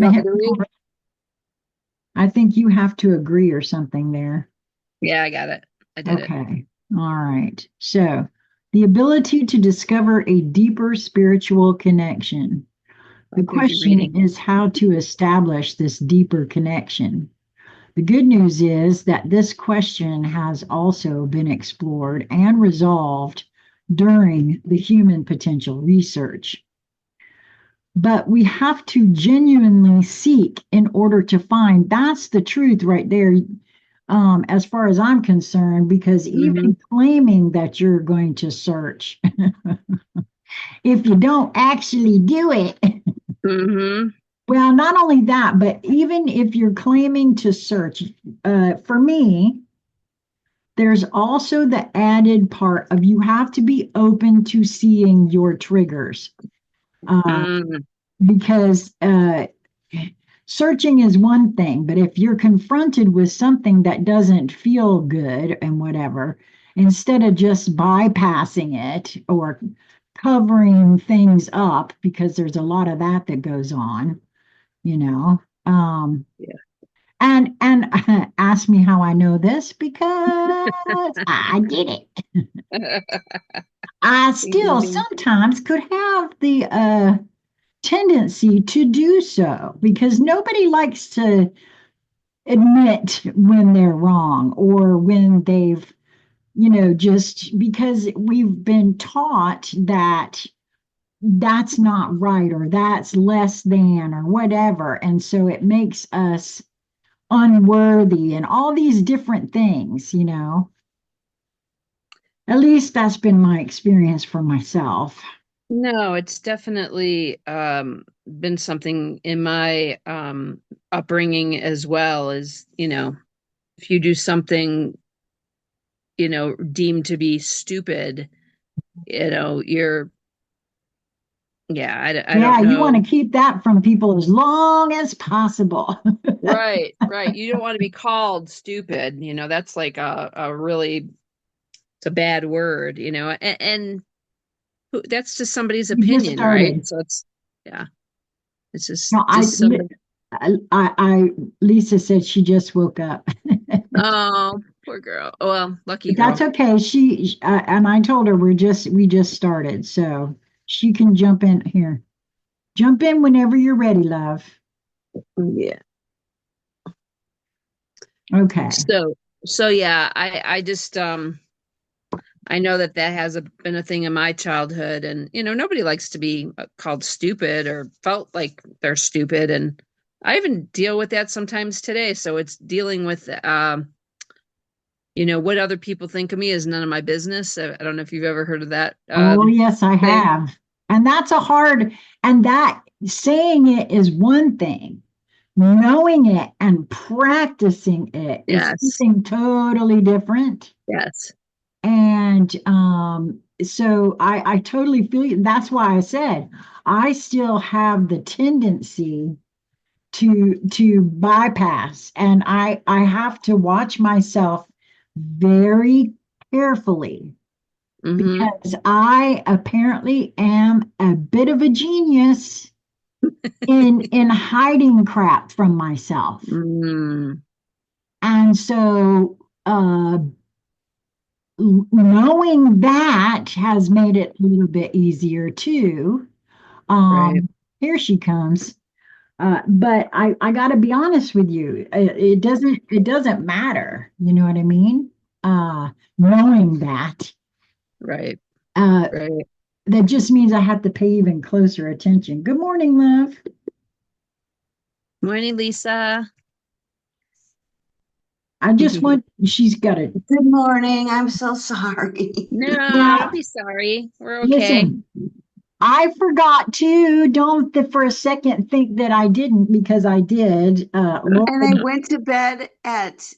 Oh, I do we? think you have to agree or something there. Yeah, I got it. I did it. Okay. All right. So, the ability to discover a deeper spiritual connection. I'll The do your question reading. is how to establish this deeper connection. The good news is that this question has also been explored and resolved during the human potential research. But we have to genuinely seek in order to find. That's the truth right there, as far as I'm concerned, because Mm-hmm. even claiming that you're going to search, if you don't actually do it, Mm-hmm. well, not only that, but even if you're claiming to search, for me, there's also the added part of you have to be open to seeing your triggers. Uh, Mm, because searching is one thing, but if you're confronted with something that doesn't feel good and whatever, instead of just bypassing it or covering things up, because there's a lot of that that goes on, you know. yeah. And ask me how I know this because I did it. I still Mhm. sometimes could have the tendency to do so because nobody likes to admit when they're wrong or when they've, just because we've been taught that that's not right or that's less than or whatever. And so it makes us unworthy and all these different things. At least that's been my experience for myself. No, it's definitely been something in my upbringing as well as, if you do something, deemed to be stupid, you're, yeah, I Yeah, don't you want know. to keep that from people as long as possible. Right, right. You don't want to be called stupid, that's like a really, it's a bad word, and that's just somebody's You just opinion, right? started. So it's, yeah, it's No, just somebody. Lisa said she just woke up. Oh, poor girl. Oh, well, lucky But that's girl. okay. And I told her we just started, so she can jump in here. Jump in whenever you're ready, love. Yeah. Okay. So yeah, I just I know that been a thing in my childhood, and nobody likes to be called stupid or felt like they're stupid, and I even deal with that sometimes today. So it's dealing with what other people think of me is none of my business. I don't know if you've ever heard of that Oh, yes, I thing. have. And that's a hard, and that saying it is one thing. Knowing it and practicing it is Yes. something totally different. Yes. And so I totally feel you. That's why I said I still have the tendency to bypass, and I have to watch myself very carefully Mm-hmm. because I apparently am a bit of a genius in hiding crap from myself. Mm, And so knowing that has made it a little bit easier too. right. Here she comes. But I got to be honest with you. It doesn't matter. You know what I mean? Knowing that, Right. uh, Right. that just means I have to pay even closer attention. Good morning, love. Morning, Lisa. I just want. She's got it. Good morning. I'm so sorry. No, don't Yeah. be sorry. We're okay. Listen, I forgot to. Don't for a second think that I didn't because I did. And I Lord, went to bed at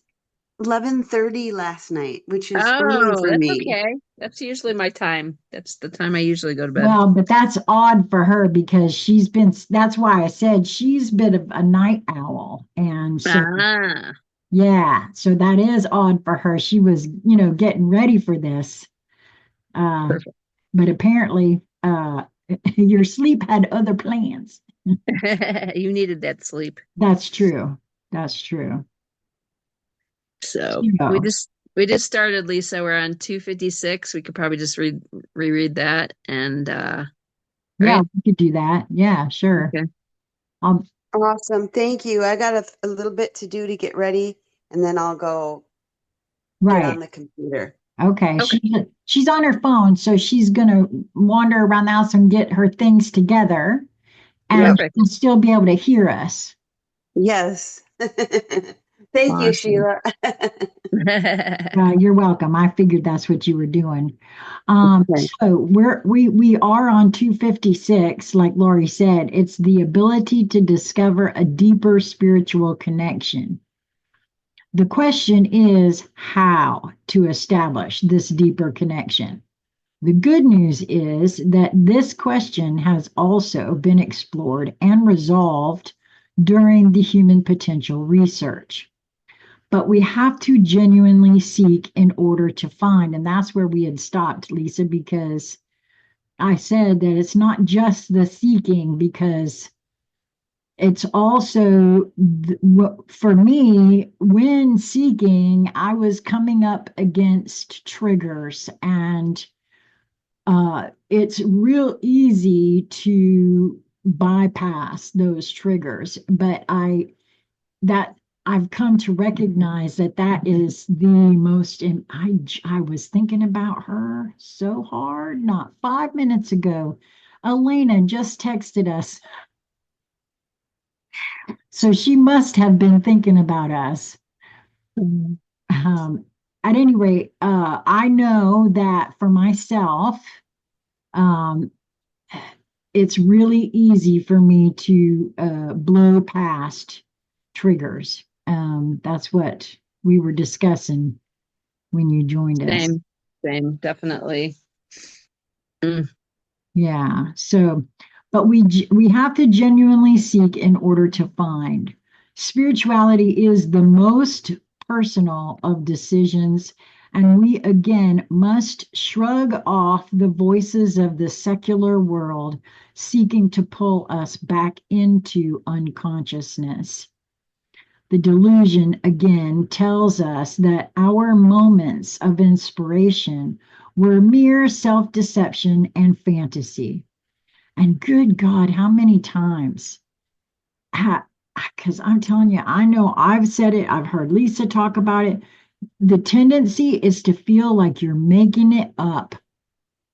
11:30 last night, which is early Oh, for that's me. okay. That's usually my time. That's the time I usually go to bed. well, but that's odd for her because she's been. That's why I said she's been a night owl, and so Ah, yeah, so that is odd for her. She was, getting ready for this, uh, perfect. but apparently, your sleep had other plans. You needed that sleep. That's true. That's true. So we So, just we just started, Lisa. We're on 256. We could probably just reread that and yeah, right? we could do that. Yeah, sure. Okay. Um, Awesome. Thank you. I got a little bit to do to get ready, and then I'll go get right. on the computer. Okay. Okay. She's on her phone, so she's gonna wander around the house and get her things together, and Yep. Perfect. she'll still be able to hear us. Yes. Thank you, Awesome. Sheila. You're welcome. I figured that's what you were doing. Okay. So we are on 256, like Lori said. It's the ability to discover a deeper spiritual connection. The question is how to establish this deeper connection. The good news is that this question has also been explored and resolved during the human potential research. But we have to genuinely seek in order to find. And that's where we had stopped, Lisa, because I said that it's not just the seeking, because it's also for me, when seeking, I was coming up against triggers, and it's real easy to bypass those triggers. But that I've come to recognize that that is the most. And I was thinking about her so hard not 5 minutes ago. Elena just texted us, so she must have been thinking about us. Mhm. Um, at any rate, I know that for myself, um, it's really easy for me to blow past triggers. That's what we were discussing when you joined us. Same, same, definitely. Mm. Yeah. So, but we have to genuinely seek in order to find. Spirituality is the most personal of decisions, and we again must shrug off the voices of the secular world seeking to pull us back into unconsciousness. The delusion again tells us that our moments of inspiration were mere self deception and fantasy. And good God, how many times? Because I'm telling you, I know I've said it, I've heard Lisa talk about it. The tendency is to feel like you're making it up,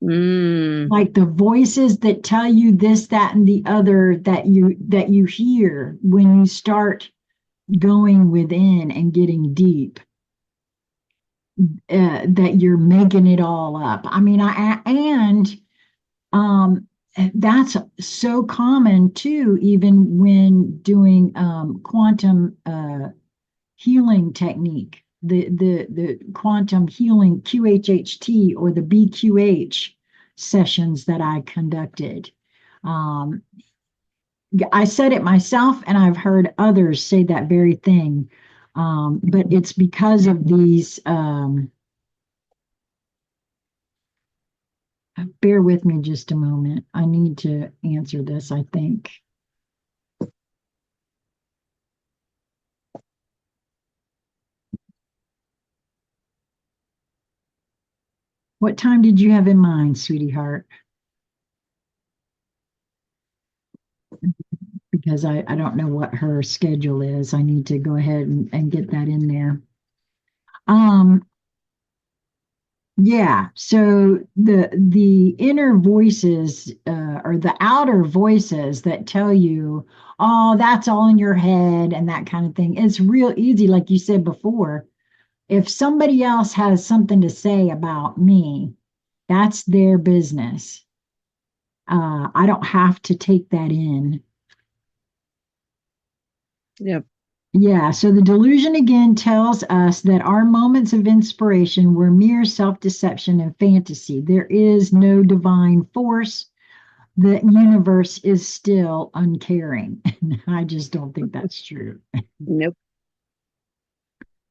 Mm. like the voices that tell you this, that, and the other that you hear when you start going within and getting deep. That you're making it all up. I mean, and um, that's so common too, even when doing quantum healing technique, the quantum healing QHHT or the BQH sessions that I conducted. Um, I said it myself, and I've heard others say that very thing. But it's because of these. Bear with me just a moment. I need to answer this, I think. What time did you have in mind, sweetie heart? Because I don't know what her schedule is. I need to go ahead and get that in there. Um, yeah, so the inner voices or the outer voices that tell you, oh, that's all in your head and that kind of thing. It's real easy, like you said before. If somebody else has something to say about me, that's their business. I don't have to take that in. Yep. Yeah, so the delusion again tells us that our moments of inspiration were mere self deception and fantasy. There is no divine force. The universe is still uncaring. I just don't think that's true. Nope.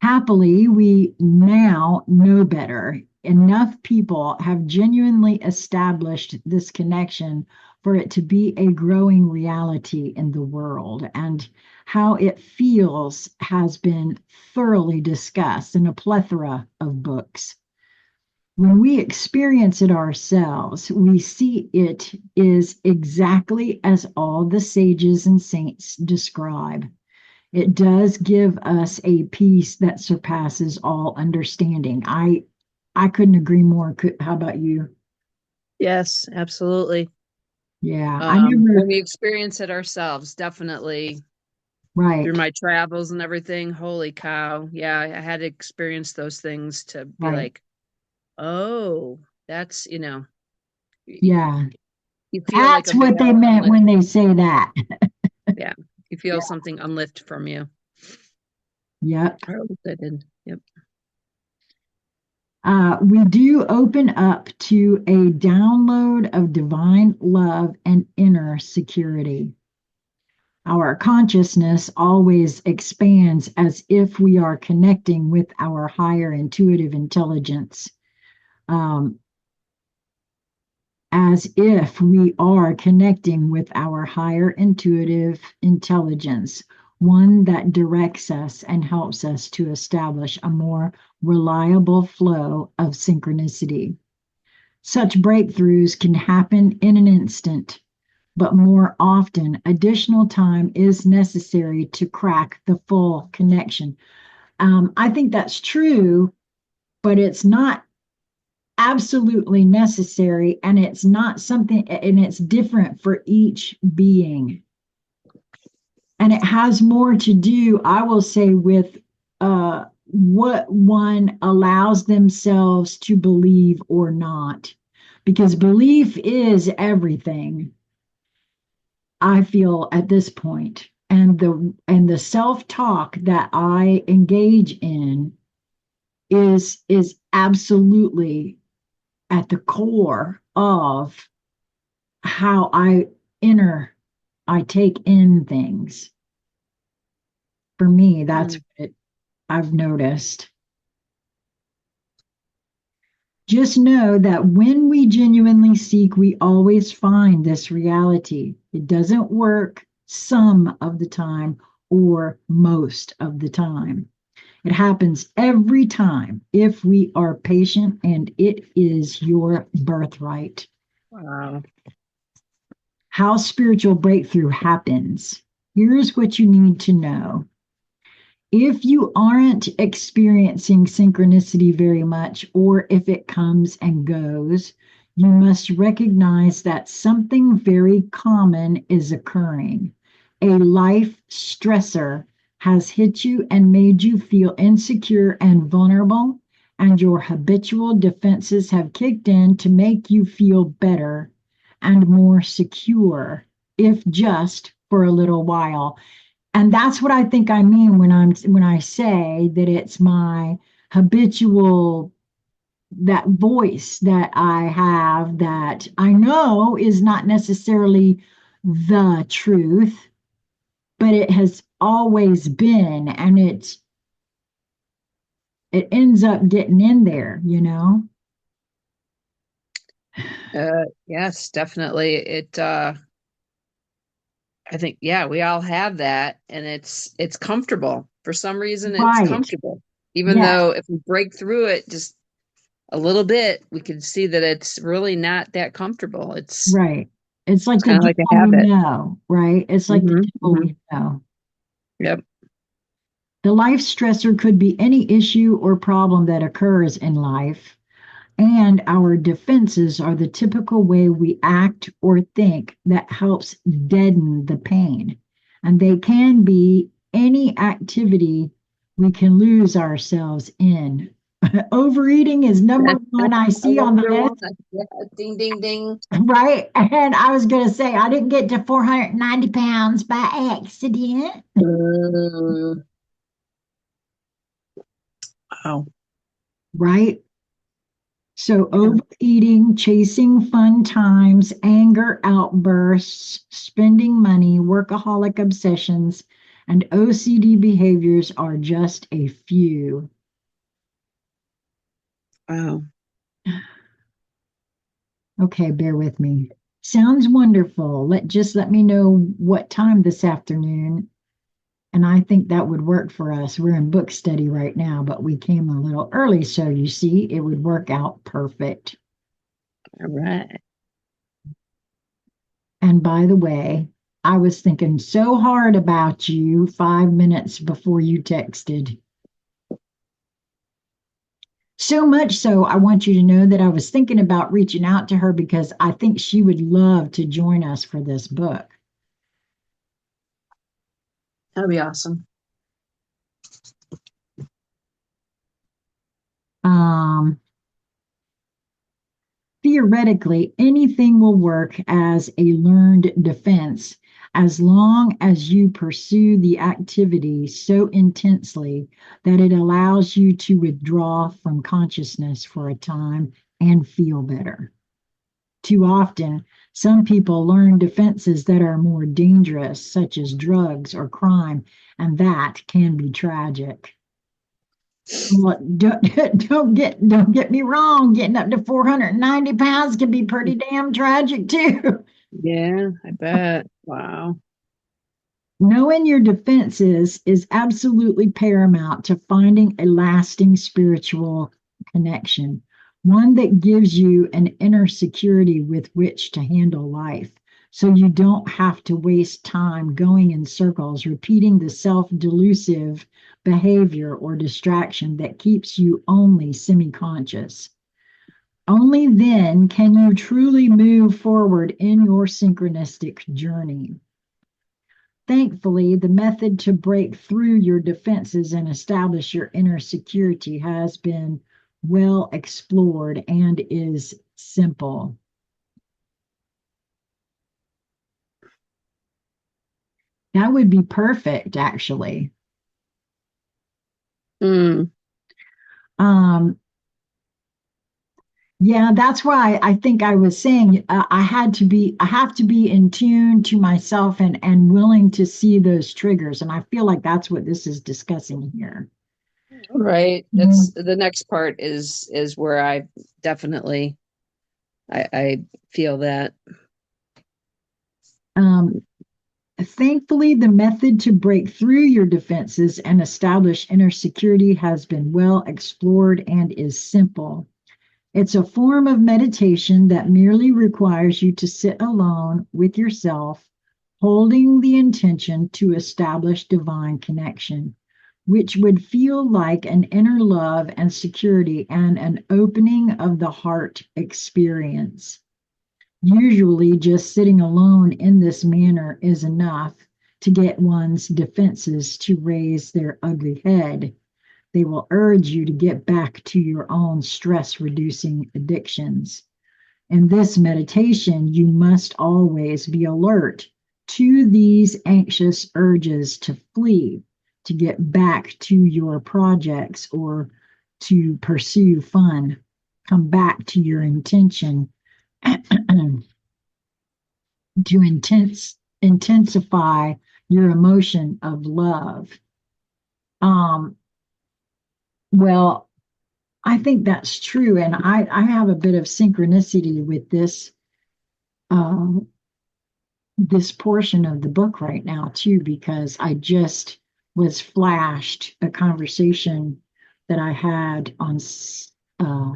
Happily, we now know better. Enough people have genuinely established this connection for it to be a growing reality in the world. And how it feels has been thoroughly discussed in a plethora of books. When we experience it ourselves, we see it is exactly as all the sages and saints describe. It does give us a peace that surpasses all understanding. I couldn't agree more. How about you? Yes, absolutely. Yeah, I never, When we experience it ourselves, definitely through right, my travels and everything. Holy cow. Yeah, I had to experience those things to be right. like, oh, that's, y- Yeah, you feel like that's a what they veil meant unlift. when they say that. Yeah. You feel something unlift from you. Yep. Oh, I did. Yep. We do open up to a download of divine love and inner security. Our consciousness always expands as if we are connecting with our higher intuitive intelligence, um, as if we are connecting with our higher intuitive intelligence, one that directs us and helps us to establish a more reliable flow of synchronicity. Such breakthroughs can happen in an instant, but more often, additional time is necessary to crack the full connection. I think that's true, but it's not absolutely necessary, and it's not something, and it's different for each being. And it has more to do, I will say, with what one allows themselves to believe or not, because belief is everything. I feel at this point, and the self-talk that I engage in is absolutely at the core of how I take in things. For me, that's Mm. what I've noticed. Just know that when we genuinely seek, we always find this reality. It doesn't work some of the time or most of the time. It happens every time if we are patient, and it is your birthright. Wow. How spiritual breakthrough happens. Here's what you need to know. If you aren't experiencing synchronicity very much, or if it comes and goes, you must recognize that something very common is occurring. A life stressor has hit you and made you feel insecure and vulnerable, and your habitual defenses have kicked in to make you feel better and more secure, if just for a little while. And that's what I think I mean when I say that it's my habitual, that voice that I have that I know is not necessarily the truth, but it has always been, and it ends up getting in there, you know? Yes, definitely. I think, yeah, we all have that, and it's comfortable. For some reason, it's Right. comfortable. Even Yes. though if we break through it just a little bit, we can see that it's really not that comfortable. Right. It's It's like the kind of like a devil we habit. know, right? It's like the Hmm. devil Hmm. we know. Yep. The life stressor could be any issue or problem that occurs in life, and our defenses are the typical way we act or think that helps deaden the pain. And they can be any activity we can lose ourselves in. Overeating is number one I see on the Number one. list, Yeah. Ding, ding, ding. right? And I was going to say, I didn't get to 490 pounds by accident, Mm, wow. right? So, Yeah. overeating, chasing fun times, anger outbursts, spending money, workaholic obsessions, and OCD behaviors are just a few. Wow. Okay, bear with me. Sounds wonderful. Just let me know what time this afternoon. And I think that would work for us. We're in book study right now, but we came a little early. So you see, it would work out perfect. All right. And by the way, I was thinking so hard about you 5 minutes before you texted. So much so, I want you to know that I was thinking about reaching out to her because I think she would love to join us for this book. That'd be awesome. Um, Theoretically, anything will work as a learned defense as long as you pursue the activity so intensely that it allows you to withdraw from consciousness for a time and feel better. Too often, some people learn defenses that are more dangerous, such as drugs or crime, and that can be tragic. Well, don't get me wrong. Getting up to 490 pounds can be pretty damn tragic too. Yeah, I bet. Wow. Knowing your defenses is absolutely paramount to finding a lasting spiritual connection, one that gives you an inner security with which to handle life. So you don't have to waste time going in circles, repeating the self delusive behavior or distraction that keeps you only semi conscious. Only then can you truly move forward in your synchronistic journey. Thankfully, the method to break through your defenses and establish your inner security has been well explored and is simple. That would be perfect, actually. Mm. Um, yeah, that's why I think I was saying I have to be in tune to myself and willing to see those triggers. And I feel like that's what this is discussing here. Right. That's Mhm. the next part is where I definitely I feel that. Um, Thankfully, the method to break through your defenses and establish inner security has been well explored and is simple. It's a form of meditation that merely requires you to sit alone with yourself, holding the intention to establish divine connection, which would feel like an inner love and security and an opening of the heart experience. Usually, just sitting alone in this manner is enough to get one's defenses to raise their ugly head. They will urge you to get back to your own stress reducing addictions. In this meditation, you must always be alert to these anxious urges to flee, to get back to your projects or to pursue fun. Come back to your intention to intensify your emotion of love. Um, well, I think that's true, and I have a bit of synchronicity with um, this portion of the book right now too, because I just was flashed a conversation that I had on uh,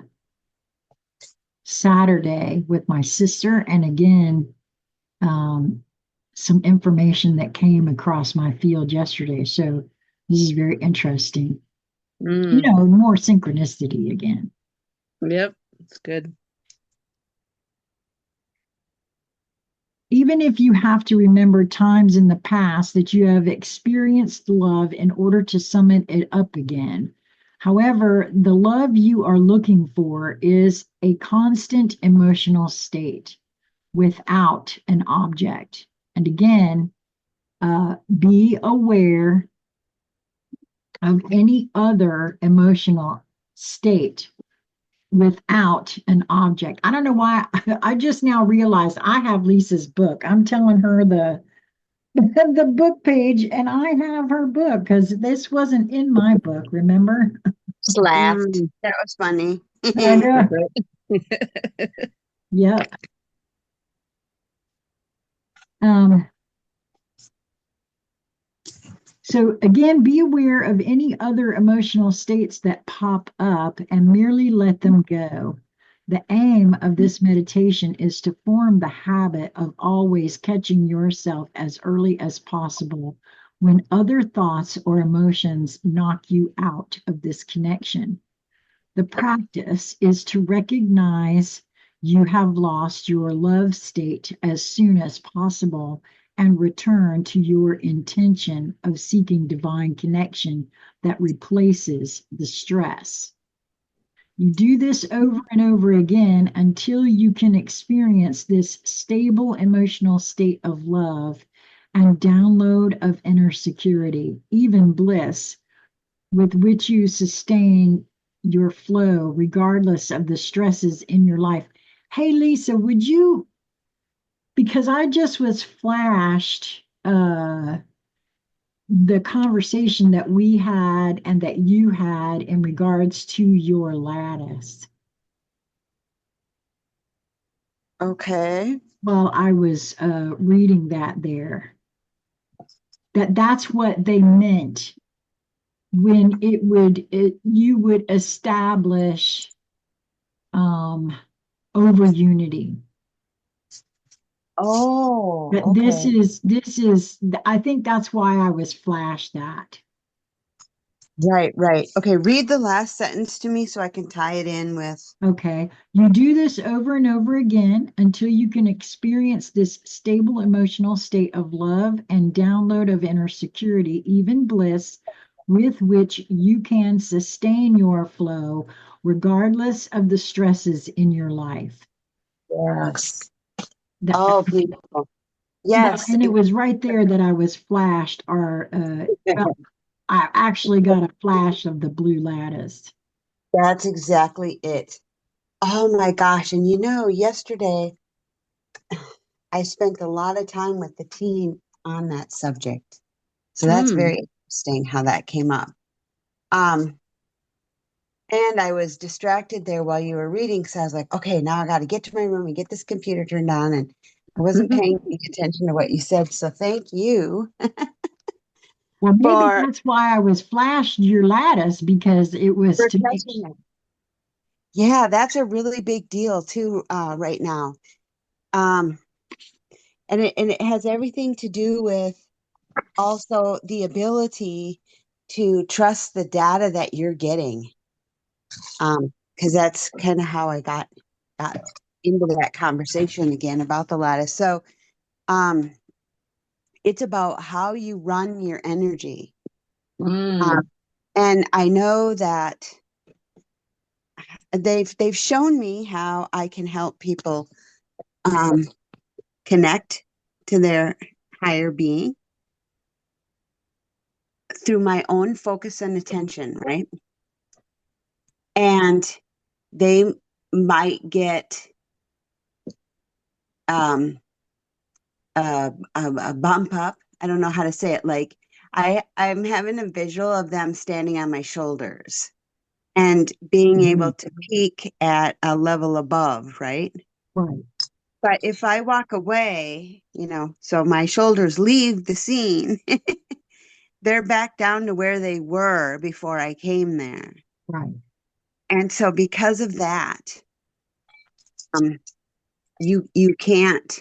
Saturday with my sister, and again um, some information that came across my field yesterday. So this is very interesting. You Mm. know, more synchronicity again. Yep. It's good. Even if you have to remember times in the past that you have experienced love in order to summon it up again. However, the love you are looking for is a constant emotional state without an object. And again, be aware of any other emotional state without an object. I don't know why I just now realized I have Lisa's book. I'm telling her the book page and I have her book because this wasn't in my book, remember? Just laughed. Mm. That was funny. I know. Right. Yep. Um, so again, be aware of any other emotional states that pop up and merely let them go. The aim of this meditation is to form the habit of always catching yourself as early as possible when other thoughts or emotions knock you out of this connection. The practice is to recognize you have lost your love state as soon as possible and return to your intention of seeking divine connection that replaces the stress. You do this over and over again until you can experience this stable emotional state of love and download of inner security, even bliss, with which you sustain your flow regardless of the stresses in your life. Hey, Lisa, would you, because I just was flashed the conversation that we had and that you had in regards to your lattice Okay. while I was reading that there. That's what they meant when you would establish over unity. Oh, But okay. this is I think that's why I was flashed that. Right, right. Okay, read the last sentence to me so I can tie it in with. Okay. You do this over and over again until you can experience this stable emotional state of love and download of inner security, even bliss, with which you can sustain your flow regardless of the stresses in your life. Yes. That, Oh, beautiful. that Yes. and it was right there that I was flashed or I actually got a flash of the blue lattice. That's exactly it. Oh my gosh. And yesterday I spent a lot of time with the team on that subject. So that's Mm. very interesting how that came up. Um, and I was distracted there while you were reading. So I was like, okay, now I got to get to my room and get this computer turned on. And I wasn't paying any attention to what you said. So thank you Well, maybe for, that's why I was flashed your lattice because it was for to make. catching it. Yeah, that's a really big deal too, right now. Um, and it has everything to do with also the ability to trust the data that you're getting. Because that's kind of how I got into that conversation again about the lattice. So, um, it's about how you run your energy. Mm. Um, and I know that they've shown me how I can help people um, connect to their higher being through my own focus and attention, right? And they might get um, a bump up. I don't know how to say it. Like I'm having a visual of them standing on my shoulders and being able Mhm. to peek at a level above, right? Right, But if I walk away, so my shoulders leave the scene, they're back down to where they were before I came there. right. And so because of that, um, you can't,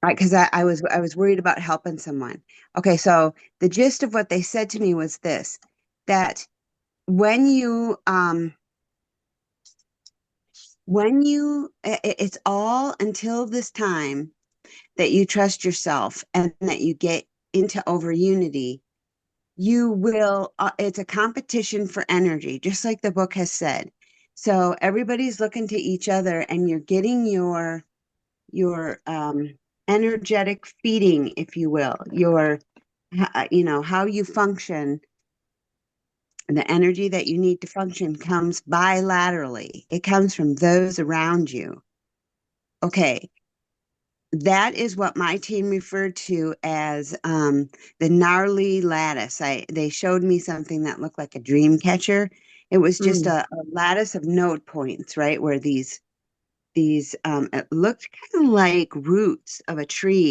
right? Because I was worried about helping someone. Okay, so the gist of what they said to me was this, that when it's all until this time that you trust yourself and that you get into over unity, you will, it's a competition for energy, just like the book has said. So everybody's looking to each other and you're getting your energetic feeding, if you will, how you function. The energy that you need to function comes bilaterally. It comes from those around you. Okay, that is what my team referred to as the gnarly lattice. They showed me something that looked like a dream catcher. It was just Mm. a lattice of node points, right, where these it looked kind of like roots of a tree.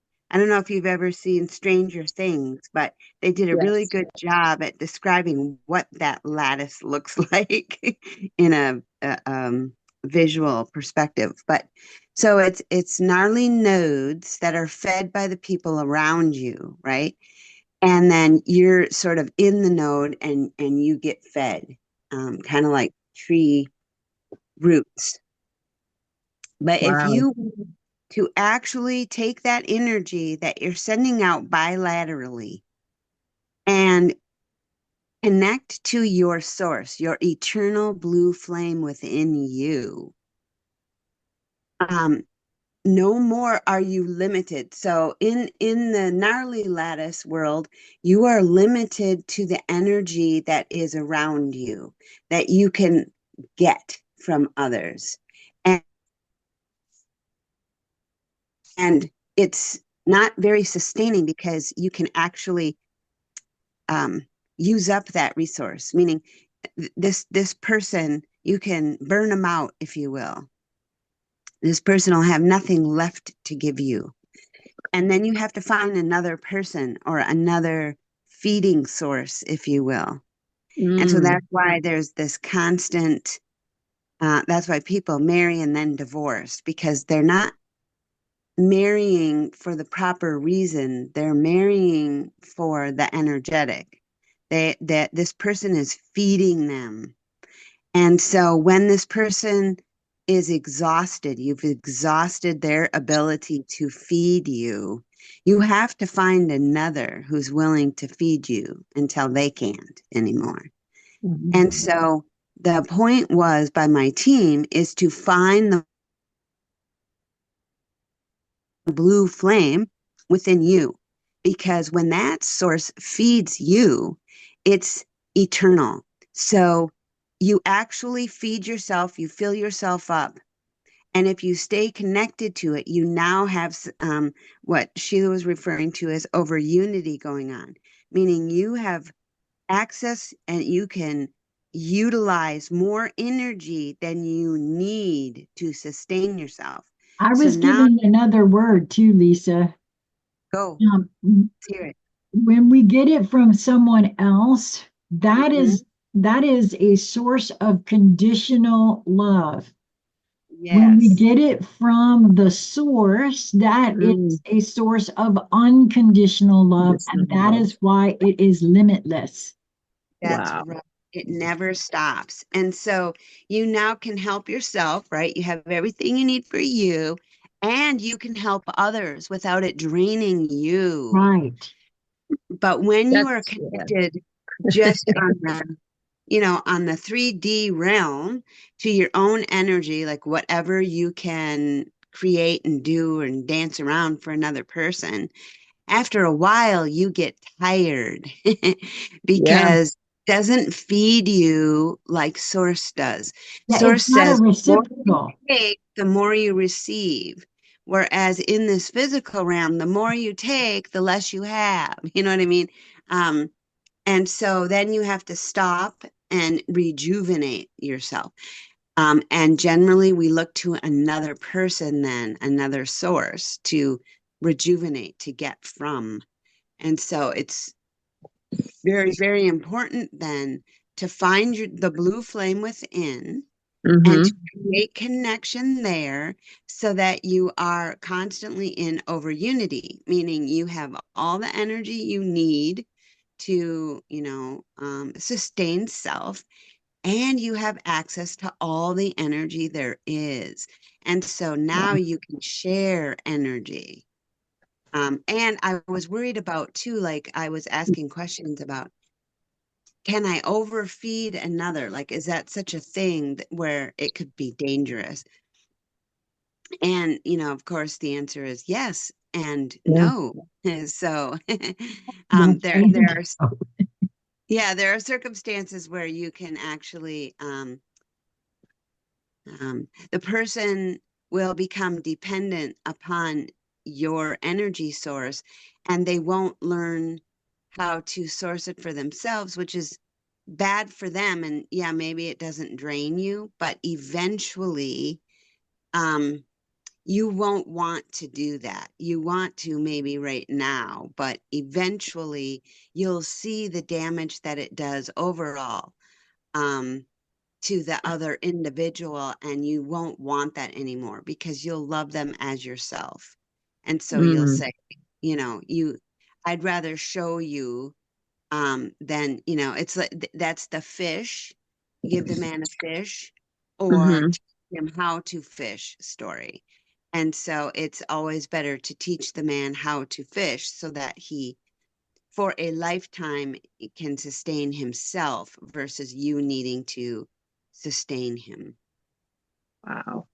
I don't know if you've ever seen Stranger Things, but they did a really Yes. good job at describing what that lattice looks like in a visual perspective. But so it's gnarly nodes that are fed by the people around you, right? And then you're sort of in the node and you get fed, kind of like tree roots. But if Wow. you to actually take that energy that you're sending out bilaterally and connect to your source, your eternal blue flame within you, um, no more are you limited. So in the gnarly lattice world, you are limited to the energy that is around you, that you can get from others. And and it's not very sustaining because you can actually um, use up that resource, meaning this person, you can burn them out, if you will. This person will have nothing left to give you. And then you have to find another person or another feeding source, if you will. And so Mm. that's why there's this constant, that's why people marry and then divorce, because they're not marrying for the proper reason. They're marrying for the energetic. That this person is feeding them. And so when this person is exhausted, you've exhausted their ability to feed you, you have to find another who's willing to feed you until they can't anymore. And Mhm. so the point was by my team is to find the blue flame within you. Because when that source feeds you, it's eternal. So you actually feed yourself, you fill yourself up. And if you stay connected to it, you now have what Sheila was referring to as over unity going on, meaning you have access and you can utilize more energy than you need to sustain yourself. I So was now given another word too, Lisa. go, Um, let's hear it. when we get it from someone else, that Mhm. is that is a source of conditional love. When we Yes, get it from the source, that Mm. is a source of unconditional love, This and that love. is why it is limitless. that's Wow. right. It never stops. And so you now can help yourself, right? You have everything you need for you, and you can help others without it draining you. Right. But when you are That's yeah. connected just on on the 3D realm to your own energy, like whatever you can create and do and dance around for another person, after a while you get tired Yeah. because it doesn't feed you like source does. Yeah, it's Source not a says the more you reciprocal. take, the more you receive. Whereas in this physical realm, the more you take, the less you have. You know what I mean? Um, and so then you have to stop and rejuvenate yourself. And generally, we look to another person, then another source to rejuvenate, to get from. And so it's very, very important then to find the blue flame within and to Mm-hmm. create connection there so that you are constantly in over unity, meaning you have all the energy you need to, sustain self, and you have access to all the energy there is. And so now you can share energy. And I was worried about too, like I was asking questions about, can I overfeed another? Like, is that such a thing where it could be dangerous? And, of course, the answer is yes and Yeah. no. So, Yes, there and are, there are circumstances where you can actually, the person will become dependent upon your energy source and they won't learn how to source it for themselves, which is bad for them. And yeah, maybe it doesn't drain you, but eventually you won't want to do that. You want to maybe right now, but eventually you'll see the damage that it does overall, to the other individual, and you won't want that anymore because you'll love them as yourself. And so you'll Mm, say, I'd rather show you, than, it's like that's the fish. Give the man a fish, or mm-hmm. teach him how to fish story. And so it's always better to teach the man how to fish so that he, for a lifetime, can sustain himself versus you needing to sustain him. Wow.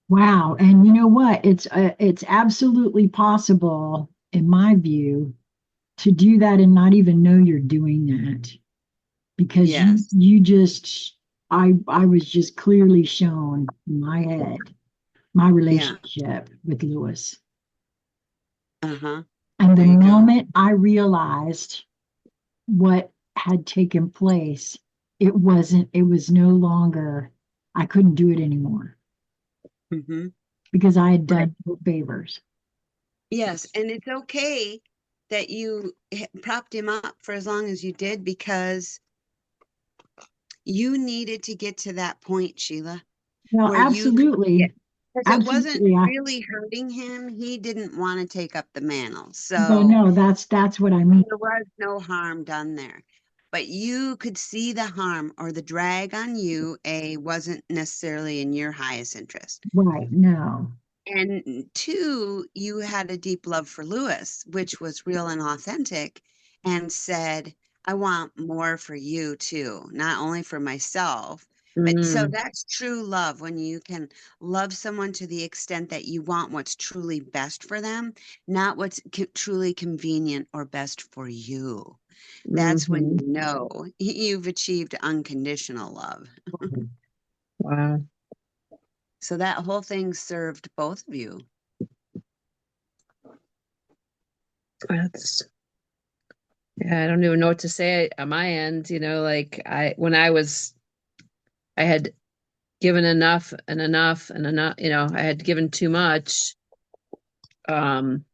Wow. And you know what? It's absolutely possible, in my view, to do that and not even know you're doing that, because Yes. you just I was just clearly shown in my head my Yeah. relationship with Lewis. Uh-huh. And the There you go. moment I realized what had taken place, it was no longer, I couldn't do it anymore Mm-hmm. because I had Right. done no favors. Yes, and it's okay that you propped him up for as long as you did, because you needed to get to that point, Sheila, Well, where you could get, absolutely, because it wasn't absolutely. really hurting him. He didn't want to take up the mantle. Well, So no, that's what I mean. there was no harm done there. But you could see the harm or the drag on you, wasn't necessarily in your highest interest. Right. No. And two, you had a deep love for Lewis, which was real and authentic, and said, I want more for you too, not only for myself. But so Mm, that's true love, when you can love someone to the extent that you want what's truly best for them, not what's truly convenient or best for you. That's when mm-hmm. you know you've achieved unconditional love. Wow. So that whole thing served both of you. That's, yeah, I don't even know what to say on my end. Like when I had given enough and enough and enough, I had given too much. Um,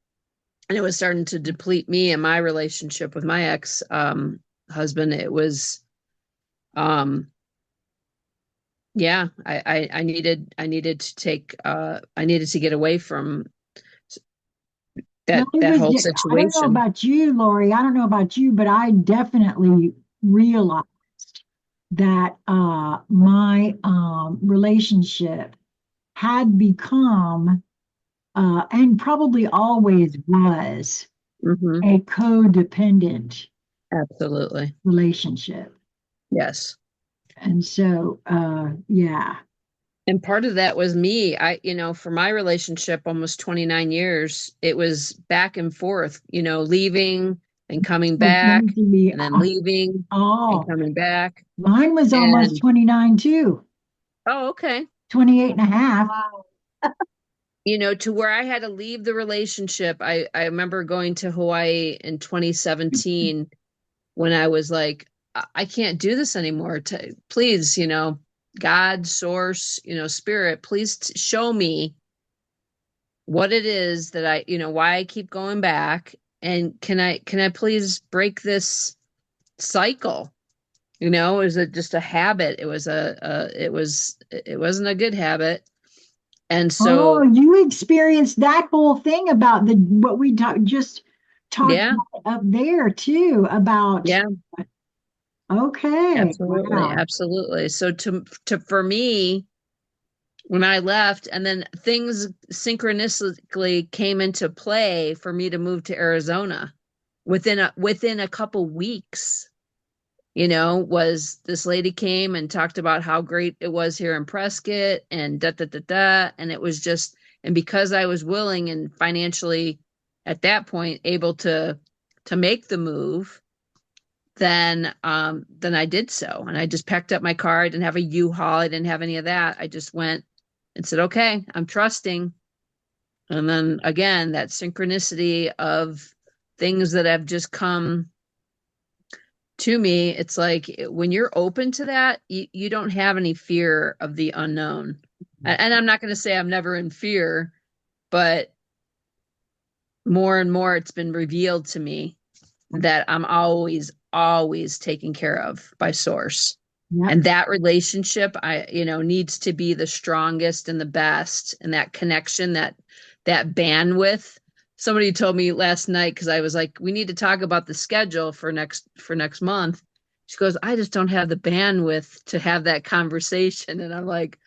and it was starting to deplete me and my relationship with my ex husband. It was, um, yeah, I needed to get away from Well, it that was, whole I don't know situation. about you, Lori. I don't know about you, but I definitely realized that my relationship had become, and probably always was, Hmm. a codependent Absolutely. relationship. Yes. And so, yeah. And part of that was me. For my relationship, almost 29 years, it was back and forth, leaving and coming So coming back to me, and then leaving and oh, coming back. mine was almost And, 29 too, oh, okay. 28 and a half. To where I had to leave the relationship. I remember going to Hawaii in 2017 when I was like, I can't do this anymore. Please, God, source, spirit, please show me what it is that why I keep going back, and can I please break this cycle? Is it just a habit? It wasn't a good habit. And Oh, so, you experienced that whole thing about the what we just talked yeah, about up there too about, yeah, okay, absolutely, wow. absolutely. So to for me, when I left, and then things synchronistically came into play for me to move to Arizona within a couple weeks. Was this lady came and talked about how great it was here in Prescott and da da da da. And it was just, and because I was willing and financially at that point able to make the move, then I did so. And I just packed up my car. I didn't have a U-Haul. I didn't have any of that. I just went and said, okay, I'm trusting. And then again, that synchronicity of things that have just come to me, it's like when you're open to that, you don't have any fear of the unknown. And I'm not going to say I'm never in fear, but more and more it's been revealed to me that I'm always taken care of by source. Yep. And that relationship, needs to be the strongest and the best, and that connection, that bandwidth. Somebody told me last night, because I was like, we need to talk about the schedule for next month. She goes, I just don't have the bandwidth to have that conversation. And I'm like,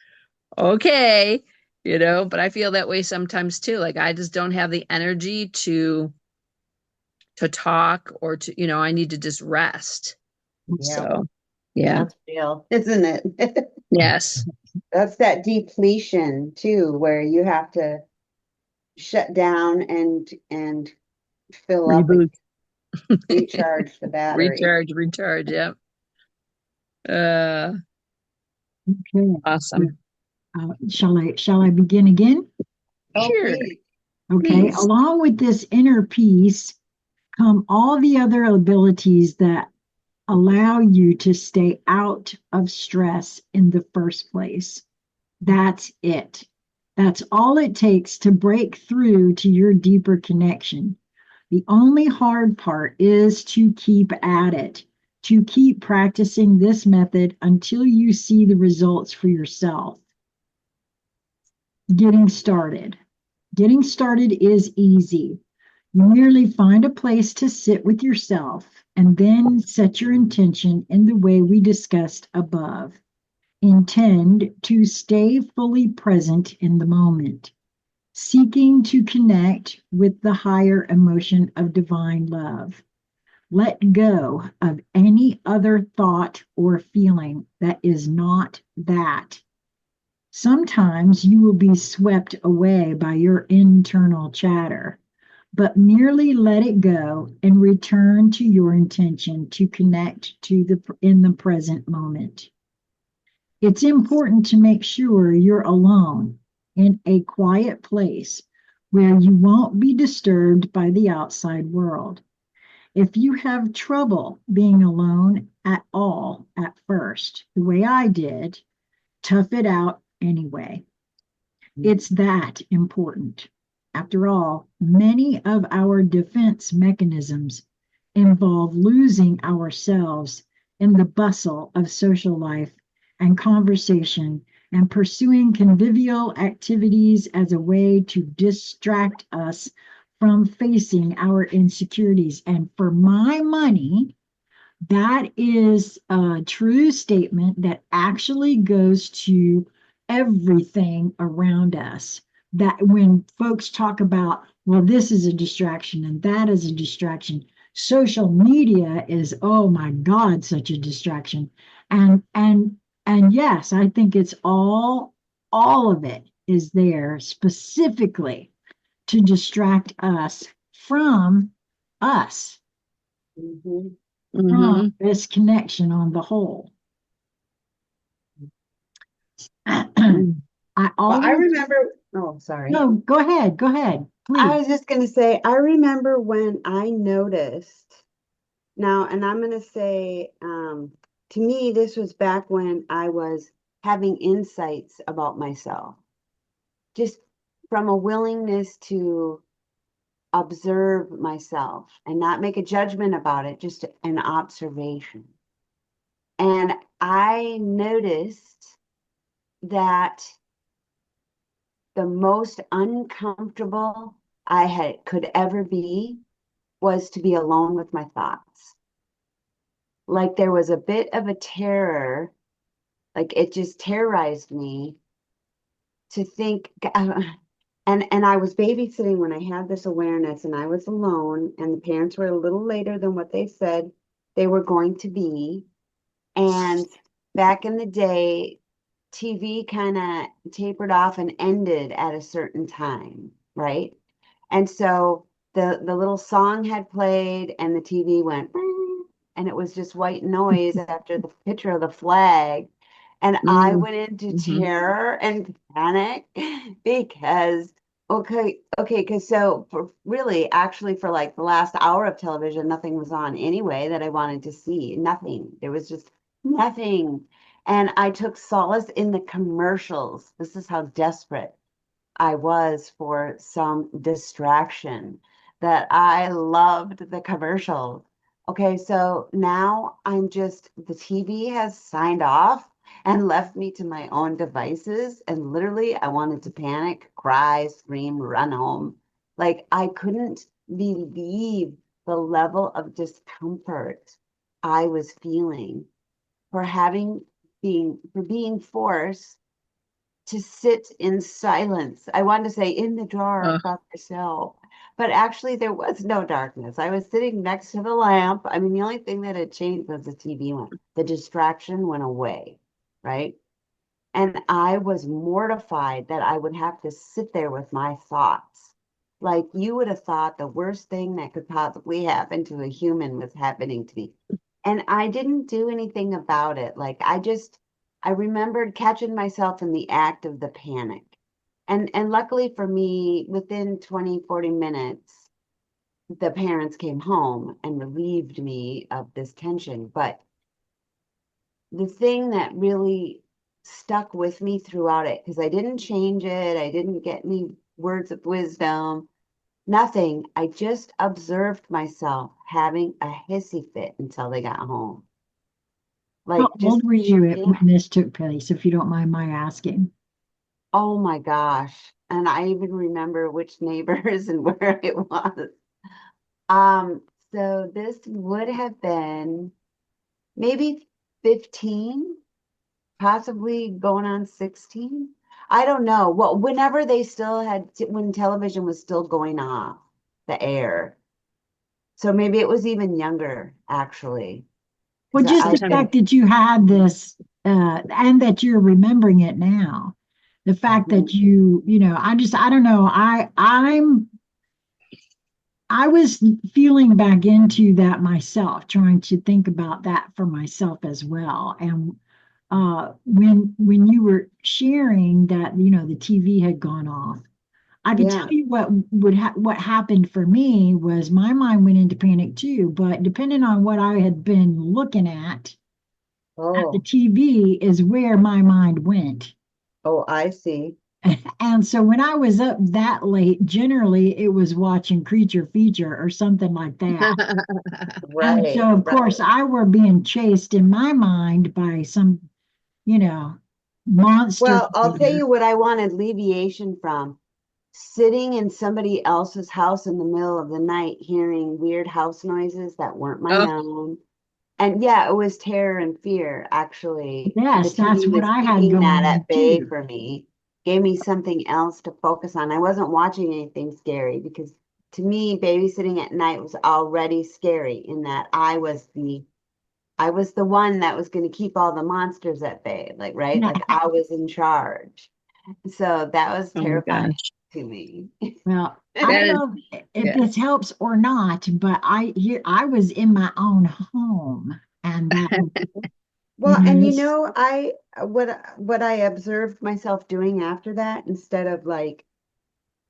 okay, but I feel that way sometimes too. Like I just don't have the energy to talk, or I need to just rest. Yeah, So, yeah. that's real, isn't it? Yes. That's that depletion too, where you have to shut down and fill up and Reboot. recharge the battery. Recharge. Yep. Uh, Okay. awesome. Shall I begin again? Oh, Sure. please. Okay. Please. Along with this inner peace come all the other abilities that allow you to stay out of stress in the first place. That's it. That's all it takes to break through to your deeper connection. The only hard part is to keep at it, to keep practicing this method until you see the results for yourself. Getting started. Getting started is easy. You merely find a place to sit with yourself and then set your intention in the way we discussed above. Intend to stay fully present in the moment, seeking to connect with the higher emotion of divine love. Let go of any other thought or feeling that is not that. Sometimes you will be swept away by your internal chatter, but merely let it go and return to your intention to connect to in the present moment. It's important to make sure you're alone in a quiet place where you won't be disturbed by the outside world. If you have trouble being alone at all at first, the way I did, tough it out anyway. It's that important. After all, many of our defense mechanisms involve losing ourselves in the bustle of social life and conversation and pursuing convivial activities as a way to distract us from facing our insecurities. And for my money, that is a true statement that actually goes to everything around us. That when folks talk about, well, this is a distraction and that is a distraction, social media is, oh my God, such a distraction. And yes, I think it's all of it is there specifically to distract us from us, Mhm. from Mm-hmm. this connection on the whole. I Well, I always, remember, oh, sorry. no, go ahead, I please. was just going to say, I remember when I noticed now, and I'm going to say, to me, this was back when I was having insights about myself, just from a willingness to observe myself and not make a judgment about it, just an observation. And I noticed that the most uncomfortable could ever be was to be alone with my thoughts. Like there was a bit of a terror, like it just terrorized me to think. And I was babysitting when I had this awareness, and I was alone, and the parents were a little later than what they said they were going to be. And back in the day, TV kind of tapered off and ended at a certain time, right? And so the little song had played and the TV went, "Bing," and it was just white noise after the picture of the flag. And I went into Mm-hmm. terror and panic because Okay, because so for really, actually, for like the last hour of television, nothing was on anyway that I wanted to see. Nothing. There was just nothing. And I took solace in the commercials. This is how desperate I was for some distraction, that I loved the commercials. Okay, so now the TV has signed off and left me to my own devices. And literally, I wanted to panic, cry, scream, run home. Like, I couldn't believe the level of discomfort I was feeling for for being forced to sit in silence. I wanted to say in the dark Oh, by myself, but actually there was no darkness. I was sitting next to the lamp. I mean, the only thing that had changed was the TV went, the distraction went away, right? And I was mortified that I would have to sit there with my thoughts. Like you would have thought the worst thing that could possibly happen to a human was happening to me. And I didn't do anything about it. I remembered catching myself in the act of the panic. And luckily for me, within 20, 40 minutes, the parents came home and relieved me of this tension. But the thing that really stuck with me throughout it, because I didn't change it, I didn't get any words of wisdom, nothing. I just observed myself having a hissy fit until they got home. How Like just, old were you yeah. when this took place, if you don't mind my asking? Oh my gosh. And I even remember which neighbors and where it was. Um, so this would have been maybe 15, possibly going on 16. I don't know. Well, whenever they still when television was still going off the air. So maybe it was even younger, actually. Well, Because just the I've sometimes. been, fact that you had this, and that you're remembering it now. The fact that I don't know. I was feeling back into that myself, trying to think about that for myself as well. And when you were sharing that, the TV had gone off, I could tell yeah. you what happened for me was my mind went into panic too. But depending on what I had been looking at the Oh, TV is where my mind went. oh, I see. And so when I was up that late, generally it was watching Creature Feature or something like that. And Right, so, of right. course, I were being chased in my mind by some, you know, monster Well, I'll tell there. you what I want alleviation from. Sitting in somebody else's house in the middle of the night, hearing weird house noises that weren't my Oh, own. And yeah, it was terror and fear, actually. The Yes, that's TV what was I had keeping going that on at bay too. for me, gave me something else to focus on. I wasn't watching anything scary because to me, babysitting at night was already scary in that I was the one that was going to keep all the monsters at bay, like, right? Yeah. Like I was in charge. So that was oh my terrifying gosh. to me. Well, I That don't is, know if yeah. this helps or not, but I was in my own home, and that, Well, and this, what I observed myself doing after that, instead of like,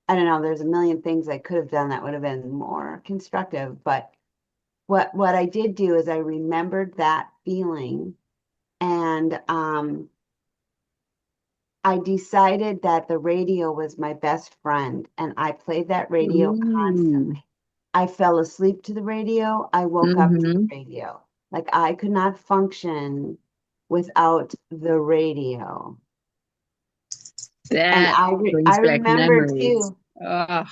I don't know, there's a million things I could have done that would have been more constructive, but what I did do is I remembered that feeling, and I decided that the radio was my best friend, and I played that radio Ooh. constantly. I fell asleep to the radio. I woke up to the Mm-hmm. radio. Like I could not function without the radio. And That I brings back remember memories. too Oh,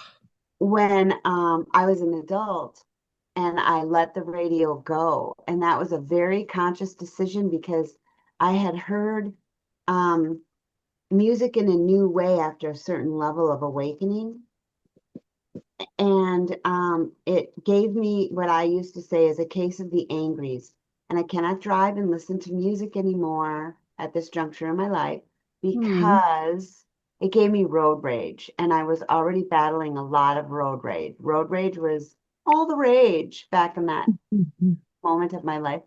when I was an adult and I let the radio go. And that was a very conscious decision because I had heard um, music in a new way after a certain level of awakening. And it gave me what I used to say is a case of the angries. And I cannot drive and listen to music anymore at this juncture in my life hmm. because it gave me road rage. And I was already battling a lot of road rage. Road rage was all the rage back in that moment of my life.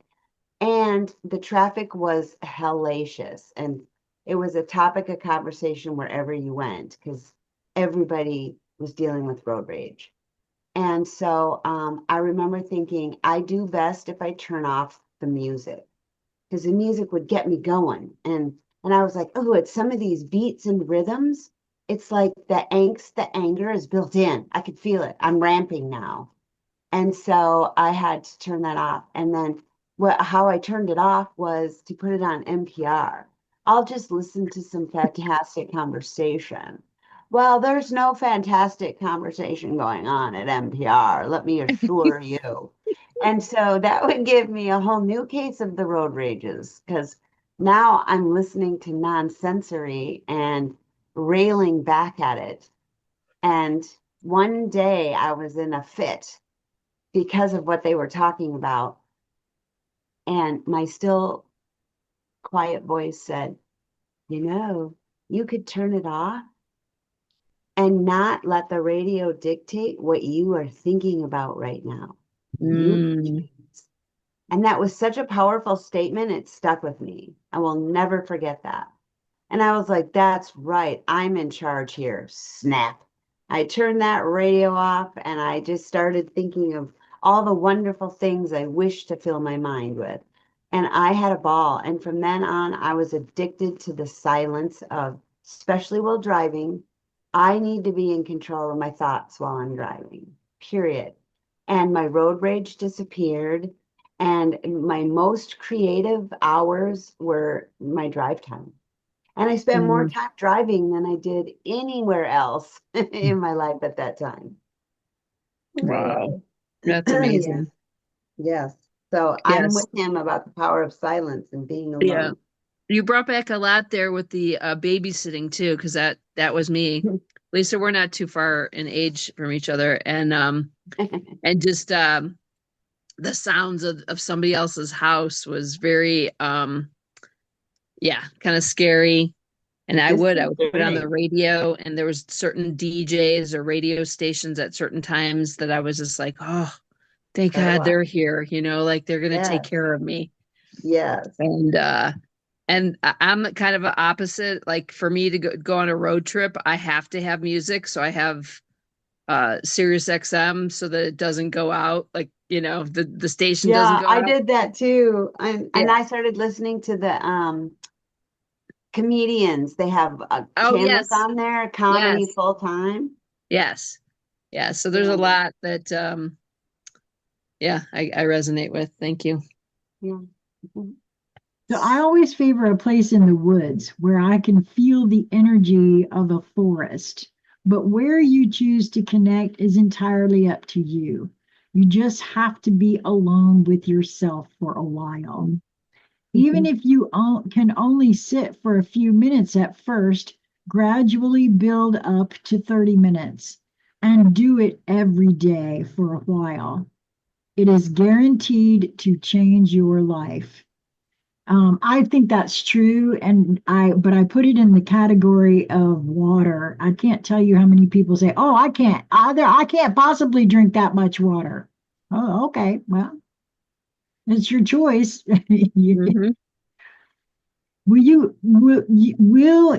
And the traffic was hellacious. And it was a topic of conversation wherever you went because everybody was dealing with road rage. And so I remember thinking, I do best if I turn off the music because the music would get me going. And I was like, oh, it's some of these beats and rhythms. It's like the angst, the anger is built in. I could feel it. I'm ramping now. And so I had to turn that off. And then how I turned it off was to put it on NPR. I'll just listen to some fantastic conversation. Well, there's no fantastic conversation going on at NPR, let me assure you. And so that would give me a whole new case of the road rages because now I'm listening to non-sensory and railing back at it. And one day I was in a fit because of what they were talking about. And my still quiet voice said, you could turn it off and not let the radio dictate what you are thinking about right now. You Mm, choose. And that was such a powerful statement. It stuck with me. I will never forget that. And I was like, that's right. I'm in charge here. Snap. I turned that radio off and I just started thinking of all the wonderful things I wish to fill my mind with. And I had a ball. And from then on, I was addicted to the silence of, especially while driving, I need to be in control of my thoughts while I'm driving, period. And my road rage disappeared. And my most creative hours were my drive time. And I spent more mm. time driving than I did anywhere else in my life at that time. Wow. That's Yes, amazing. yes. So I'm Yes. with him about the power of silence and being Yeah. alone. You brought back a lot there with the babysitting too, because that was me. Lisa, we're not too far in age from each other. And just the sounds of somebody else's house was very yeah, kind of scary. And I would put on the Disconcerting. radio and there was certain DJs or radio stations at certain times that I was just like, oh, thank So do God I. they're here, like they're gonna take Yes, care of me. yes. And I'm kind of a opposite. Like for me to go on a road trip, I have to have music. So I have Sirius XM so that it doesn't go out. Like, the station doesn't Yeah, go I out. did that too. And Yeah. I started listening to the comedians. They have Oh, channels yes. on there, comedy Yes. full time. Yes. Yeah. So there's a Yeah, lot that yeah, I resonate with. Thank you. yeah. Mhm. So I always favor a place in the woods where I can feel the energy of a forest. But where you choose to connect is entirely up to you. You just have to be alone with yourself for a while. Even Mhm. if you can only sit for a few minutes at first, gradually build up to 30 minutes and do it every day for a while. It is guaranteed to change your life. I think that's true, but I put it in the category of water. I can't tell you how many people say, "Oh, I can't possibly drink that much water." Oh, okay, well, it's your choice. Mhm. Will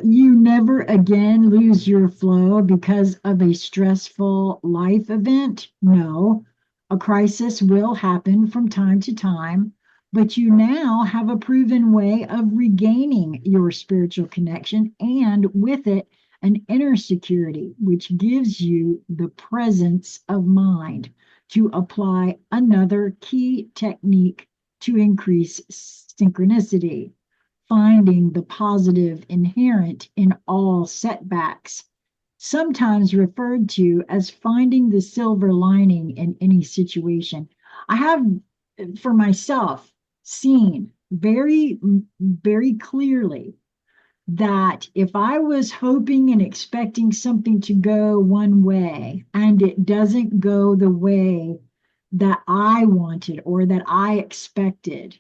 you never again lose your flow because of a stressful life event? No. A crisis will happen from time to time, but you now have a proven way of regaining your spiritual connection and with it an inner security, which gives you the presence of mind to apply another key technique to increase synchronicity, finding the positive inherent in all setbacks, sometimes referred to as finding the silver lining in any situation. I have, for myself, seen very, very clearly that if I was hoping and expecting something to go one way and it doesn't go the way that I wanted or that I expected,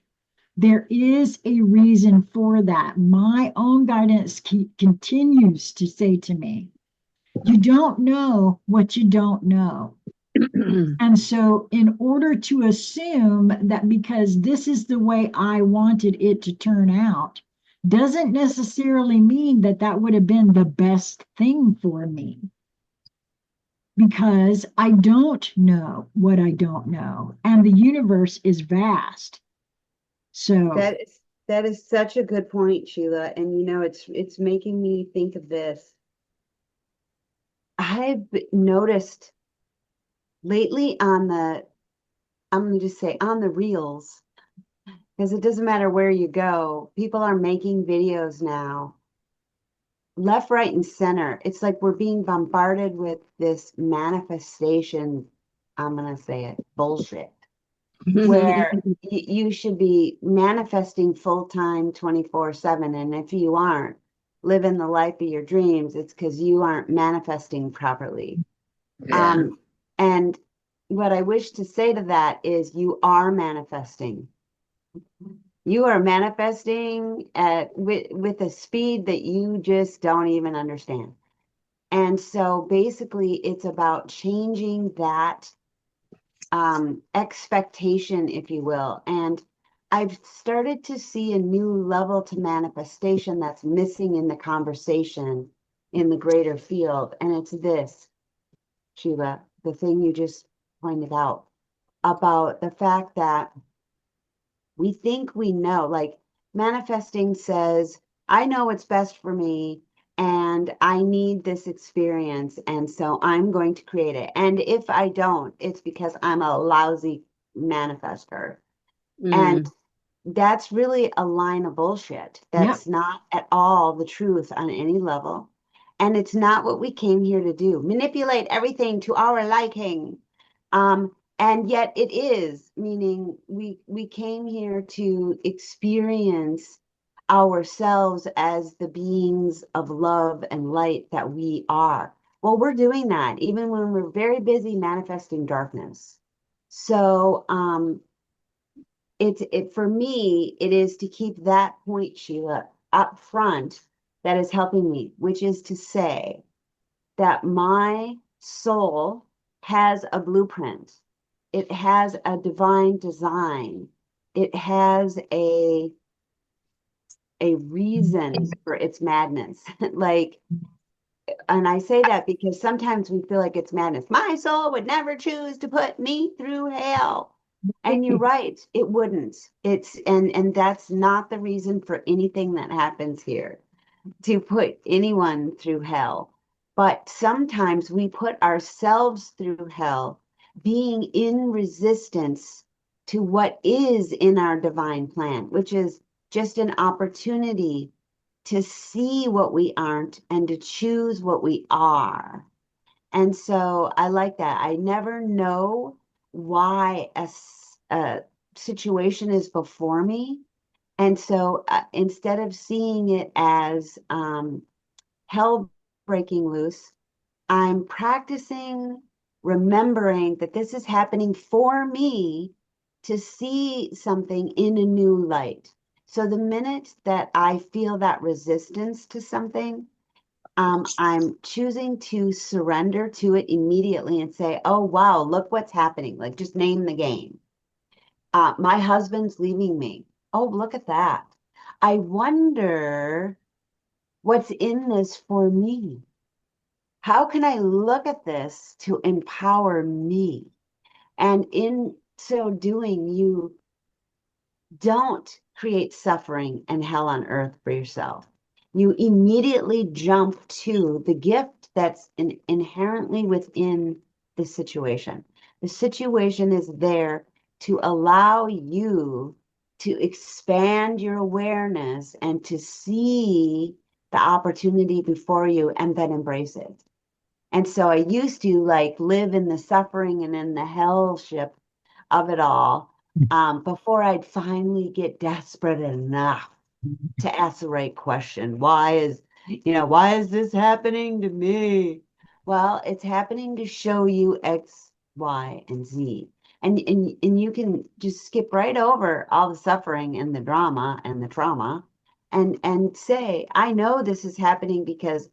there is a reason for that. My own guidance continues to say to me, you don't know what you don't know. And so, in order to assume that because this is the way I wanted it to turn out, doesn't necessarily mean that that would have been the best thing for me. because I don't know what I don't know, and the universe is vast. So, That is such a good point, Sheila. And you know, it's making me think of this. I've noticed lately on the, I'm going to just say on the reels, because it doesn't matter where you go, people are making videos now, left, right, and center. It's like we're being bombarded with this manifestation. I'm going to say it, bullshit, where you should be manifesting full time 24/7. And if you aren't living the life of your dreams, it's because you aren't manifesting properly. Yeah. And what I wish to say to that is you are manifesting. You are manifesting with a speed that you just don't even understand. And so basically, it's about changing that expectation, if you will. And I've started to see a new level to manifestation that's missing in the conversation in the greater field. And it's this, Sheila, the thing you just pointed out about the fact that we think we know, like manifesting says, I know what's best for me and I need this experience. And so I'm going to create it. And if I don't, it's because I'm a lousy manifester. And Mm. that's really a line of bullshit. yep. That's not at all the truth on any level. And it's not what we came here to do. Manipulate everything to our liking. And yet it is, meaning we came here to experience ourselves as the beings of love and light that we are. Well, we're doing that even when we're very busy manifesting darkness. So it for me, it is to keep that point, Sheila, up front that is helping me, which is to say that my soul has a blueprint. It has a divine design. It has a reason for its madness. Like, and I say that because sometimes we feel like it's madness. My soul would never choose to put me through hell. And you're right, it wouldn't. It's and that's not the reason for anything that happens here, to put anyone through hell. But sometimes we put ourselves through hell, being in resistance to what is in our divine plan, which is just an opportunity to see what we aren't and to choose what we are. And so I like that. I never know why a situation is before me. And so instead of seeing it as hell breaking loose, I'm practicing remembering that this is happening for me to see something in a new light. So the minute that I feel that resistance to something, I'm choosing to surrender to it immediately and say, oh, wow, look what's happening. Like, just name the game. My husband's leaving me. Oh, look at that. I wonder what's in this for me. How can I look at this to empower me? And in so doing, you don't create suffering and hell on earth for yourself. You immediately jump to the gift that's inherently within the situation. The situation is there to allow you to expand your awareness and to see the opportunity before you and then embrace it. And so I used to like live in the suffering and in the hell ship of it all, before I'd finally get desperate enough to ask the right question. Why is this happening to me? Well, it's happening to show you X, Y, and Z. And you can just skip right over all the suffering and the drama and the trauma and say, I know this is happening because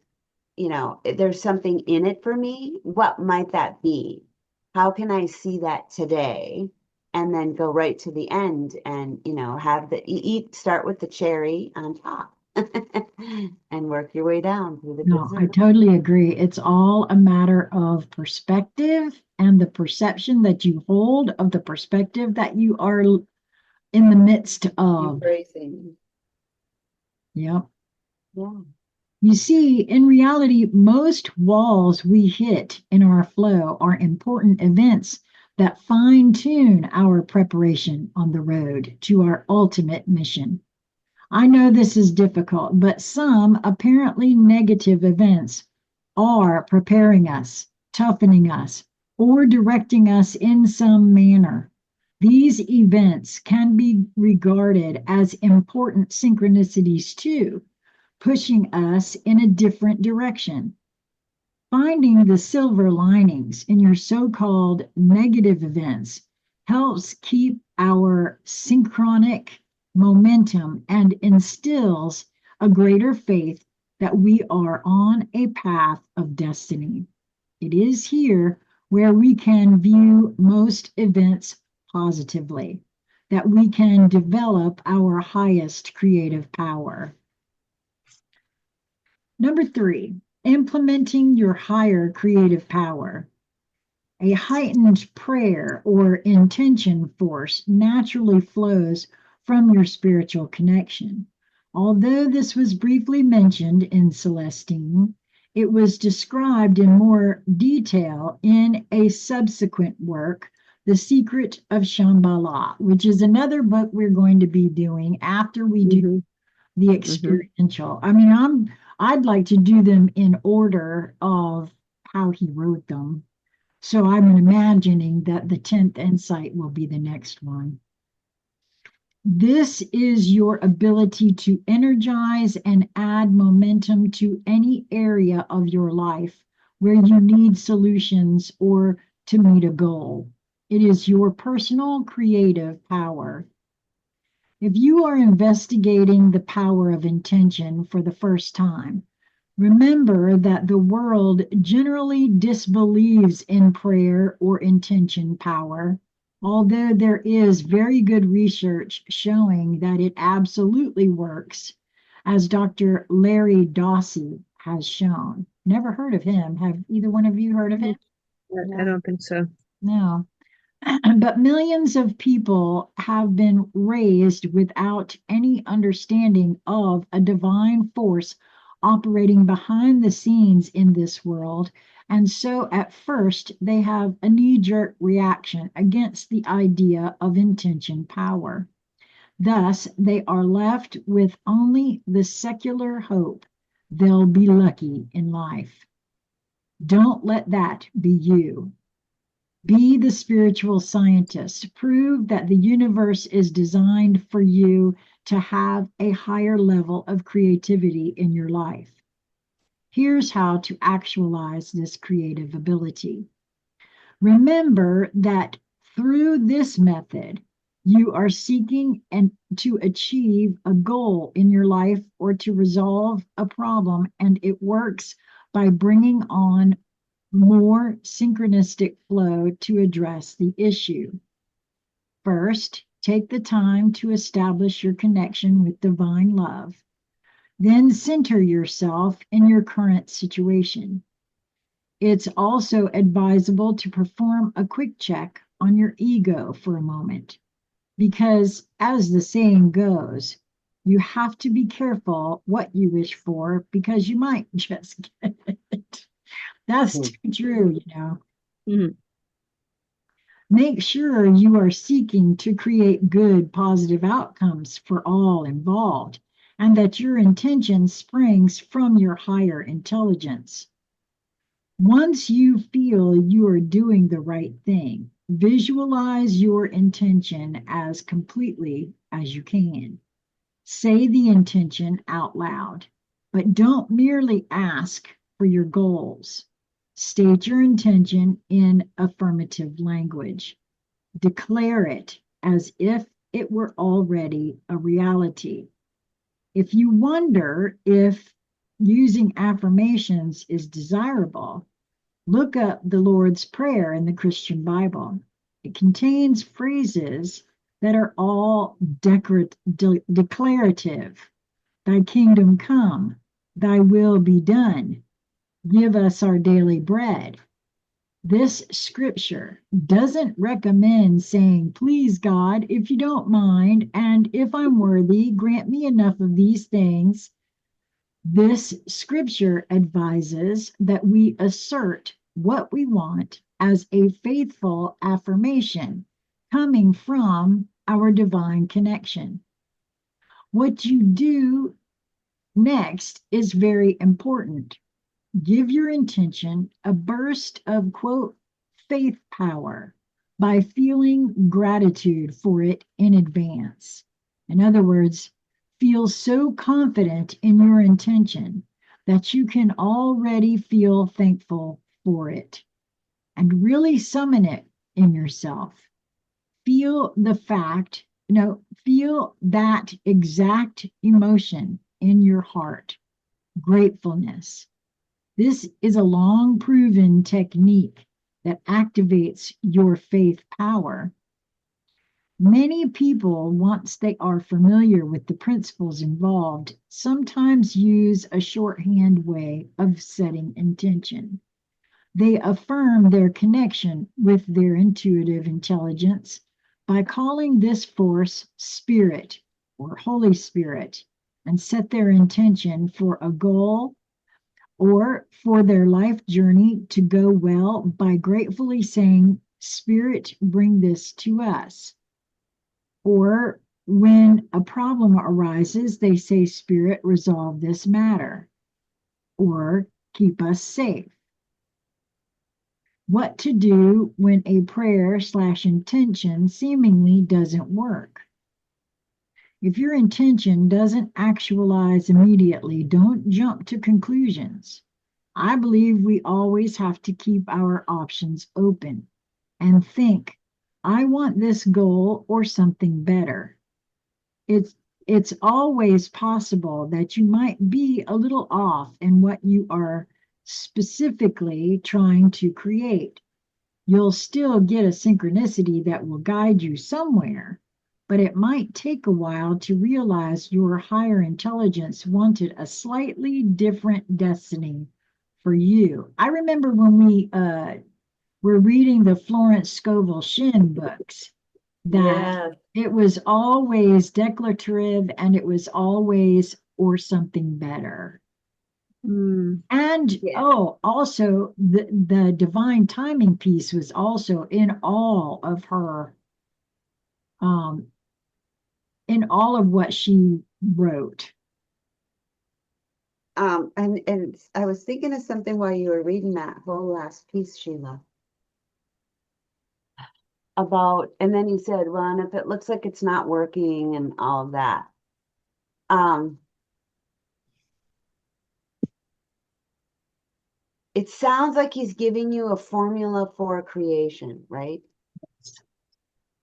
there's something in it for me. What might that be? How can I see that today? And then go right to the end and, have the eat, start with the cherry on top. and work your way down through the No, I dessert. totally agree. It's all a matter of perspective and the perception that you hold of the perspective that you are in the midst of. Embracing. Yep. Yeah. You see, in reality, most walls we hit in our flow are important events that fine tune our preparation on the road to our ultimate mission. I know this is difficult, but some apparently negative events are preparing us, toughening us, or directing us in some manner. These events can be regarded as important synchronicities too, pushing us in a different direction. Finding the silver linings in your so called negative events helps keep our synchronic momentum and instills a greater faith that we are on a path of destiny. It is here where we can view most events positively, that we can develop our highest creative power. Number 3, implementing your higher creative power. A heightened prayer or intention force naturally flows from your spiritual connection. Although this was briefly mentioned in Celestine, it was described in more detail in a subsequent work, The Secret of Shambhala, which is another book we're going to be doing after we do the experiential. I mean, I'd like to do them in order of how he wrote them. So I'm imagining that the 10th insight will be the next one. This is your ability to energize and add momentum to any area of your life where you need solutions or to meet a goal. It is your personal creative power. If you are investigating the power of intention for the first time, remember that the world generally disbelieves in prayer or intention power, although there is very good research showing that it absolutely works, as Dr. Larry Dossey has shown. Never heard of him. Have either one of you heard of him? I don't think so. No. But millions of people have been raised without any understanding of a divine force operating behind the scenes in this world. And so at first, they have a knee jerk reaction against the idea of intention power. Thus, they are left with only the secular hope they'll be lucky in life. Don't let that be you. Be the spiritual scientist. Prove that the universe is designed for you to have a higher level of creativity in your life. Here's how to actualize this creative ability. Remember that through this method, you are seeking and to achieve a goal in your life or to resolve a problem, and it works by bringing on more synchronistic flow to address the issue. First, take the time to establish your connection with divine love. Then center yourself in your current situation. It's also advisable to perform a quick check on your ego for a moment, because as the saying goes, you have to be careful what you wish for because you might just get it. That's true, you know. Mhm. Make sure you are seeking to create good, positive outcomes for all involved, and that your intention springs from your higher intelligence. Once you feel you are doing the right thing, visualize your intention as completely as you can. Say the intention out loud, but don't merely ask for your goals. State your intention in affirmative language. Declare it as if it were already a reality. If you wonder if using affirmations is desirable, look up the Lord's Prayer in the Christian Bible. It contains phrases that are all declarative, Thy kingdom come, thy will be done. Give us our daily bread. This scripture doesn't recommend saying, please God, if you don't mind, and if I'm worthy, grant me enough of these things. This scripture advises that we assert what we want as a faithful affirmation coming from our divine connection. What you do next is very important. Give your intention a burst of, quote, faith power by feeling gratitude for it in advance. In other words, feel so confident in your intention that you can already feel thankful for it and really summon it in yourself. Feel the fact, feel that exact emotion in your heart, gratefulness. This is a long proven technique that activates your faith power. Many people, once they are familiar with the principles involved, sometimes use a shorthand way of setting intention. They affirm their connection with their intuitive intelligence by calling this force Spirit or Holy Spirit and set their intention for a goal or for their life journey to go well by gratefully saying, Spirit, bring this to us. Or when a problem arises, they say, Spirit, resolve this matter, or keep us safe. What to do when a prayer/intention seemingly doesn't work. If your intention doesn't actualize immediately, don't jump to conclusions. I believe we always have to keep our options open and think, I want this goal or something better. It's always possible that you might be a little off in what you are specifically trying to create. You'll still get a synchronicity that will guide you somewhere, but it might take a while to realize your higher intelligence wanted a slightly different destiny for you. I remember when we were reading the Florence Scovel Shinn books, that it was always declarative and it was always or something better. And also the divine timing piece was also in all of her in all of what she wrote. And I was thinking of something while you were reading that whole last piece, Sheila, about, and then you said, well, and if it looks like it's not working and all of that. It sounds like he's giving you a formula for creation, right?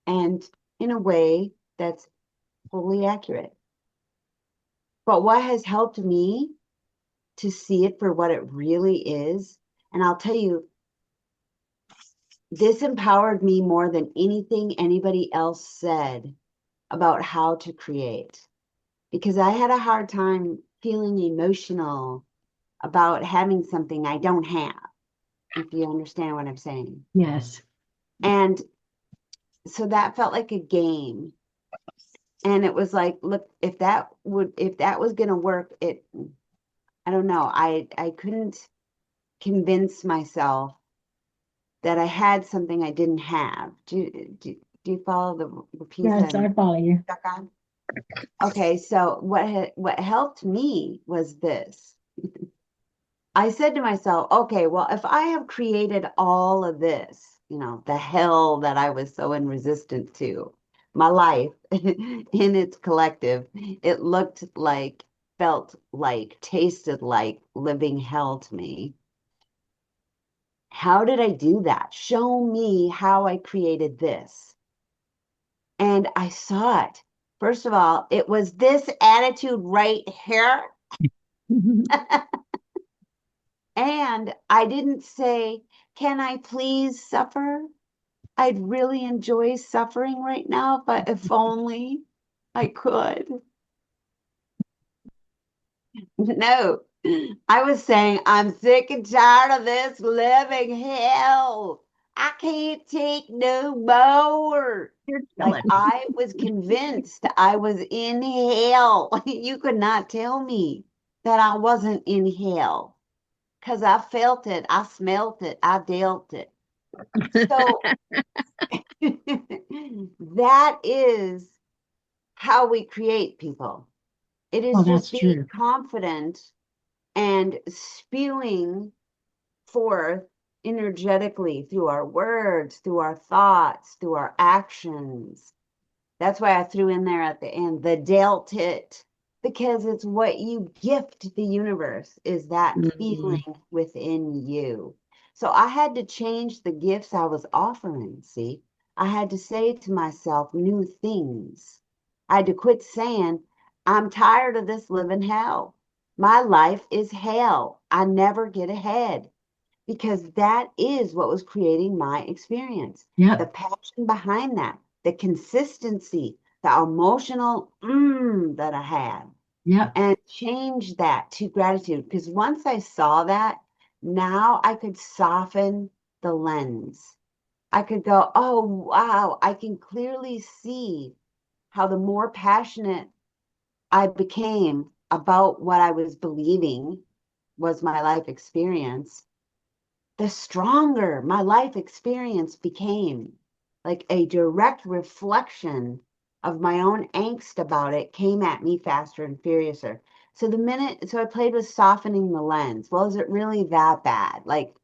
And in a way that's totally accurate. But what has helped me to see it for what it really is, and I'll tell you, this empowered me more than anything anybody else said about how to create, because I had a hard time feeling emotional about having something I don't have, if you understand what I'm saying. Yes. And so that felt like a game. And it was like, look, if that was going to work, I don't know. I couldn't convince myself that I had something I didn't have. Do you follow the piece? Yes, I follow you. Stuck on? Okay, so what helped me was this. I said to myself, okay, well, if I have created all of this, the hell that I was so in resistance to, my life in its collective, it looked like, felt like, tasted like living hell to me. How did I do that? Show me how I created this. And I saw it. First of all, it was this attitude right here. And I didn't say, can I please suffer? I'd really enjoy suffering right now, but if only I could. No, I was saying I'm sick and tired of this living hell. I can't take no more. You're Like killing me. I was convinced I was in hell. You could not tell me that I wasn't in hell because I felt it, I smelt it, I dealt it. So that is how we create people. It Oh, is that's just being true. confident and spewing forth energetically through our words, through our thoughts, through our actions. That's why I threw in there at the end the dealt it, because it's what you gift the universe is that Mm. feeling within you. So I had to change the gifts I was offering. See, I had to say to myself new things. I had to quit saying, I'm tired of this living hell. My life is hell. I never get ahead because that is what was creating my experience. The Yep. passion behind that, the consistency, the emotional that I had, Yep. and change that to gratitude. Because once I saw that, now I could soften the lens. I could go, oh, wow, I can clearly see how the more passionate I became about what I was believing was my life experience, the stronger my life experience became. Like a direct reflection of my own angst about it came at me faster and furiouser. So I played with softening the lens. Well, is it really that bad? Like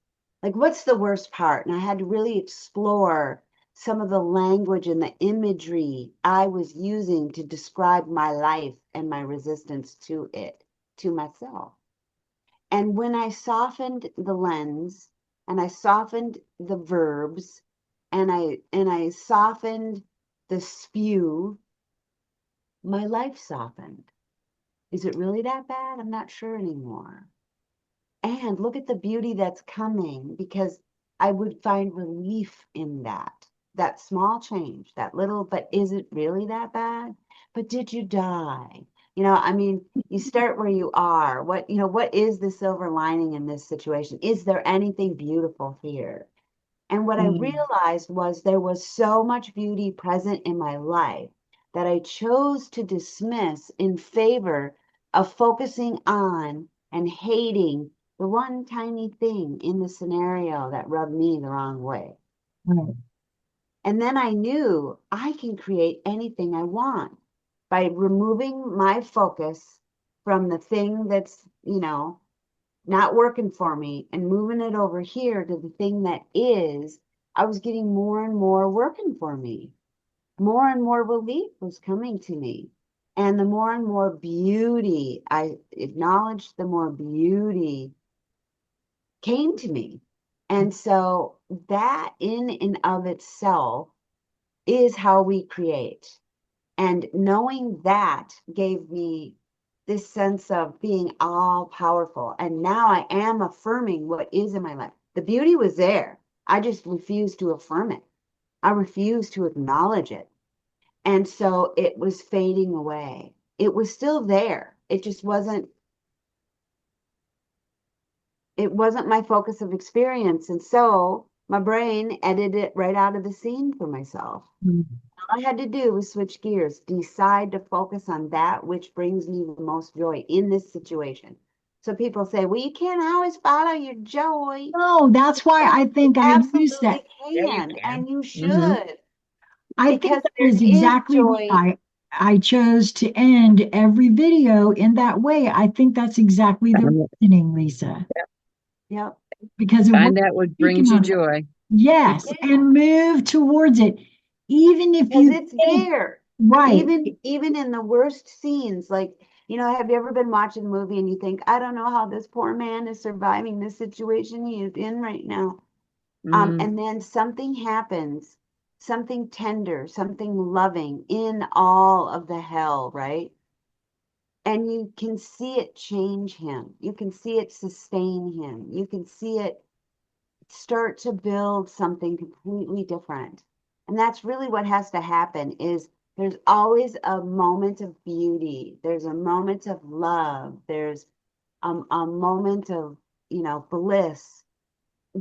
what's the worst part? And I had to really explore some of the language and the imagery I was using to describe my life and my resistance to it, to myself. And when I softened the lens and I softened the verbs and I softened the spew, my life softened. Is it really that bad? I'm not sure anymore. And look at the beauty that's coming because I would find relief in that. That small change, that little, but is it really that bad? But did you die? I mean, you start where you are. What is the silver lining in this situation? Is there anything beautiful here? And what I Mm. realized was there was so much beauty present in my life that I chose to dismiss in favor of focusing on and hating the one tiny thing in the scenario that rubbed me the wrong way. Right. And then I knew I can create anything I want by removing my focus from the thing that's, not working for me and moving it over here to the thing that is. I was getting more and more working for me. More and more relief was coming to me. And the more and more beauty I acknowledged, the more beauty came to me. And so that in and of itself is how we create. And knowing that gave me this sense of being all powerful. And now I am affirming what is in my life. The beauty was there. I just refused to affirm it. I refused to acknowledge it. And so it was fading away. It was still there. It wasn't my focus of experience. And so my brain edited it right out of the scene for myself. Mm. All I had to do was switch gears, decide to focus on that which brings me the most joy in this situation. So people say, well, you can't always follow your joy. No, that's why Yes, I you think I used that. absolutely Yeah, you can, can. and you Hmm. should, I think because that there was is exactly why joy. I chose to end every video in that way. I think that's exactly the reasoning, Lisa, Yep. because of what Find out you're what speaking brings you on. joy. Yes, Yeah, and move towards it. Even if because you it's think, there. right, Even in the worst scenes, like, have you ever been watching a movie and you think, I don't know how this poor man is surviving this situation he is in right now. Mm. And then something happens, something tender, something loving in all of the hell, right? And you can see it change him. You can see it sustain him. You can see it start to build something completely different. And that's really what has to happen is There's always a moment of beauty. There's a moment of love. There's a moment of, bliss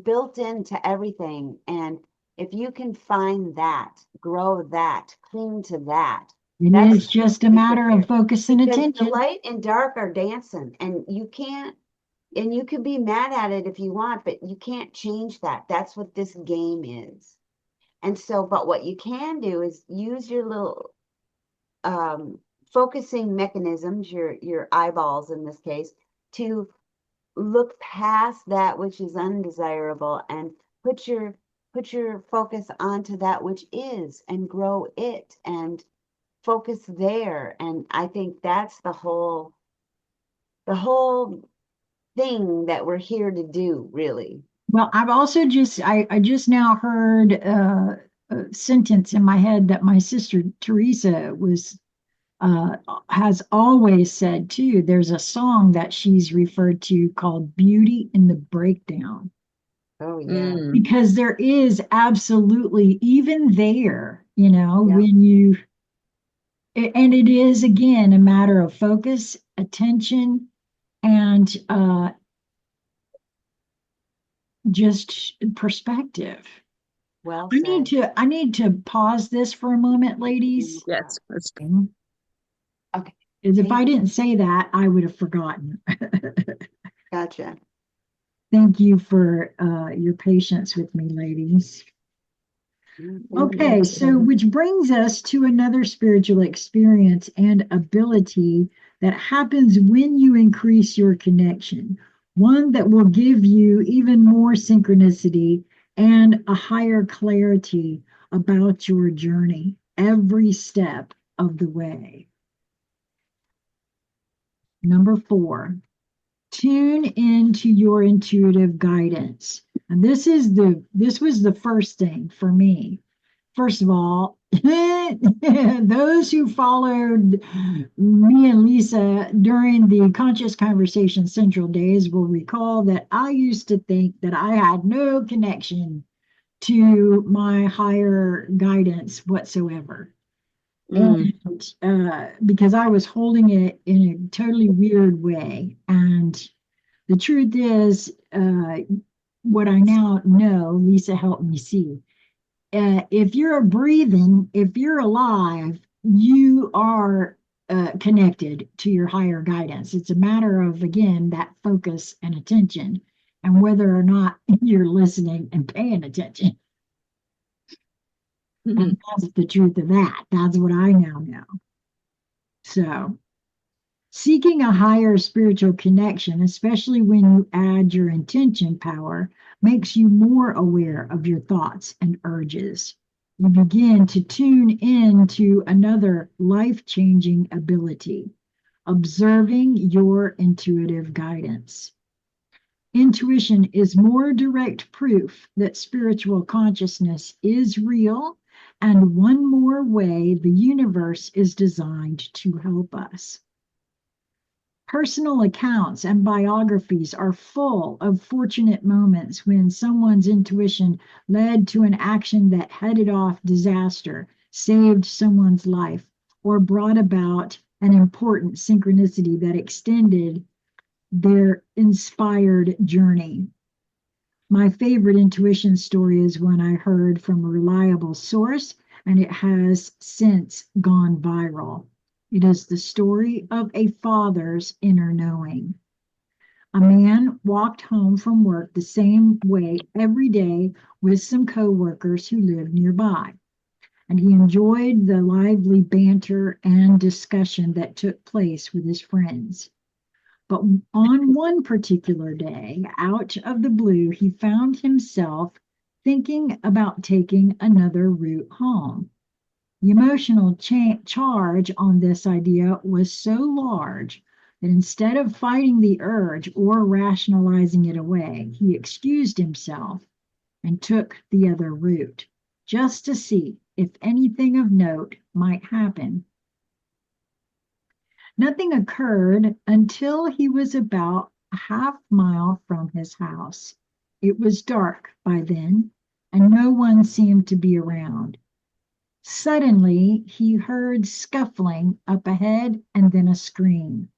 built into everything. And if you can find that, grow that, cling to that, It that's is just a matter of focus and because the attention. light and dark are dancing, and you can't, and you can be mad at it if you want, but you can't change that. That's what this game is. And so, but what you can do is use your little focusing mechanisms, your eyeballs in this case, to look past that which is undesirable and put your focus onto that which is and grow it and focus there. And I think that's the whole thing that we're here to do, really. Well, I've also I just now heard a sentence in my head that my sister Teresa has always said too. There's a song that she's referred to called Beauty in the Breakdown. Oh yeah. Mm. Because there is absolutely, even there, Yep. when and it is again a matter of focus, attention, and just perspective. Well I need said. to pause this for a moment, ladies. Yes, that's Okay. Because if Thank I you. didn't say that, I would have forgotten. Gotcha. Thank you for your patience with me, ladies. Thank you. Okay, so which brings us to another spiritual experience and ability that happens when you increase your connection, one that will give you even more synchronicity and a higher clarity about your journey every step of the way. Number 4, tune into your intuitive guidance. And this was the first thing for me. First of all, those who followed me and Lisa during the Conscious Conversation Central days will recall that I used to think that I had no connection to my higher guidance whatsoever. mm. And because I was holding it in a totally weird way. And the truth is, what I now know, Lisa helped me see. If you're breathing, if you're alive, you are connected to your higher guidance. It's a matter of, again, that focus and attention and whether or not you're listening and paying attention. And that's the truth of that. That's what I now know. So, seeking a higher spiritual connection, especially when you add your intention power, makes you more aware of your thoughts and urges. You begin to tune in to another life changing ability, observing your intuitive guidance. Intuition is more direct proof that spiritual consciousness is real, and one more way the universe is designed to help us. Personal accounts and biographies are full of fortunate moments when someone's intuition led to an action that headed off disaster, saved someone's life, or brought about an important synchronicity that extended their inspired journey. My favorite intuition story is one I heard from a reliable source, and it has since gone viral. It is the story of a father's inner knowing. A man walked home from work the same way every day with some coworkers who lived nearby, and he enjoyed the lively banter and discussion that took place with his friends. But on one particular day, out of the blue, he found himself thinking about taking another route home. The emotional charge on this idea was so large that instead of fighting the urge or rationalizing it away, he excused himself and took the other route, just to see if anything of note might happen. Nothing occurred until he was about a half mile from his house. It was dark by then, and no one seemed to be around. Suddenly, he heard scuffling up ahead and then a scream,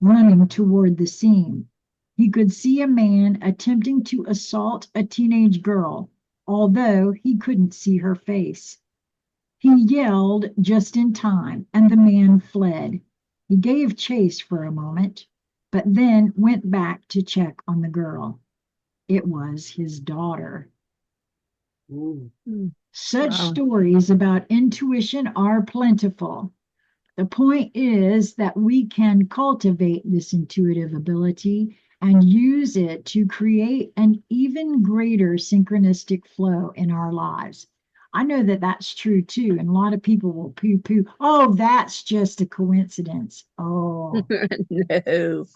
running toward the scene. He could see a man attempting to assault a teenage girl, although he couldn't see her face. He yelled just in time, and the man fled. He gave chase for a moment, but then went back to check on the girl. It was his daughter. Mm. Such Wow. stories about intuition are plentiful. The point is that we can cultivate this intuitive ability and use it to create an even greater synchronistic flow in our lives. I know that that's true too. And a lot of people will poo poo, oh, that's just a coincidence. Oh, No.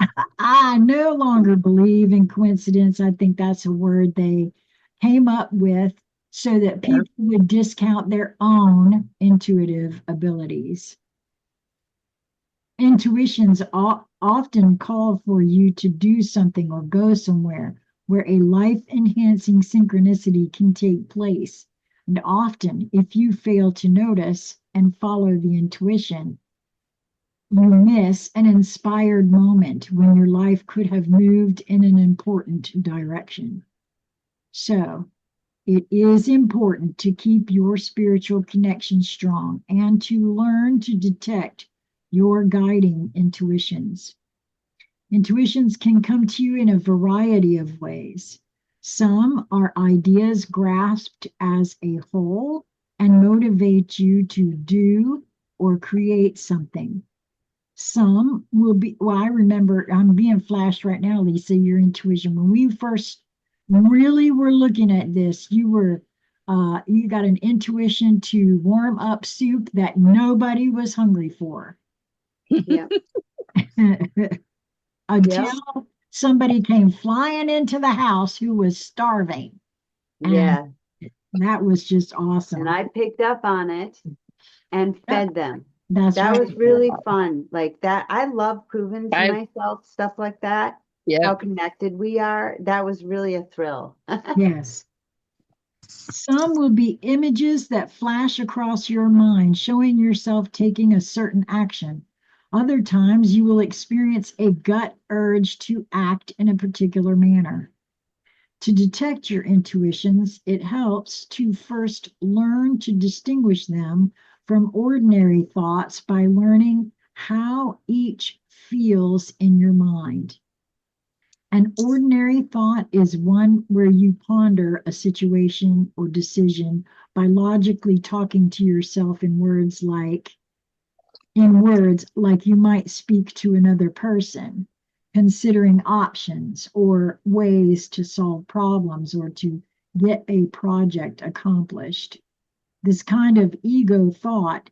I no longer believe in coincidence. I think that's a word they came up with so that Yeah. people would discount their own intuitive abilities. Intuitions often call for you to do something or go somewhere where a life enhancing synchronicity can take place. And often, if you fail to notice and follow the intuition, you miss an inspired moment when your life could have moved in an important direction. So, it is important to keep your spiritual connection strong and to learn to detect your guiding intuitions. Intuitions can come to you in a variety of ways. Some are ideas grasped as a whole and motivate you to do or create something. Some will be, well, I remember, I'm being flashed right now, Lisa, your intuition. When we first really were looking at this, you got an intuition to warm up soup that nobody was hungry for. Yep. Yep. Until somebody came flying into the house who was starving. And Yeah. that was just And awesome. I picked up on it and Yep, fed them. that's That right. was really fun. Like that, I love proving to I myself stuff like that, yeah. how connected we are. That was really a thrill. Yes. Some will be images that flash across your mind, showing yourself taking a certain action. Other times, you will experience a gut urge to act in a particular manner. To detect your intuitions, it helps to first learn to distinguish them from ordinary thoughts by learning how each feels in your mind. An ordinary thought is one where you ponder a situation or decision by logically talking to yourself in words like you might speak to another person, considering options or ways to solve problems or to get a project accomplished. This kind of ego thought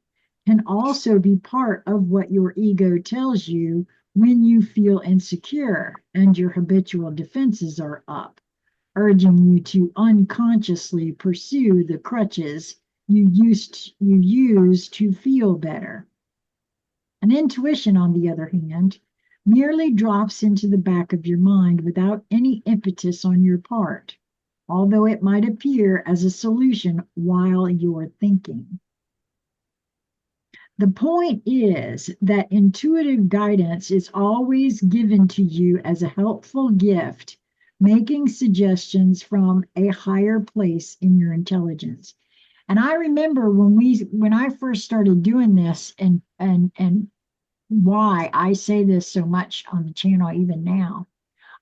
can also be part of what your ego tells you when you feel insecure and your habitual defenses are up, urging you to unconsciously pursue the crutches you use to feel better. An intuition, on the other hand, merely drops into the back of your mind without any impetus on your part, although it might appear as a solution while you're thinking. The point is that intuitive guidance is always given to you as a helpful gift, making suggestions from a higher place in your intelligence. And I remember when I first started doing this and why I say this so much on the channel even now.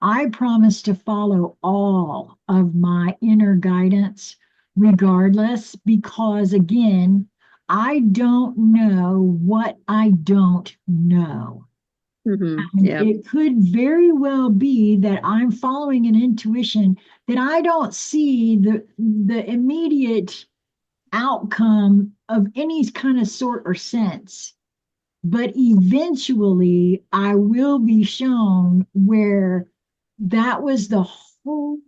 I promise to follow all of my inner guidance regardless, because again, I don't know what I don't know. And Yeah. it could very well be that I'm following an intuition that I don't see the immediate outcome of any kind of sort or sense. But eventually, I will be shown where that was the whole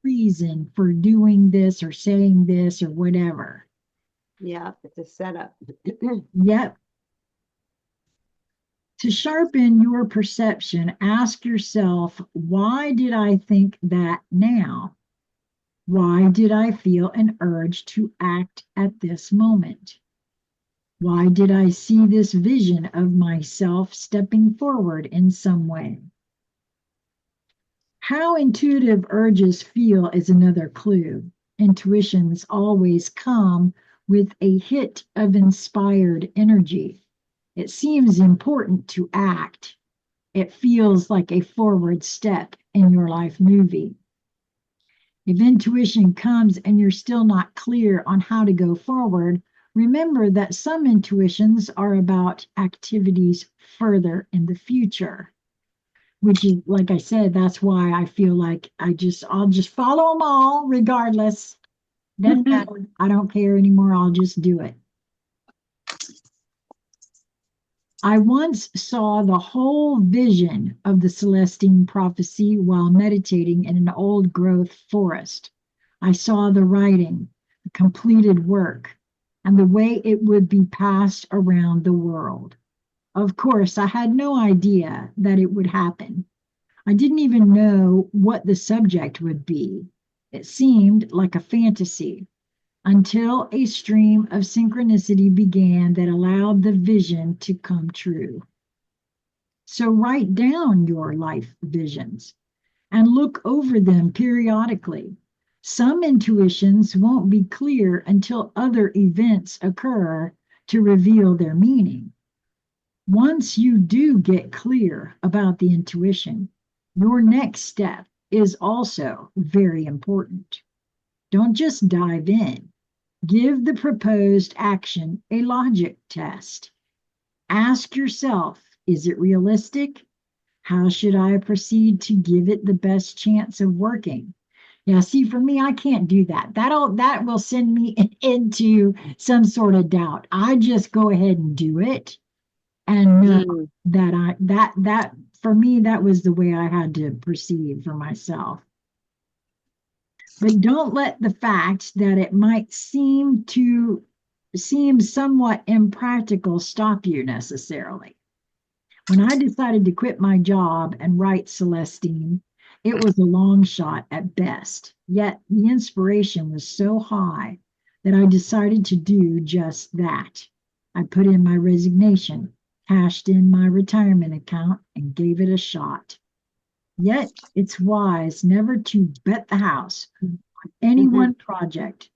reason for doing this or saying this or whatever. Yeah, it's a setup. Yep. To sharpen your perception, ask yourself, why did I think that now? Why did I feel an urge to act at this moment? Why did I see this vision of myself stepping forward in some way? How intuitive urges feel is another clue. Intuitions always come with a hit of inspired energy. It seems important to act. It feels like a forward step in your life movie. If intuition comes and you're still not clear on how to go forward, remember that some intuitions are about activities further in the future, which is, like I said, that's why I feel like I'll just follow them all regardless. Doesn't matter. I don't care anymore. I'll just do it. I once saw the whole vision of the Celestine prophecy while meditating in an old growth forest. I saw the writing, the completed work, and the way it would be passed around the world. Of course, I had no idea that it would happen. I didn't even know what the subject would be. It seemed like a fantasy until a stream of synchronicity began that allowed the vision to come true. So write down your life visions and look over them periodically. Some intuitions won't be clear until other events occur to reveal their meaning. Once you do get clear about the intuition, your next step is also very important. Don't just dive in. Give the proposed action a logic test. Ask yourself, is it realistic? How should I proceed to give it the best chance of working? Yeah, see, for me, I can't do that. That will send me into some sort of doubt. I just go ahead and do it and know Mm. that for me, that was the way I had to proceed for myself. But don't let the fact that it might seem somewhat impractical stop you necessarily. When I decided to quit my job and write Celestine, it was a long shot at best. Yet the inspiration was so high that I decided to do just that. I put in my resignation, cashed in my retirement account, and gave it a shot. Yet it's wise never to bet the house on any one project.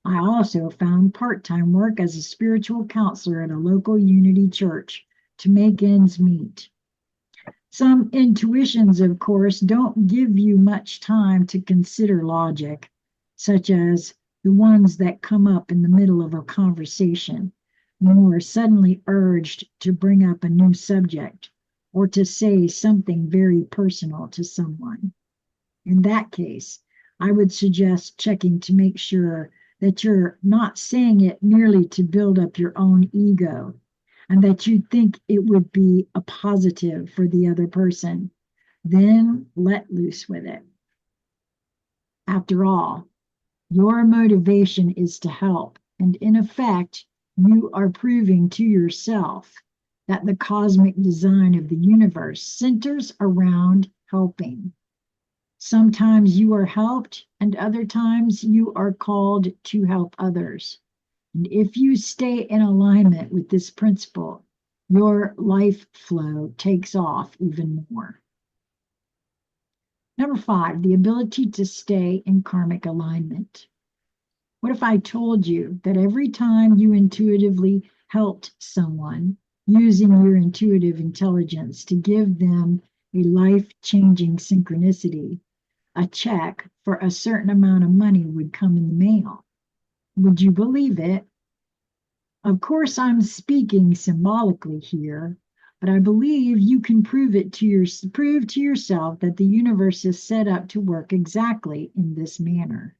I also found part time work as a spiritual counselor at a local Unity church to make ends meet. Some intuitions, of course, don't give you much time to consider logic, such as the ones that come up in the middle of a conversation when you are suddenly urged to bring up a new subject or to say something very personal to someone. In that case, I would suggest checking to make sure that you're not saying it merely to build up your own ego and that you think it would be a positive for the other person. Then let loose with it. After all, your motivation is to help, and in effect, you are proving to yourself that the cosmic design of the universe centers around helping. Sometimes you are helped, and other times you are called to help others. And if you stay in alignment with this principle, your life flow takes off even more. Number 5, the ability to stay in karmic alignment. What if I told you that every time you intuitively helped someone using your intuitive intelligence to give them a life-changing synchronicity, a check for a certain amount of money would come in the mail? Would you believe it? Of course, I'm speaking symbolically here, but I believe you can prove to yourself that the universe is set up to work exactly in this manner.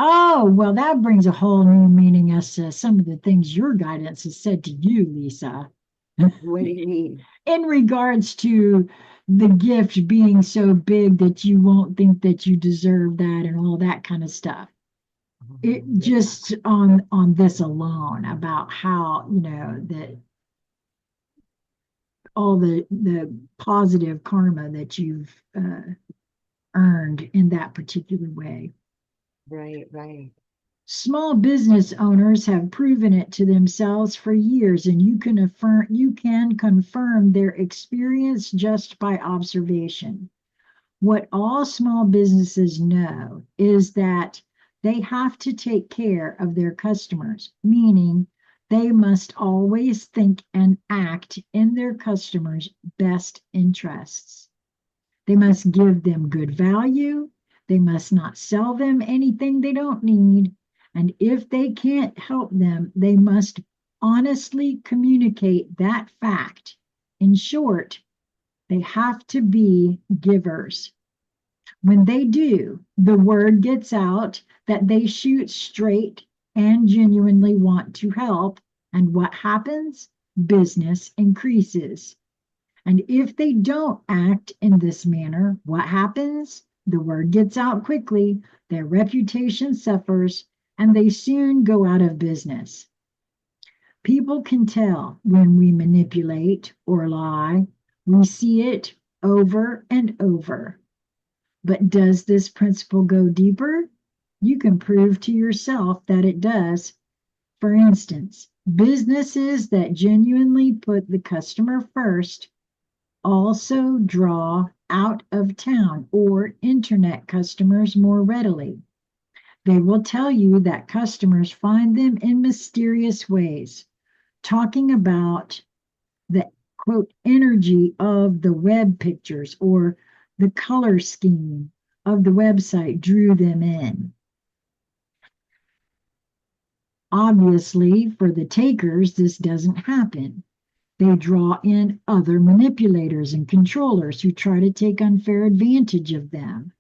Oh, well, that brings a whole new meaning as to some of the things your guidance has said to you, Lisa. What do you mean? In regards to the gift being so big that you won't think that you deserve that and all that kind of stuff. It just on this alone about how, that all the positive karma that you've earned in that particular way. Right, right. Small business owners have proven it to themselves for years, and you can confirm their experience just by observation. What all small businesses know is that they have to take care of their customers, meaning they must always think and act in their customers' best interests. They must give them good value. They must not sell them anything they don't need. And if they can't help them, they must honestly communicate that fact. In short, they have to be givers. When they do, the word gets out that they shoot straight and genuinely want to help. And what happens? Business increases. And if they don't act in this manner, what happens? The word gets out quickly, their reputation suffers, and they soon go out of business. People can tell when we manipulate or lie. We see it over and over. But does this principle go deeper? You can prove to yourself that it does. For instance, businesses that genuinely put the customer first also draw out of town or internet customers more readily. They will tell you that customers find them in mysterious ways, talking about the quote energy of the web pictures or the color scheme of the website drew them in. Obviously, for the takers, this doesn't happen. They draw in other manipulators and controllers who try to take unfair advantage of them.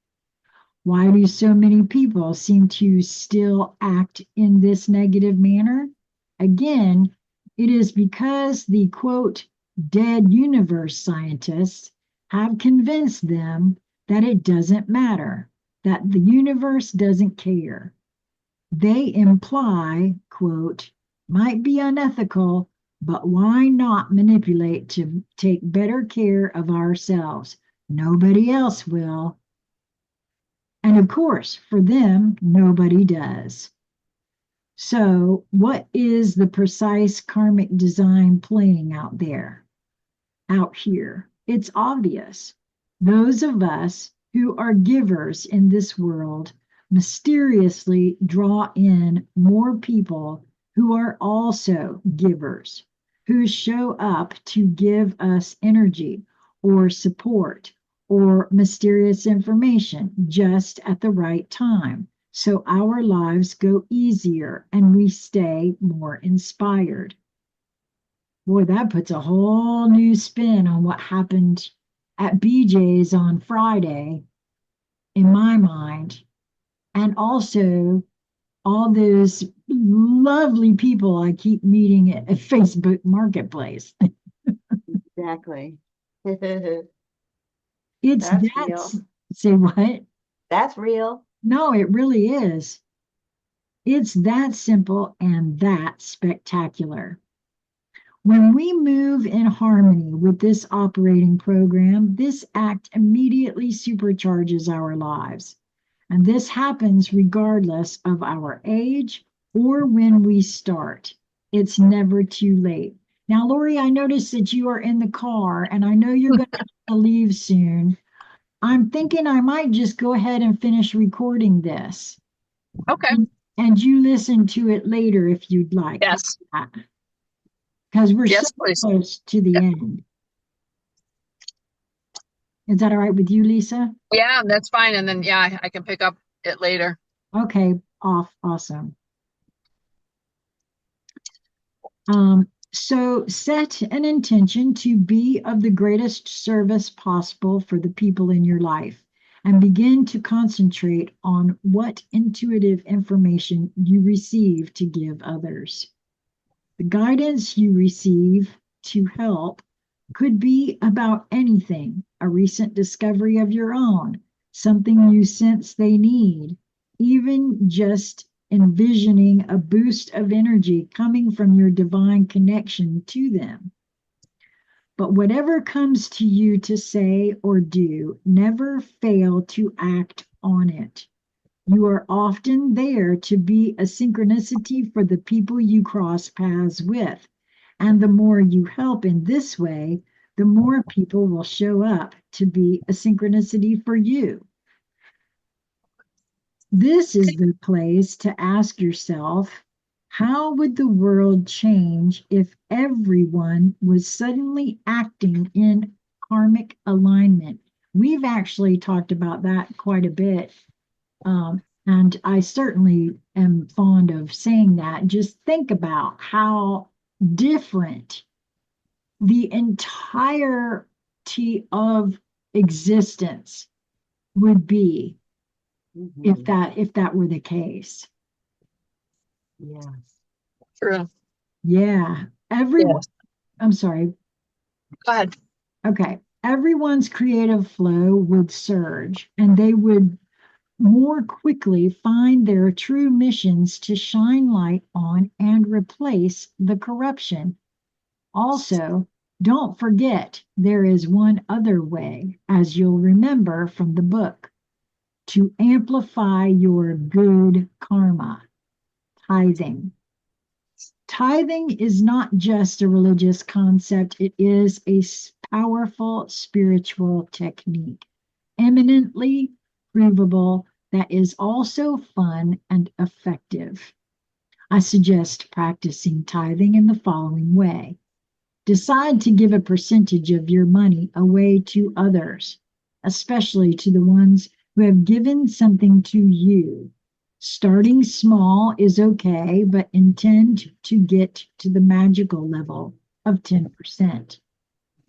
Why do so many people seem to still act in this negative manner? Again, it is because the quote, dead universe scientists have convinced them that it doesn't matter, that the universe doesn't care. They imply, quote, might be unethical, but why not manipulate to take better care of ourselves? Nobody else will. And of course, for them, nobody does. So, what is the precise karmic design playing out there? Out here? It's obvious. Those of us who are givers in this world mysteriously draw in more people who are also givers, who show up to give us energy or support or mysterious information just at the right time. So our lives go easier and we stay more inspired. Boy, that puts a whole new spin on what happened at BJ's on Friday, in my mind. And also all those lovely people I keep meeting at Facebook Marketplace. Exactly. It's That's that's real. say what? That's real. No, it really is. It's that simple and that spectacular. When we move in harmony with this operating program, this act immediately supercharges our lives. And this happens regardless of our age or when we start. It's never too late. Now, Lori, I noticed that you are in the car and I know you're going to leave soon. I'm thinking I might just go ahead and finish recording this. Okay. And you listen to it later if you'd like. Yes. Because we're so Yes, please. close to the end. Is that all right with you, Lisa? Yeah, that's fine. And then, yeah, I can pick up it later. Okay, awesome. So set an intention to be of the greatest service possible for the people in your life and begin to concentrate on what intuitive information you receive to give others. The guidance you receive to help could be about anything, a recent discovery of your own, something you sense they need, even just envisioning a boost of energy coming from your divine connection to them. But whatever comes to you to say or do, never fail to act on it. You are often there to be a synchronicity for the people you cross paths with. And the more you help in this way, the more people will show up to be a synchronicity for you. This is the place to ask yourself, how would the world change if everyone was suddenly acting in karmic alignment? We've actually talked about that quite a bit. And I certainly am fond of saying that. Just think about how different the entirety of existence would be if that were the case. Yeah. True. Yeah. Everyone, Yes. I'm sorry. Go ahead. Okay. Everyone's creative flow would surge and they would more quickly find their true missions to shine light on and replace the corruption. Also, don't forget there is one other way, as you'll remember from the book, to amplify your good karma, tithing. Tithing is not just a religious concept, it is a powerful spiritual technique, eminently provable, that is also fun and effective. I suggest practicing tithing in the following way. Decide to give a percentage of your money away to others, especially to the ones who have given something to you. Starting small is okay, but intend to get to the magical level of 10%.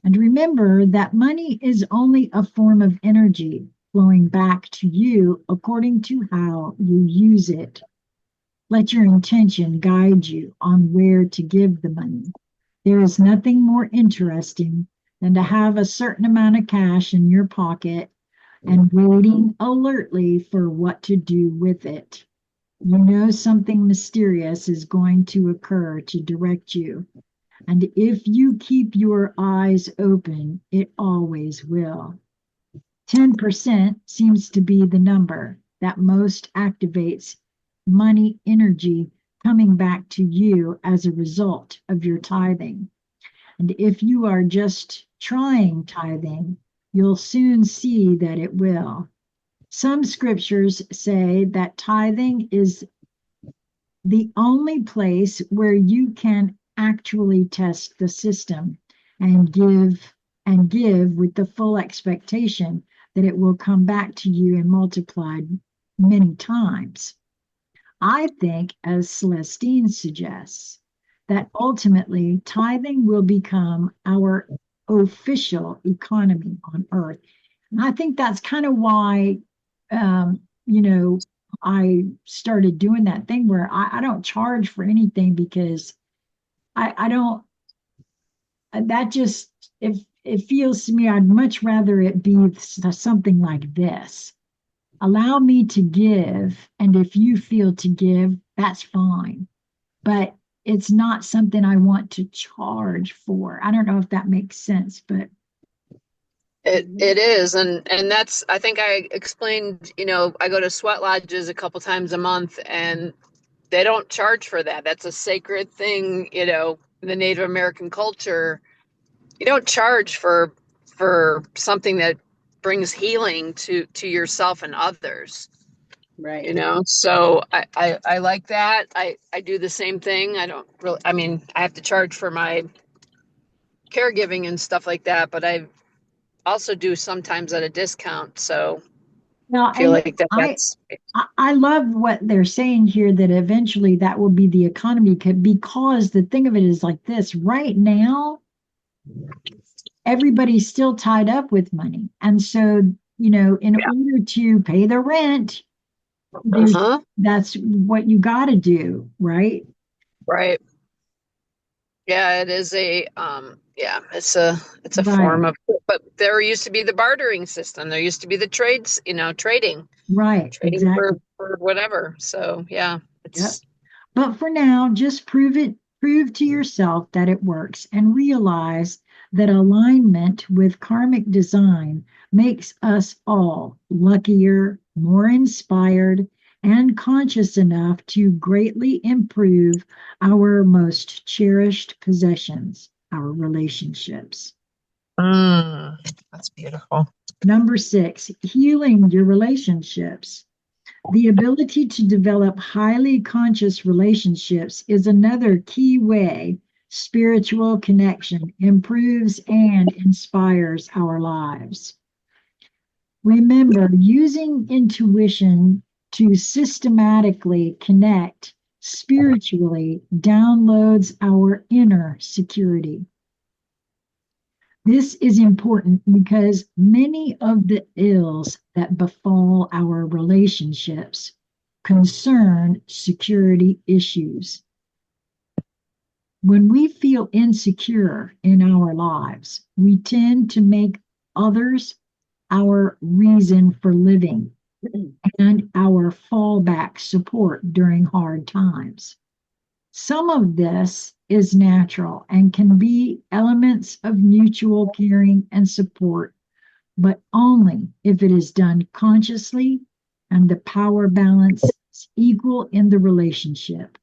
And remember that money is only a form of energy flowing back to you according to how you use it. Let your intention guide you on where to give the money. There is nothing more interesting than to have a certain amount of cash in your pocket and waiting alertly for what to do with it. You know something mysterious is going to occur to direct you. And if you keep your eyes open, it always will. 10% seems to be the number that most activates money energy coming back to you as a result of your tithing. And if you are just trying tithing, you'll soon see that it will. Some scriptures say that tithing is the only place where you can actually test the system and give with the full expectation that it will come back to you and multiplied many times. I think, as Celestine suggests, that ultimately tithing will become our official economy on earth. And I think that's kind of why, um, you know, I started doing that thing where I don't charge for anything because I don't, that just, if it feels to me, I'd much rather it be something like this. Allow me to give, and if you feel to give, that's fine. But it's not something I want to charge for. I don't know if that makes sense, but It is, and that's, I think I explained, I go to sweat lodges a couple times a month, and they don't charge for that. That's a sacred thing, in the Native American culture. You don't charge for something that brings healing to yourself and others. Right. So I like that. I do the same thing. I don't really, I mean, I have to charge for my caregiving and stuff like that, but I also do sometimes at a discount. So now, I feel and like that's I love what they're saying here that eventually that will be the economy because the thing of it is like this right now, everybody's still tied up with money. And so, in yeah. order to pay the rent, there's Uh-huh. that's what you got to do, right? Right. Yeah, it is it's a Right, form of, but there used to be the bartering system. There used to be the trades, right, trading exactly. for whatever. So yeah, Yep. it's But for now, just prove to yourself that it works and realize that alignment with karmic design makes us all luckier, more inspired, and conscious enough to greatly improve our most cherished possessions, our relationships. That's beautiful. Number 6, healing your relationships. The ability to develop highly conscious relationships is another key way spiritual connection improves and inspires our lives. Remember, using intuition to systematically connect spiritually downloads our inner security. This is important because many of the ills that befall our relationships concern security issues. When we feel insecure in our lives, we tend to make others our reason for living and our fallback support during hard times. Some of this is natural and can be elements of mutual caring and support, but only if it is done consciously and the power balance is equal in the relationship.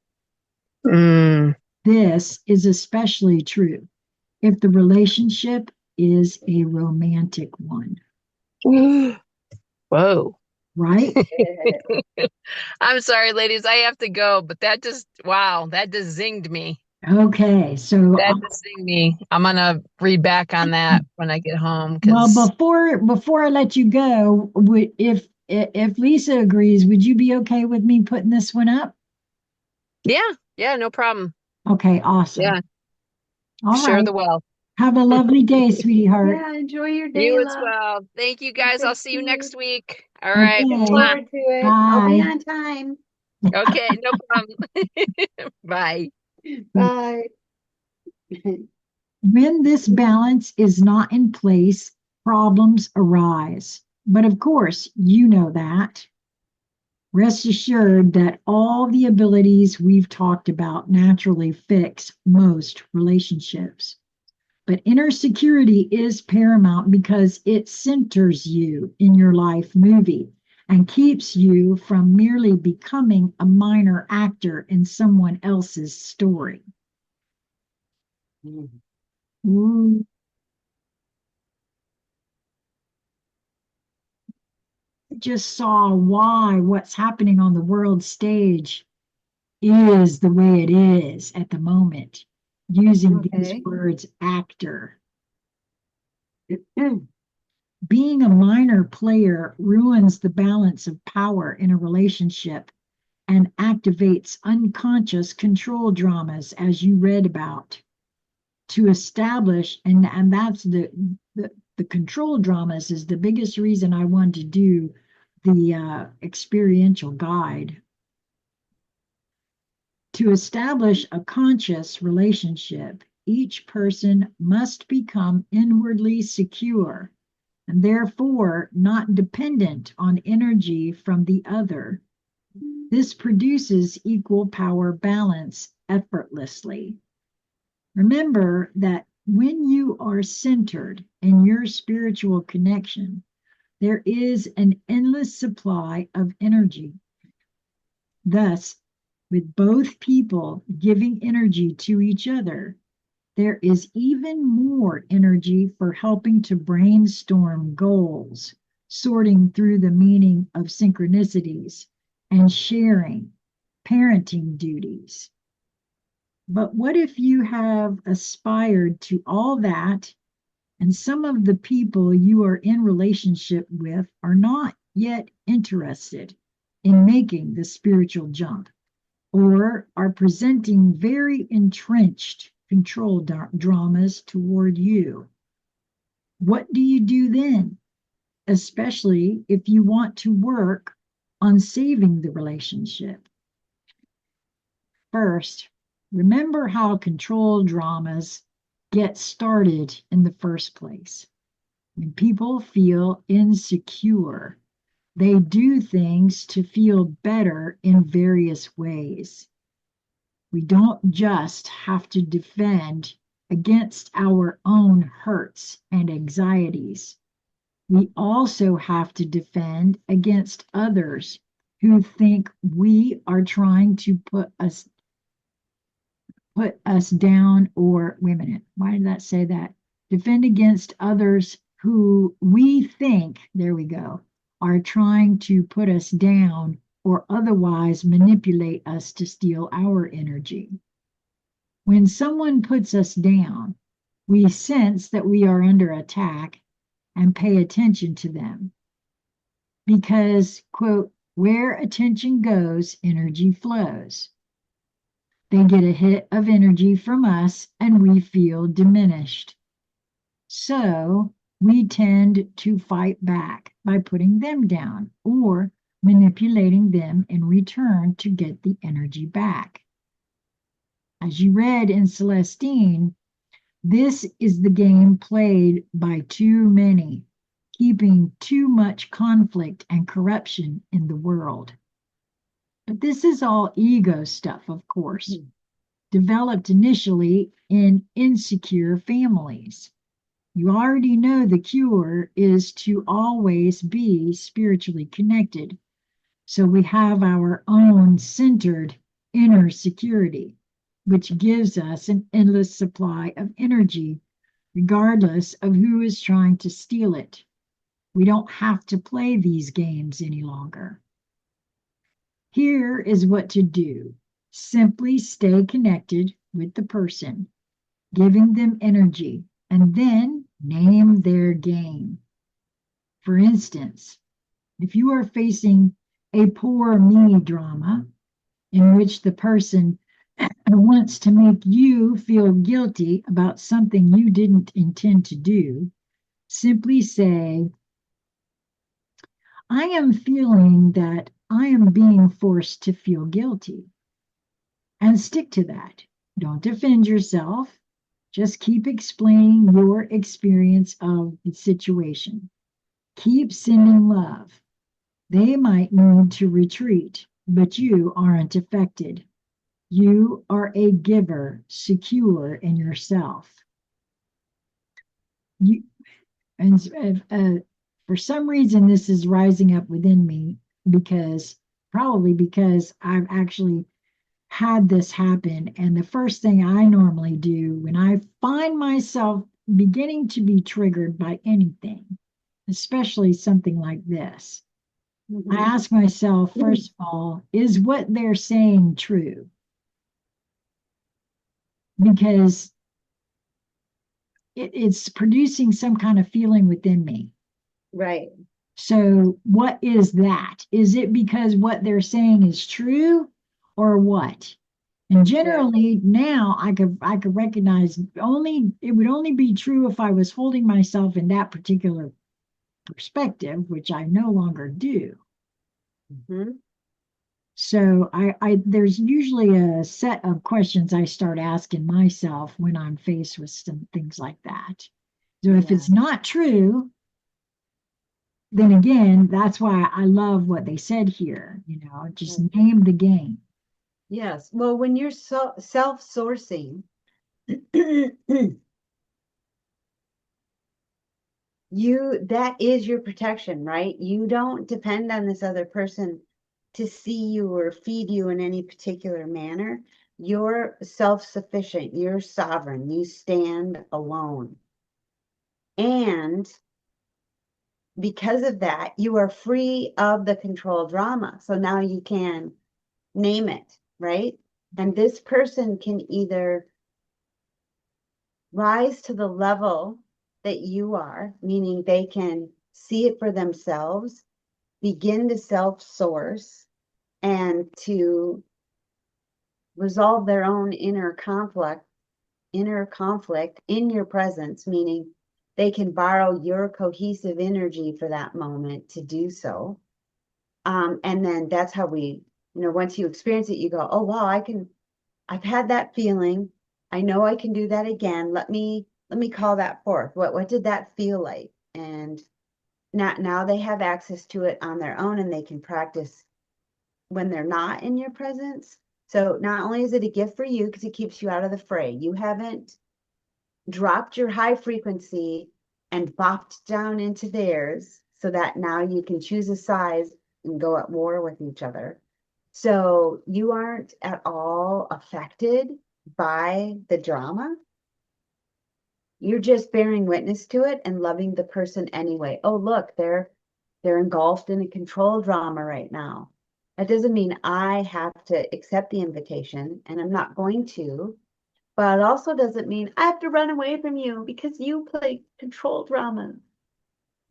This is especially true if the relationship is a romantic one. Whoa. Right? I'm sorry, ladies. I have to go, but that just zinged me. Okay, so That just zinged me. I'm gonna read back on that when I get home. well, Because before I let you go, if Lisa agrees, would you be okay with me putting this one up? yeah, no problem. Okay, awesome. Yeah, All share right. the wealth. Have a lovely day, sweetheart. Yeah, enjoy your day, You as love. well. Thank you, guys. I'll see you next week. All Okay. right. Look Mwah. forward to it. I'll be Bye. on time. Okay, no problem. Bye. Bye. When this balance is not in place, problems arise. But of course, you know that. Rest assured that all the abilities we've talked about naturally fix most relationships. But inner security is paramount because it centers you in your life movie and keeps you from merely becoming a minor actor in someone else's story. Ooh. Just saw why what's happening on the world stage is the way it is at the moment, using these words actor. Being a minor player ruins the balance of power in a relationship and activates unconscious control dramas, as you read about. To establish, and that's the control dramas is the biggest reason I wanted to do the experiential guide. To establish a conscious relationship, each person must become inwardly secure and therefore not dependent on energy from the other. This produces equal power balance effortlessly. Remember that when you are centered in your spiritual connection, there is an endless supply of energy. Thus, with both people giving energy to each other, there is even more energy for helping to brainstorm goals, sorting through the meaning of synchronicities, and sharing parenting duties. But what if you have aspired to all that, and some of the people you are in relationship with are not yet interested in making the spiritual jump, or are presenting very entrenched control dramas toward you? What do you do then? Especially if you want to work on saving the relationship. First, remember how control dramas get started in the first place. When people feel insecure, they do things to feel better in various ways. We don't just have to defend against our own hurts and anxieties. We also have to defend against others who think we are trying to put us down, or wait a minute, why did that say that? Defend against others who we think, there we go, are trying to put us down or otherwise manipulate us to steal our energy. When someone puts us down, we sense that we are under attack and pay attention to them because, quote, where attention goes, energy flows. They get a hit of energy from us and we feel diminished. So we tend to fight back by putting them down or manipulating them in return to get the energy back. As you read in Celestine, this is the game played by too many, keeping too much conflict and corruption in the world. But this is all ego stuff, of course, developed initially in insecure families. You already know the cure is to always be spiritually connected. So we have our own centered inner security, which gives us an endless supply of energy, regardless of who is trying to steal it. We don't have to play these games any longer. Here is what to do. Simply stay connected with the person, giving them energy, and then name their game. For instance, if you are facing a poor me drama in which the person wants to make you feel guilty about something you didn't intend to do, simply say, I am feeling that I am being forced to feel guilty. And stick to that. Don't defend yourself. Just keep explaining your experience of the situation. Keep sending love. They might need to retreat, but you aren't affected. You are a giver, secure in yourself. You, and for some reason, this is rising up within me probably because I've actually had this happen. And the first thing I normally do when I find myself beginning to be triggered by anything, especially something like this, I ask myself, first of all, is what they're saying true? Because it's producing some kind of feeling within me. Right. So what is that? Is it because what they're saying is true or what? And generally now I could recognize it would only be true if I was holding myself in that particular perspective, which I no longer do. Mm-hmm. So there's usually a set of questions I start asking myself when I'm faced with some things like that. So if it's not true, then again, that's why I love what they said here, just name the game. Yes. Well, when you're self-sourcing, that is your protection, right? You don't depend on this other person to see you or feed you in any particular manner. You're self-sufficient, you're sovereign, you stand alone. And because of that, you are free of the control drama. So now you can name it, right? And this person can either rise to the level that you are, meaning they can see it for themselves, begin to self-source, and to resolve their own inner conflict in your presence, meaning they can borrow your cohesive energy for that moment to do so. And then that's how once you experience it, you go, oh, wow, I've had that feeling. I know I can do that again. Let me call that forth. What did that feel like? And now they have access to it on their own and they can practice when they're not in your presence. So not only is it a gift for you because it keeps you out of the fray, you haven't dropped your high frequency and bopped down into theirs so that now you can choose a side and go at war with each other. So you aren't at all affected by the drama. You're just bearing witness to it and loving the person anyway. Oh, look, they're engulfed in a control drama right now. That doesn't mean I have to accept the invitation, and I'm not going to. But it also doesn't mean I have to run away from you because you play control dramas,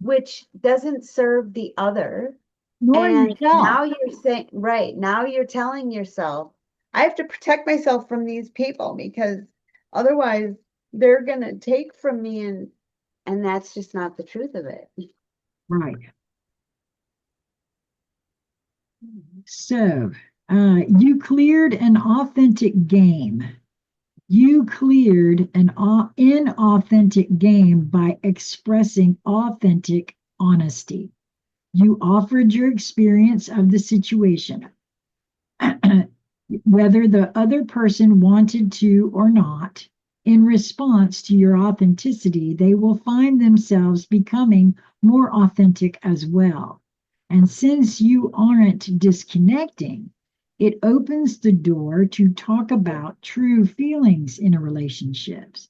which doesn't serve the other. Nor And yourself. now you're saying, right, now you're telling yourself, I have to protect myself from these people because otherwise they're going to take from me, and that's just not the truth of it. Right. So, you cleared an authentic game. You cleared an inauthentic game by expressing authentic honesty. You offered your experience of the situation, whether the other person wanted to or not. In response to your authenticity, they will find themselves becoming more authentic as well. And since you aren't disconnecting, it opens the door to talk about true feelings in a relationships.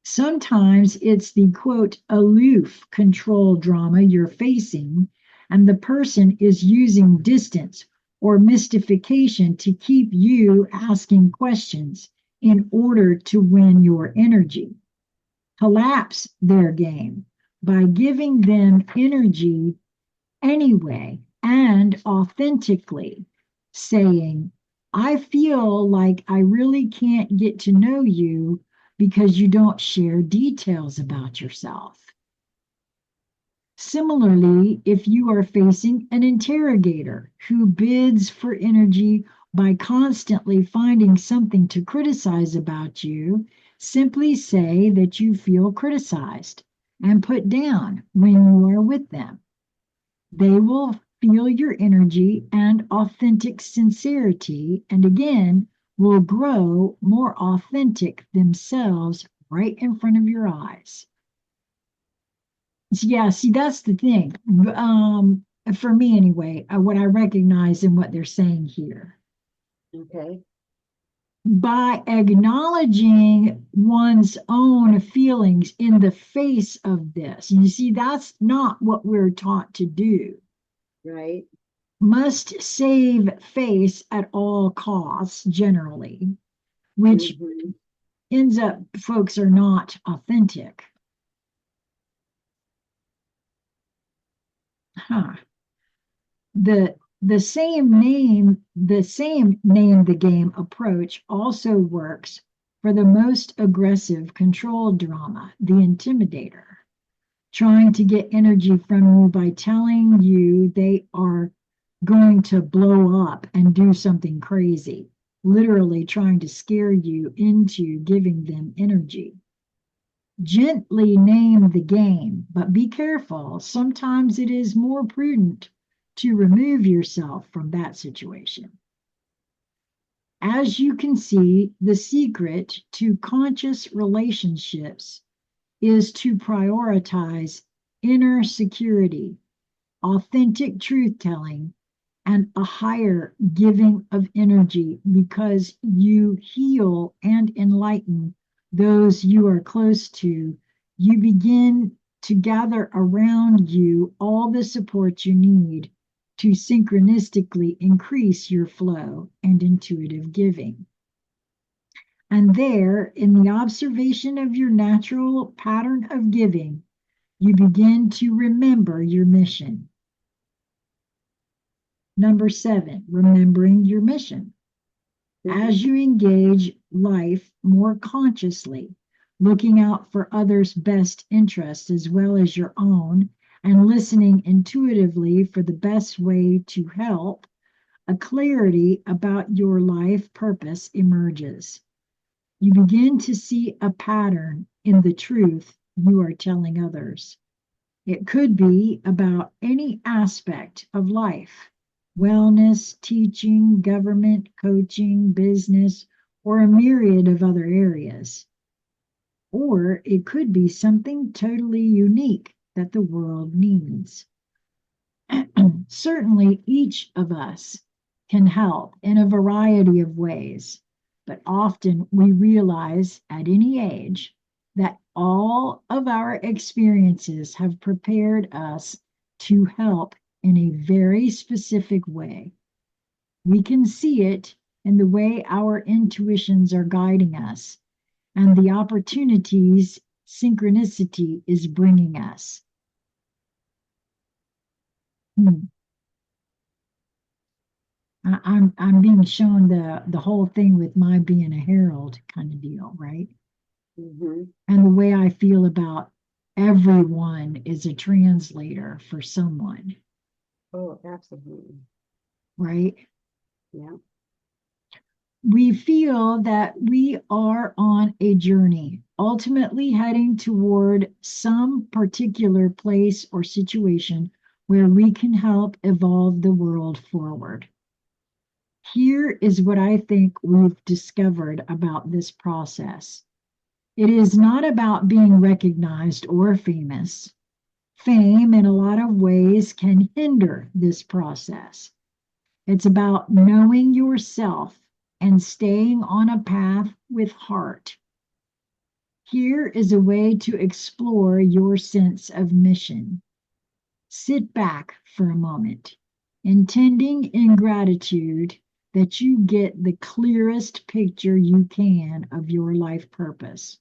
Sometimes it's the quote, aloof control drama you're facing, and the person is using distance or mystification to keep you asking questions in order to win your energy. Collapse their game by giving them energy anyway and authentically, saying, I feel like I really can't get to know you because you don't share details about yourself. Similarly, if you are facing an interrogator who bids for energy by constantly finding something to criticize about you, simply say that you feel criticized and put down when you are with them. They will feel your energy and authentic sincerity, and again, will grow more authentic themselves right in front of your eyes. So, yeah, see, that's the thing. For me, anyway, what I recognize in what they're saying here. Okay. By acknowledging one's own feelings in the face of this, you see, that's not what we're taught to do. Right. Must save face at all costs, generally, which ends up folks are not authentic. Huh. The same name the game approach also works for the most aggressive control drama, the intimidator, trying to get energy from you by telling you they are going to blow up and do something crazy, literally trying to scare you into giving them energy. Gently name the game, but be careful. Sometimes it is more prudent to remove yourself from that situation. As you can see, the secret to conscious relationships is to prioritize inner security, authentic truth telling, and a higher giving of energy because you heal and enlighten those you are close to. You begin to gather around you all the support you need to synchronistically increase your flow and intuitive giving. And there, in the observation of your natural pattern of giving, you begin to remember your mission. Number 7, remembering your mission. As you engage life more consciously, looking out for others' best interests as well as your own, and listening intuitively for the best way to help, a clarity about your life purpose emerges. You begin to see a pattern in the truth you are telling others. It could be about any aspect of life: wellness, teaching, government, coaching, business, or a myriad of other areas. Or it could be something totally unique that the world needs. Certainly, each of us can help in a variety of ways, but often we realize at any age that all of our experiences have prepared us to help in a very specific way. We can see it in the way our intuitions are guiding us and the opportunities synchronicity is bringing us. Hmm. I'm being shown the whole thing with my being a herald kind of deal, right? Mm-hmm. And the way I feel about everyone is a translator for someone, Oh, absolutely. right? Yeah. We feel that we are on a journey, ultimately heading toward some particular place or situation where we can help evolve the world forward. Here is what I think we've discovered about this process. It is not about being recognized or famous. Fame, in a lot of ways, can hinder this process. It's about knowing yourself and staying on a path with heart. Here is a way to explore your sense of mission. Sit back for a moment, intending in gratitude that you get the clearest picture you can of your life purpose.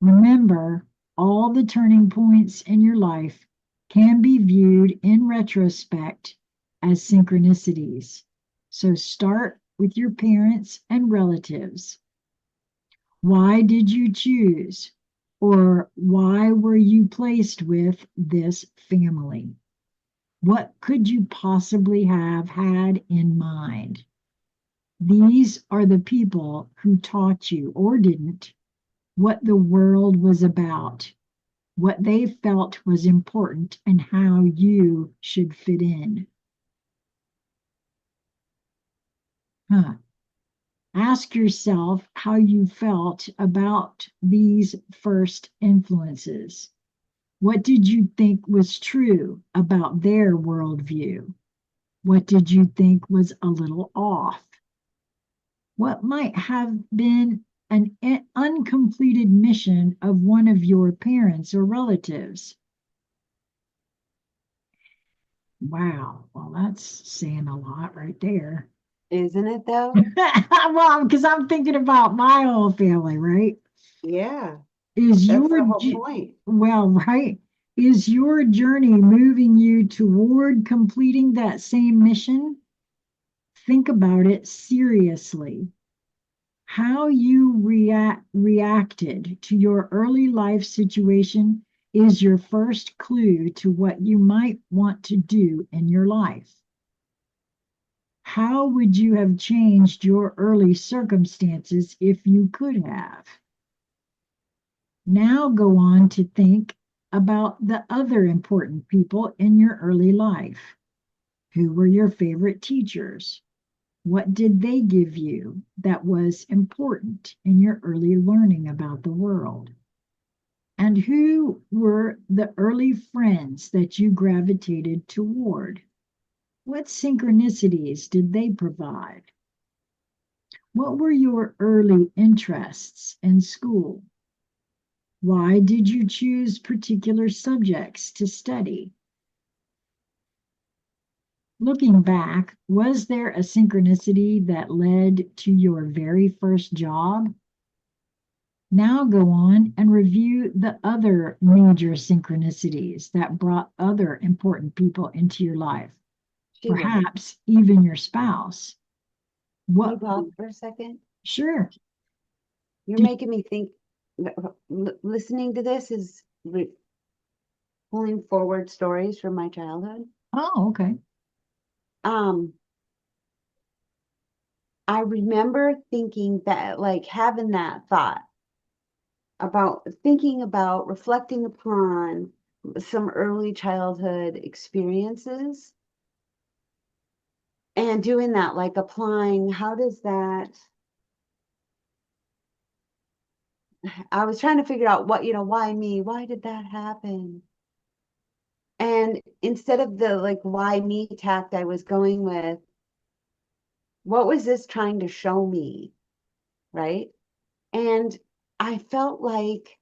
Remember, all the turning points in your life can be viewed in retrospect as synchronicities. So start with your parents and relatives. Why did you choose? Or why were you placed with this family? What could you possibly have had in mind? These are the people who taught you or didn't what the world was about, what they felt was important, and how you should fit in. Huh. Ask yourself how you felt about these first influences. What did you think was true about their worldview? What did you think was a little off? What might have been an uncompleted mission of one of your parents or relatives? Wow, well, that's saying a lot right there. Isn't it though? Well, because I'm thinking about my whole family, right? Yeah. Is That's your the whole point. well, right? Is your journey moving you toward completing that same mission? Think about it seriously. How you reacted to your early life situation is your first clue to what you might want to do in your life. How would you have changed your early circumstances if you could have? Now go on to think about the other important people in your early life. Who were your favorite teachers? What did they give you that was important in your early learning about the world? And who were the early friends that you gravitated toward? What synchronicities did they provide? What were your early interests in school? Why did you choose particular subjects to study? Looking back, was there a synchronicity that led to your very first job? Now go on and review the other major synchronicities that brought other important people into your life, Sheila, perhaps even your spouse. can you What? pause for a second? Sure. You're Did- making me think. Listening to this is pulling forward stories from my childhood. Oh, okay. Um, I remember thinking that, like, having that thought about thinking about reflecting upon some early childhood experiences and doing that, like applying, how does that, I was trying to figure out what, why me? Why did that happen? And instead of the like why me tact, I was going with what was this trying to show me, right? And I felt like,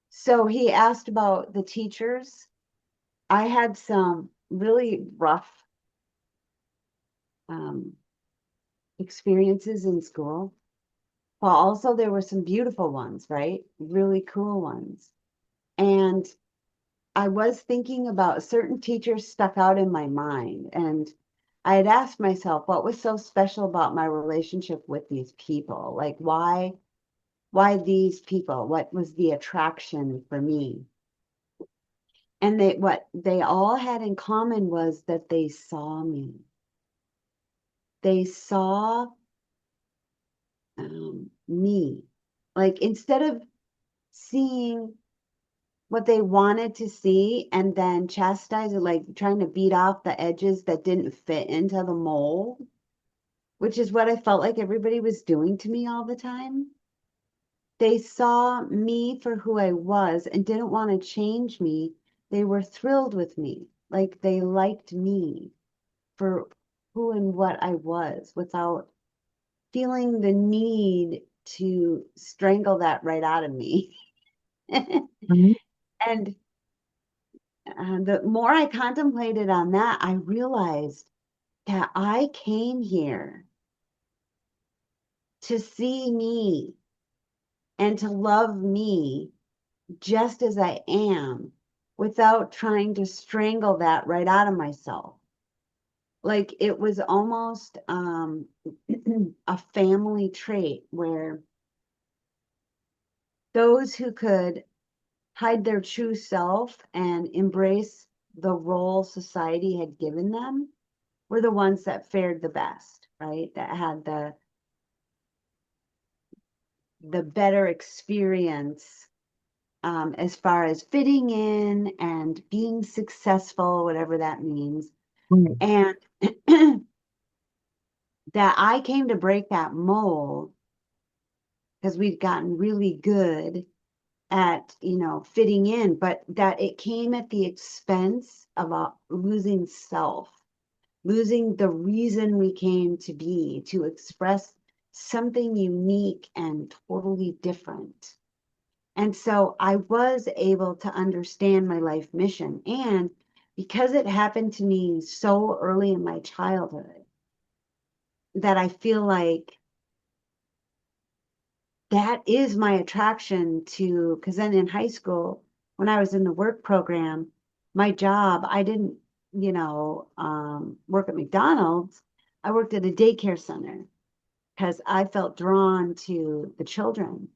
so he asked about the teachers. I had some really rough experiences in school, but also there were some beautiful ones, right? Really cool ones. And I was thinking about certain teachers stuck out in my mind. And I had asked myself, what was so special about my relationship with these people? Like, why these people? What was the attraction for me? And what they all had in common was that they saw me. They saw me. Like instead of seeing what they wanted to see and then chastise it, like trying to beat off the edges that didn't fit into the mold, which is what I felt like everybody was doing to me all the time. They saw me for who I was and didn't want to change me. They were thrilled with me. Like they liked me for who and what I was without feeling the need to strangle that right out of me. And the more I contemplated on that, I realized that I came here to see me and to love me just as I am without trying to strangle that right out of myself. Like it was almost a family trait where those who could hide their true self and embrace the role society had given them were the ones that fared the best, right? That had the better experience as far as fitting in and being successful, whatever that means. And that I came to break that mold because we'd gotten really good at, fitting in, but that it came at the expense of losing self, losing the reason we came to be, to express something unique and totally different. And so I was able to understand my life mission. And because it happened to me so early in my childhood, that I feel like that is my attraction to, because then in high school, when I was in the work program, my job, I didn't, work at McDonald's. I worked at a daycare center because I felt drawn to the children.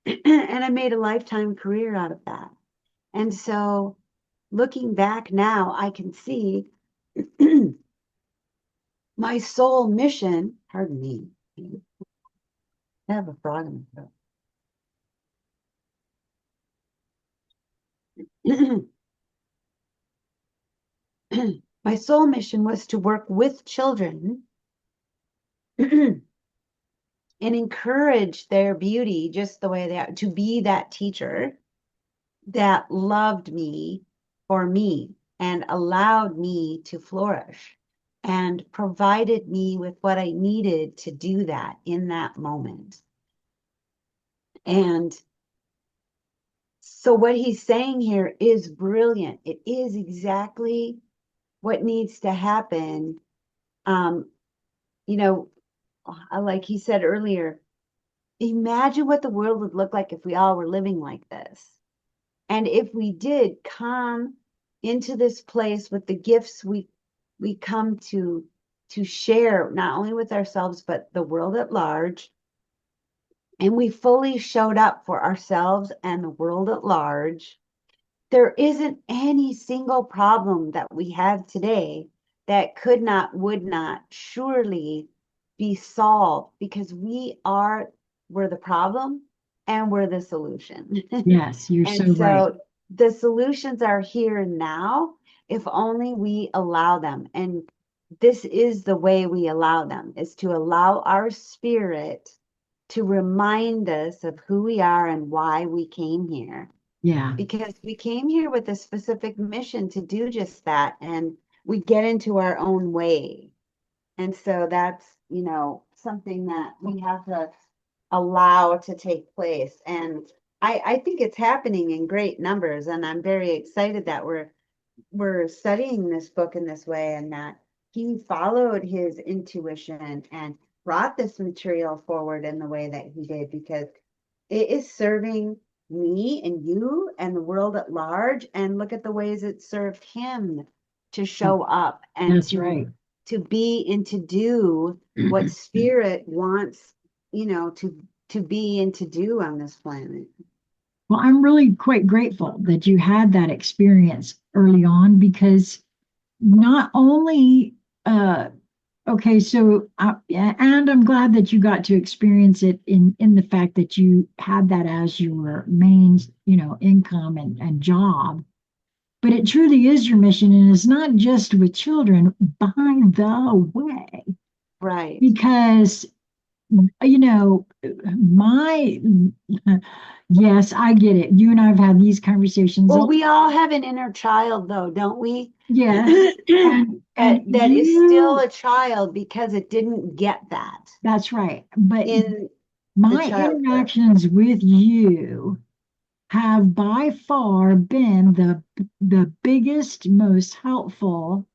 And I made a lifetime career out of that. And so looking back now, I can see my soul mission, pardon me, I have a frog in my throat. My soul mission was to work with children and encourage their beauty just the way they are, to be that teacher that loved me for me and allowed me to flourish and provided me with what I needed to do that in that moment. And so what he's saying here is brilliant. It is exactly what needs to happen. Like he said earlier, imagine what the world would look like if we all were living like this. And if we did come into this place with the gifts we come to share, not only with ourselves, but the world at large, and we fully showed up for ourselves and the world at large, there isn't any single problem that we have today that could not, would not surely be solved, because we're the problem and we're the solution. Yes, you're And so right. so the solutions are here now if only we allow them. And this is the way we allow them, is to allow our spirit to remind us of who we are and why we came here. Yeah. because we came here with a specific mission to do just that, and we get into our own way. And so that's, something that we have to allow to take place. And I think it's happening in great numbers, and I'm very excited that we're studying this book in this way, and that he followed his intuition and brought this material forward in the way that he did, because it is serving me and you and the world at large. And look at the ways it served him to show up and That's right. to be and to do what spirit wants, to be and to do on this planet. Well, I'm really quite grateful that you had that experience early on, because not only, okay, so, and I'm glad that you got to experience it in the fact that you had that as your main, income and job. But it truly is your mission, and it's not just with children, by the way, Right. because my yes, I get it. You and I have had these conversations. Well, we all have an inner child, though, don't we? Yes, and that is still a child because it didn't get that that's right. But in the my childhood. interactions with you have by far been the biggest, most helpful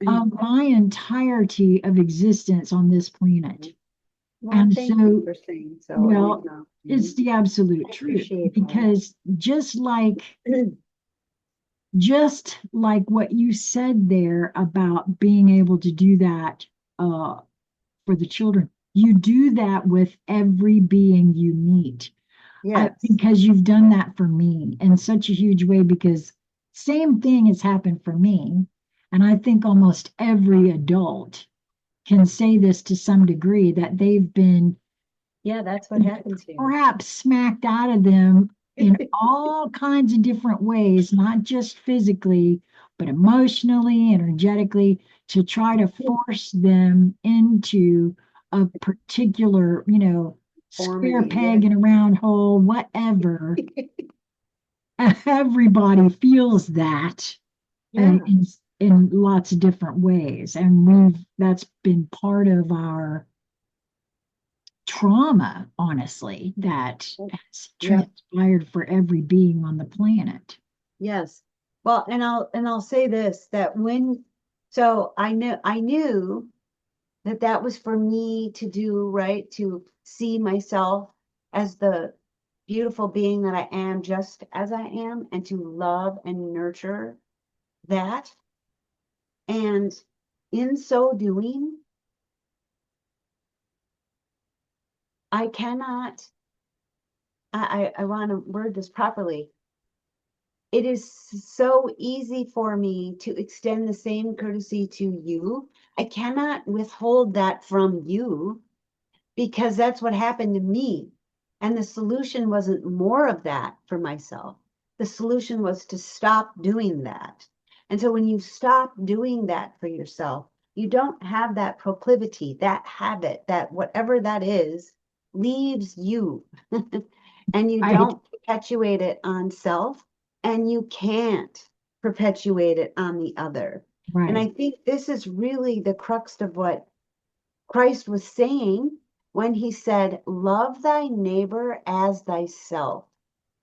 of my entirety of existence on this planet. Well, And thank so, you for saying so. well, it's the absolute I truth, appreciate that. because just like what you said there about being able to do that for the children, you do that with every being you meet. Yes. Because you've done that for me in such a huge way, because same thing has happened for me. And I think almost every adult can say this to some degree, that they've been Yeah, that's what happened to you. perhaps smacked out of them in all kinds of different ways, not just physically, but emotionally, energetically, to try to force them into a particular, square peg in a round hole, whatever. Everybody feels that Yeah. in lots of different ways. And that's been part of our trauma, honestly, that has transpired for every being on the planet. Yes. Well, and I'll say this, that so I knew that was for me to do, right? To see myself as the beautiful being that I am, just as I am, and to love and nurture that. And in so doing, I cannot, I want to word this properly. It is so easy for me to extend the same courtesy to you. I cannot withhold that from you, because that's what happened to me. And the solution wasn't more of that for myself. The solution was to stop doing that. And so when you stop doing that for yourself, you don't have that proclivity, that habit, that whatever that is, leaves you. And you Right. don't perpetuate it on self, and you can't perpetuate it on the other. Right. And I think this is really the crux of what Christ was saying when he said, love thy neighbor as thyself.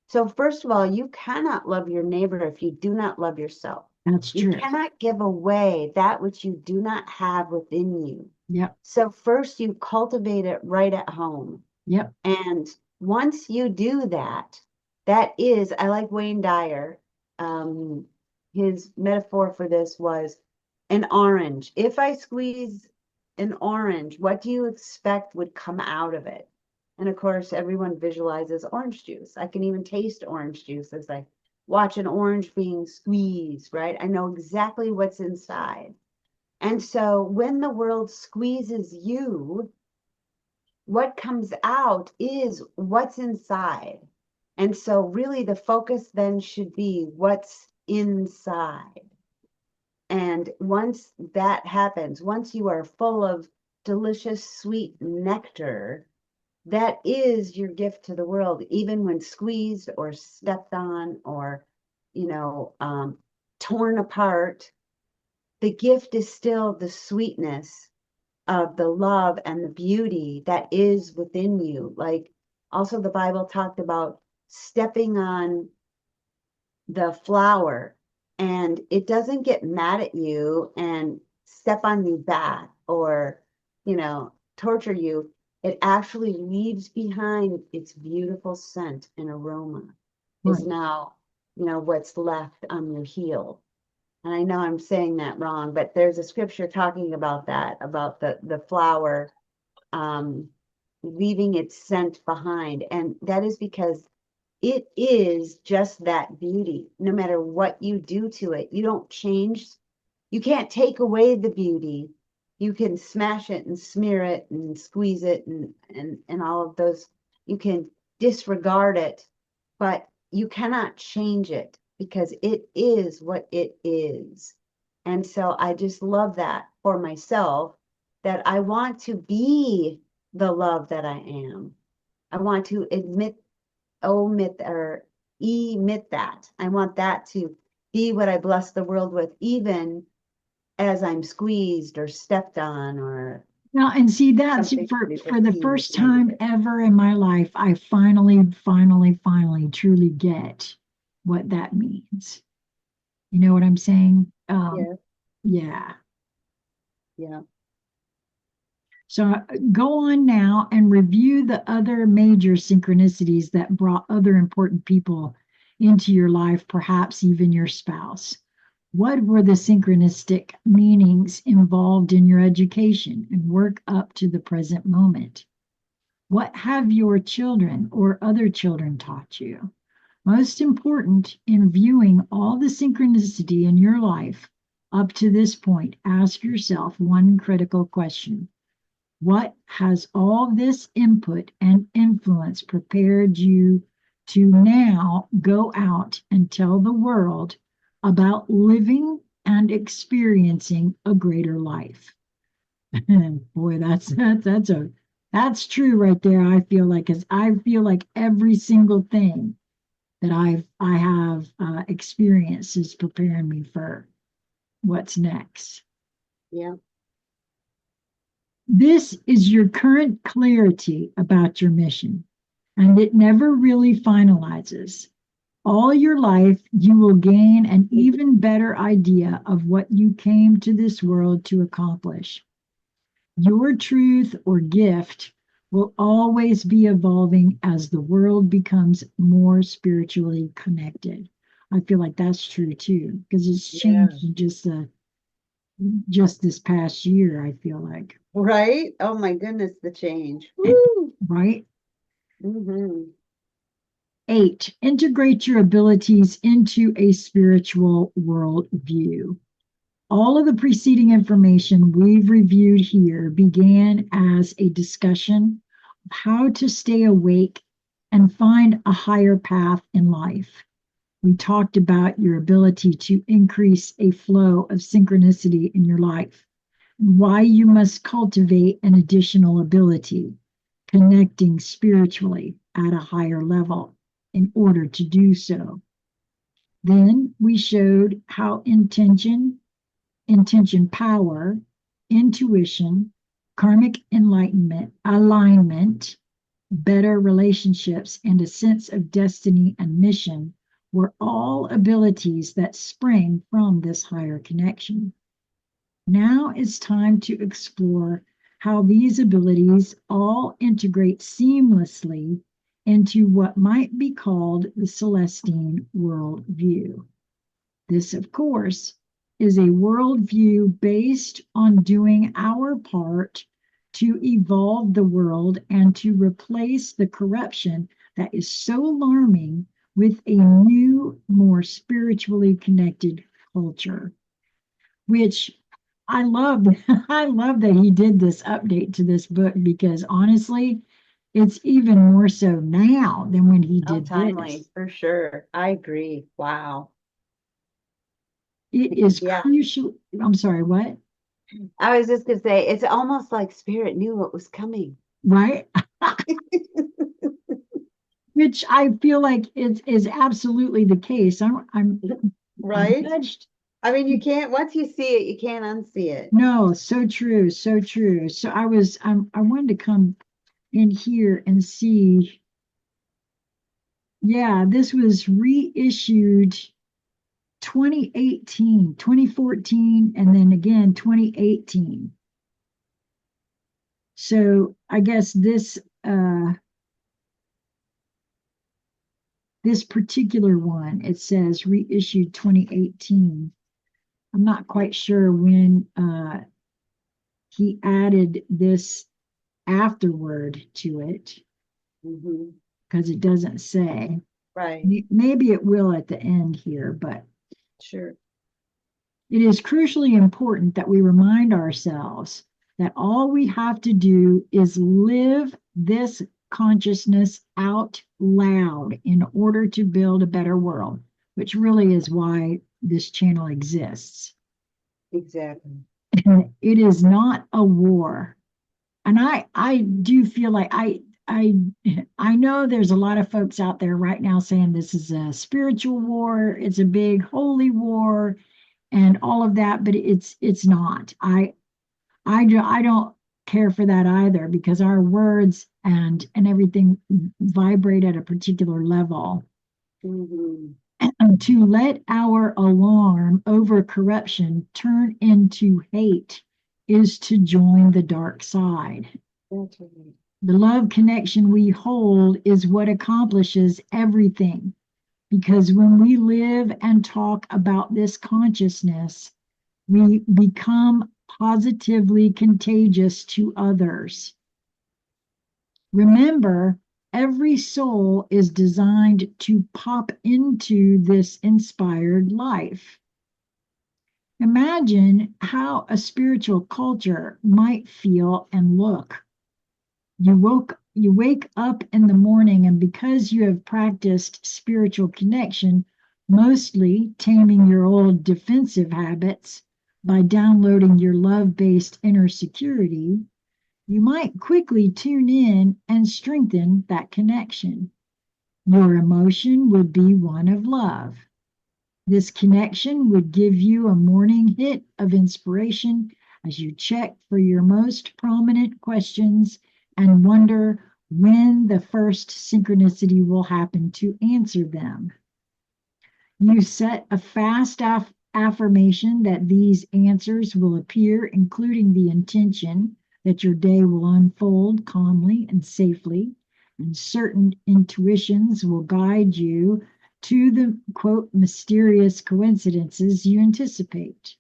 So first of all, you cannot love your neighbor if you do not love yourself. That's true. You cannot give away that which you do not have within you. Yep. So first you cultivate it right at home. Yep. And once you do that, that is, I like Wayne Dyer. His metaphor for this was an orange. If I squeeze an orange, what do you expect would come out of it? And of course, everyone visualizes orange juice. I can even taste orange juice as I watch an orange being squeezed, right? I know exactly what's inside. And so when the world squeezes you, what comes out is what's inside. And so really the focus then should be what's inside. And once that happens, once you are full of delicious, sweet nectar, that is your gift to the world, even when squeezed or stepped on or, torn apart. The gift is still the sweetness of the love and the beauty that is within you. Like also the Bible talked about stepping on the flower and it doesn't get mad at you and step on you back or, torture you. It actually leaves behind its beautiful scent and aroma is Right. now, what's left on your heel. And I know I'm saying that wrong, but there's a scripture talking about that, about the flower um, leaving its scent behind. And that is because it is just that beauty. No matter what you do to it, you don't change. You can't take away the beauty. You can smash it and smear it and squeeze it and all of those. You can disregard it, but you cannot change it because it is what it is. And so I just love that for myself, that I want to be the love that I am. I want to omit or emit that. I want that to be what I bless the world with, even as I'm squeezed or stepped on or Now, and see, that's something to be for the perceived as first time negative. ever in my life, I finally truly get what that means. You know what I'm saying? Yeah, Yeah. yeah. So go on now and review the other major synchronicities that brought other important people into your life, perhaps even your spouse. What were the synchronistic meanings involved in your education and work up to the present moment? What have your children or other children taught you? Most important, in viewing all the synchronicity in your life up to this point, ask yourself one critical question. What has all this input and influence prepared you to now go out and tell the world about living and experiencing a greater life? Boy, that's true right there. I feel like, because I feel like every single thing that I have experienced is preparing me for what's next. Yeah. This is your current clarity about your mission, and it never really finalizes. All your life, you will gain an even better idea of what you came to this world to accomplish. Your truth or gift will always be evolving as the world becomes more spiritually connected. I feel like that's true too, because it's Yeah. changed in just this past year, I feel like. Right? Oh my goodness, the change. Woo! Right? Mm-hmm. 8, integrate your abilities into a spiritual worldview. All of the preceding information we've reviewed here began as a discussion of how to stay awake and find a higher path in life. We talked about your ability to increase a flow of synchronicity in your life, and why you must cultivate an additional ability, connecting spiritually at a higher level in order to do so. Then we showed how intention power, intuition, karmic enlightenment, alignment, better relationships, and a sense of destiny and mission were all abilities that spring from this higher connection. Now it's time to explore how these abilities all integrate seamlessly into what might be called the Celestine worldview. This, of course, is a worldview based on doing our part to evolve the world and to replace the corruption that is so alarming with a new, more spiritually connected culture, which I love. I love that he did this update to this book, because honestly, it's even more so now than when he Oh, did timely this. for sure. I agree. Wow. It is Yeah. crucial. I'm sorry, what? I was just gonna say it's almost like spirit knew what was coming. right? Which I feel like is absolutely the case. I'm Right? judged. I mean, you can't, once you see it, you can't unsee it. No, so true, so true. So I wanted to come in here and see. Yeah, this was reissued 2018, 2014, and then again 2018. So I guess this particular one, it says reissued 2018. I'm not quite sure when he added this afterword to it because it doesn't say. Right. Maybe it will at the end here, but Sure. it is crucially important that we remind ourselves that all we have to do is live this consciousness out loud in order to build a better world, which really is why this channel exists. Exactly. It is not a war. And I do feel like I know there's a lot of folks out there right now saying this is a spiritual war, it's a big holy war and all of that, but it's not. I don't care for that either because our words and everything vibrate at a particular level. And to let our alarm over corruption turn into hate is to join the dark side. That's right. The love connection we hold is what accomplishes everything. Because when we live and talk about this consciousness, we become positively contagious to others. Remember, every soul is designed to pop into this inspired life. Imagine how a spiritual culture might feel and look. You wake up in the morning, and because you have practiced spiritual connection, mostly taming your old defensive habits by downloading your love-based inner security, you might quickly tune in and strengthen that connection. Your emotion would be one of love. This connection would give you a morning hit of inspiration as you check for your most prominent questions and wonder when the first synchronicity will happen to answer them. You set a fast affirmation that these answers will appear, including the intention that your day will unfold calmly and safely, and certain intuitions will guide you to the, quote, mysterious coincidences you anticipate.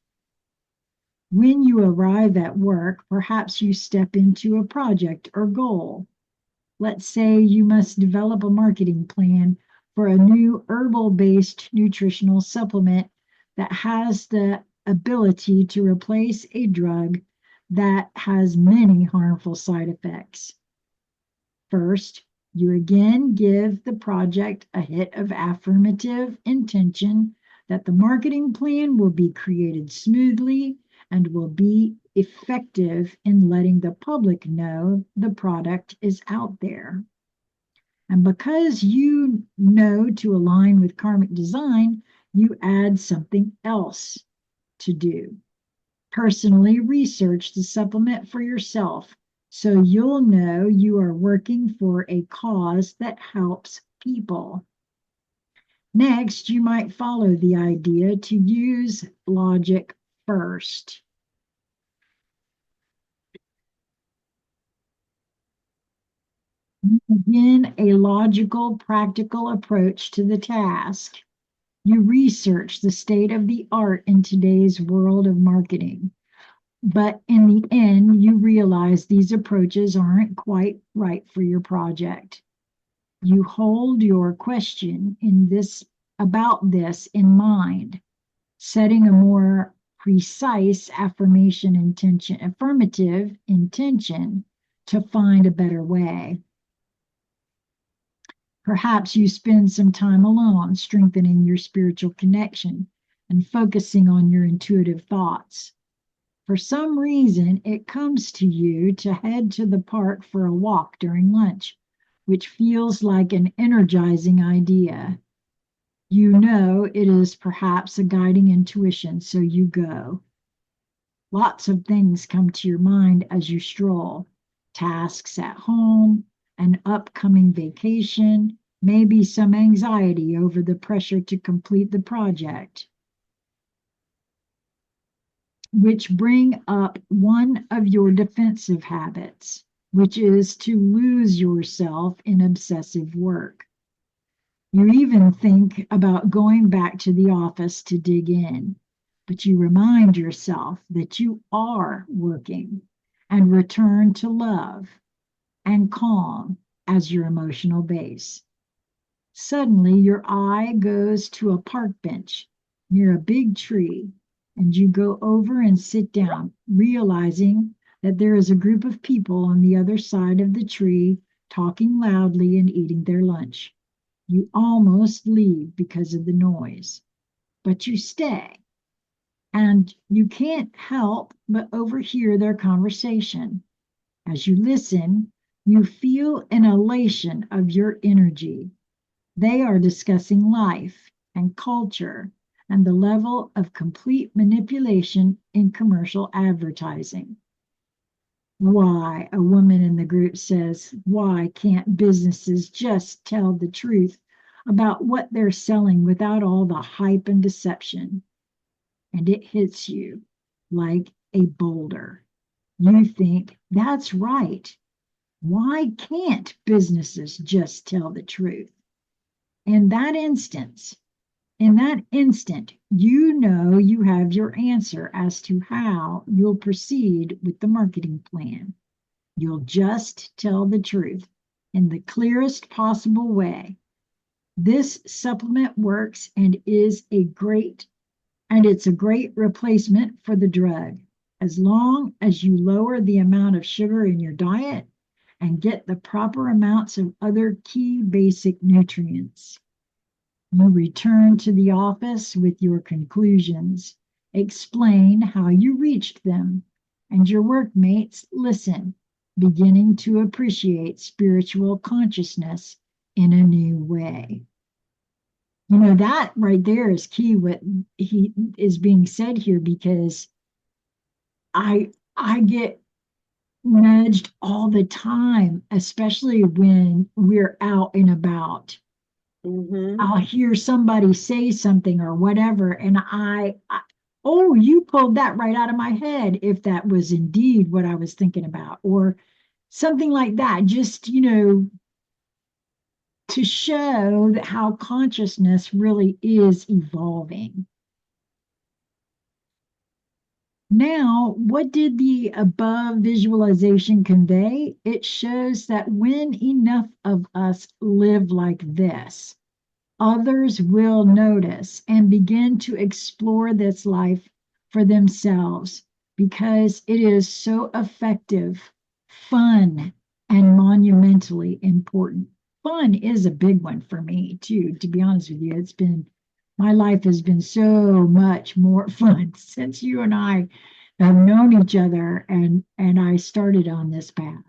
When you arrive at work, perhaps you step into a project or goal. Let's say you must develop a marketing plan for a new herbal-based nutritional supplement that has the ability to replace a drug that has many harmful side effects. First, you again give the project a hit of affirmative intention that the marketing plan will be created smoothly and will be effective in letting the public know the product is out there. And because you know to align with karmic design, you add something else to do. Personally research the supplement for yourself so you'll know you are working for a cause that helps people. Next, you might follow the idea to use logic first. Begin a logical, practical approach to the task. You research the state of the art in today's world of marketing. But in the end, you realize these approaches aren't quite right for your project. You hold your question about this in mind, setting a more precise affirmative intention to find a better way. Perhaps you spend some time alone, strengthening your spiritual connection and focusing on your intuitive thoughts. For some reason, it comes to you to head to the park for a walk during lunch, which feels like an energizing idea. You know it is perhaps a guiding intuition, so you go. Lots of things come to your mind as you stroll. Tasks at home, an upcoming vacation, maybe some anxiety over the pressure to complete the project, which bring up one of your defensive habits, which is to lose yourself in obsessive work. You even think about going back to the office to dig in, but you remind yourself that you are working and return to love and calm as your emotional base. Suddenly, your eye goes to a park bench near a big tree, and you go over and sit down, realizing that there is a group of people on the other side of the tree talking loudly and eating their lunch. You almost leave because of the noise, but you stay, and you can't help but overhear their conversation. As you listen, you feel an elation of your energy. They are discussing life and culture and the level of complete manipulation in commercial advertising. Why, a woman in the group says, why can't businesses just tell the truth about what they're selling without all the hype and deception? And it hits you like a boulder. You think, that's right. Why can't businesses just tell the truth? In that instance, in that instant, you know you have your answer as to how you'll proceed with the marketing plan. You'll just tell the truth in the clearest possible way. This supplement works and it's a great replacement for the drug. As long as you lower the amount of sugar in your diet and get the proper amounts of other key basic nutrients. You return to the office with your conclusions, explain how you reached them, and your workmates listen, beginning to appreciate spiritual consciousness in a new way. You know, that right there is key, what he is being said here, because I get nudged all the time, especially when we're out and about. I'll hear somebody say something or whatever, and oh, you pulled that right out of my head, if that was indeed what I was thinking about, or something like that, just, to show that how consciousness really is evolving. Now, what did the above visualization convey? It shows that when enough of us live like this, others will notice and begin to explore this life for themselves because it is so effective, fun, and monumentally important. Fun is a big one for me, too, to be honest with you. My life has been so much more fun since you and I have known each other and I started on this path.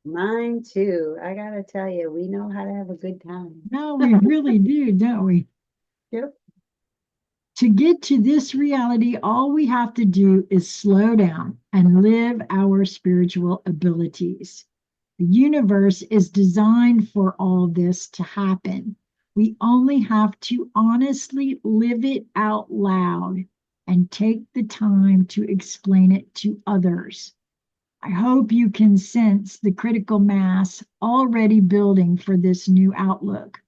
Mine too. I gotta tell you, we know how to have a good time. No, we really do, don't we? Yep. To get to this reality, all we have to do is slow down and live our spiritual abilities. The universe is designed for all this to happen. We only have to honestly live it out loud and take the time to explain it to others. I hope you can sense the critical mass already building for this new outlook,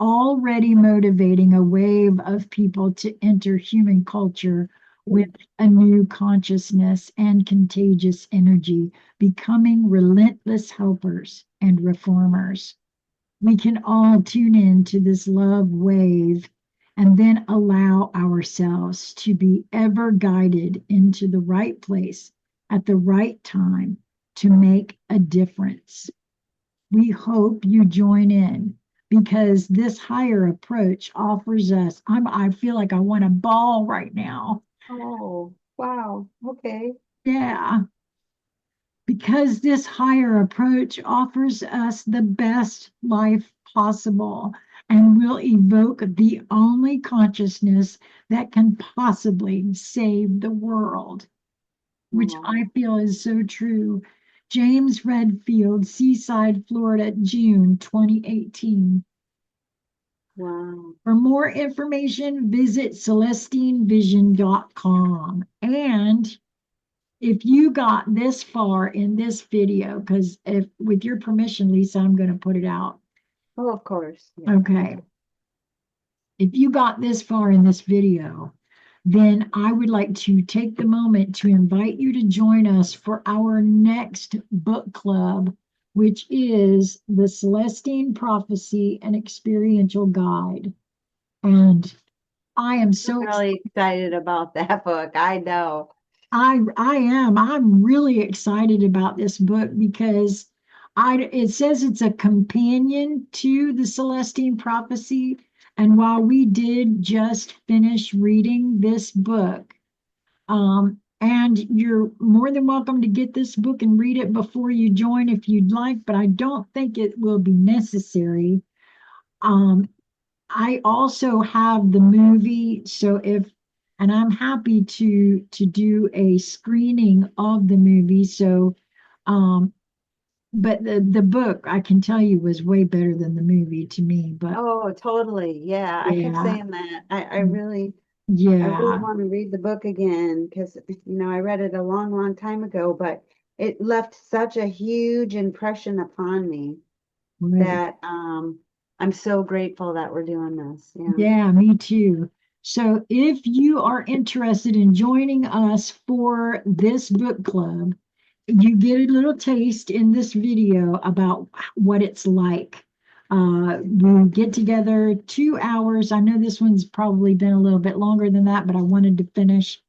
already motivating a wave of people to enter human culture with a new consciousness and contagious energy, becoming relentless helpers and reformers. We can all tune in to this love wave and then allow ourselves to be ever guided into the right place at the right time to make a difference. We hope you join in because this higher approach offers us, I feel like I want to bawl right now. Oh, Wow. Okay. Yeah, because this higher approach offers us the best life possible and will evoke the only consciousness that can possibly save the world, which Wow. I feel is so true. James Redfield, Seaside, Florida, June 2018. Wow. For more information, visit celestinevision.com. And if you got this far in this video, because if with your permission, Lisa, I'm going to put it out. Oh, of course. Yeah. Okay. If you got this far in this video, then I would like to take the moment to invite you to join us for our next book club, which is the Celestine Prophecy and Experiential Guide. And I am I'm so really excited about that book. I know. I am. I'm really excited about this book because it says it's a companion to the Celestine Prophecy. And while we did just finish reading this book, and you're more than welcome to get this book and read it before you join if you'd like, but I don't think it will be necessary. Um, I also have the movie, so and I'm happy to do a screening of the movie. So, um, but the book I can tell you was way better than the movie to me. But Oh, totally. Yeah. I kept yeah, saying that. I really yeah, want to read the book again because, I read it a long, long time ago, but it left such a huge impression upon me right. that I'm so grateful that we're doing this. Yeah. Yeah, me too. So if you are interested in joining us for this book club, you get a little taste in this video about what it's like. We get together 2 hours. I know this one's probably been a little bit longer than that, but I wanted to finish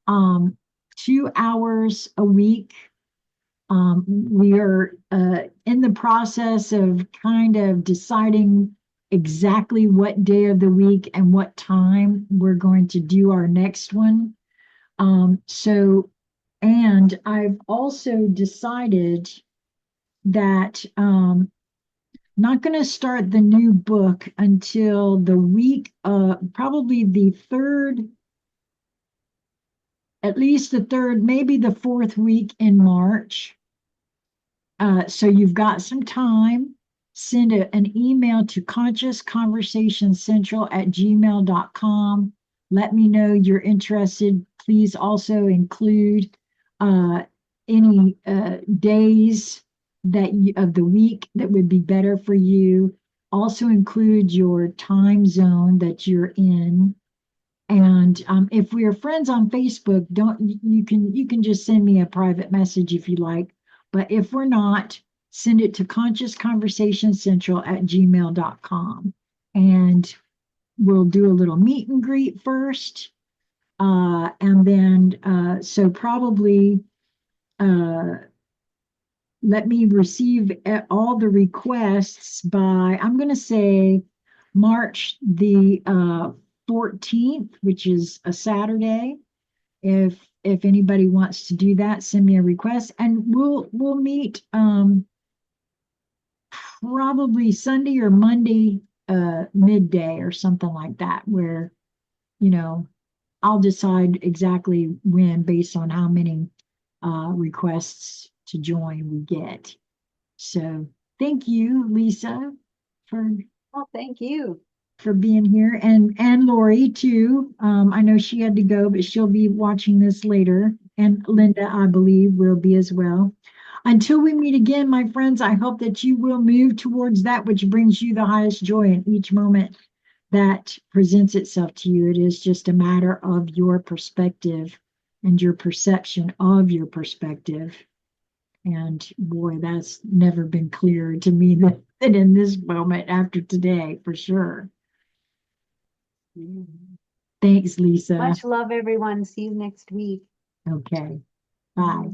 2 hours a week. We are in the process of kind of deciding exactly what day of the week and what time we're going to do our next one. And I've also decided that not going to start the new book until the week, probably the third, at least the third, maybe the fourth week in March. So you've got some time. Send an email to consciousconversationscentral@gmail.com. Let me know you're interested. Please also include uh, any days of the week that would be better for you. Also include your time zone that you're in. And if we are friends on Facebook, don't you can just send me a private message if you like. But if we're not, send it to consciousconversationscentral@gmail.com. And we'll do a little meet and greet first. And then so probably uh, let me receive all the requests by, I'm going to say March the 14th, which is a Saturday. If anybody wants to do that, send me a request, and we'll meet probably Sunday or Monday midday or something like that, where you know I'll decide exactly when based on how many requests to join we get. So thank you, Lisa, for Oh, thank you. being here, and Lori too. I know she had to go, but she'll be watching this later. And Linda, I believe, will be as well. Until we meet again, my friends, I hope that you will move towards that which brings you the highest joy in each moment that presents itself to you. It is just a matter of your perspective and your perception of your perspective. And boy, that's never been clearer to me than in this moment after today, for sure. Mhm. Thanks, Lisa. Much love, everyone. See you next week. Okay, bye.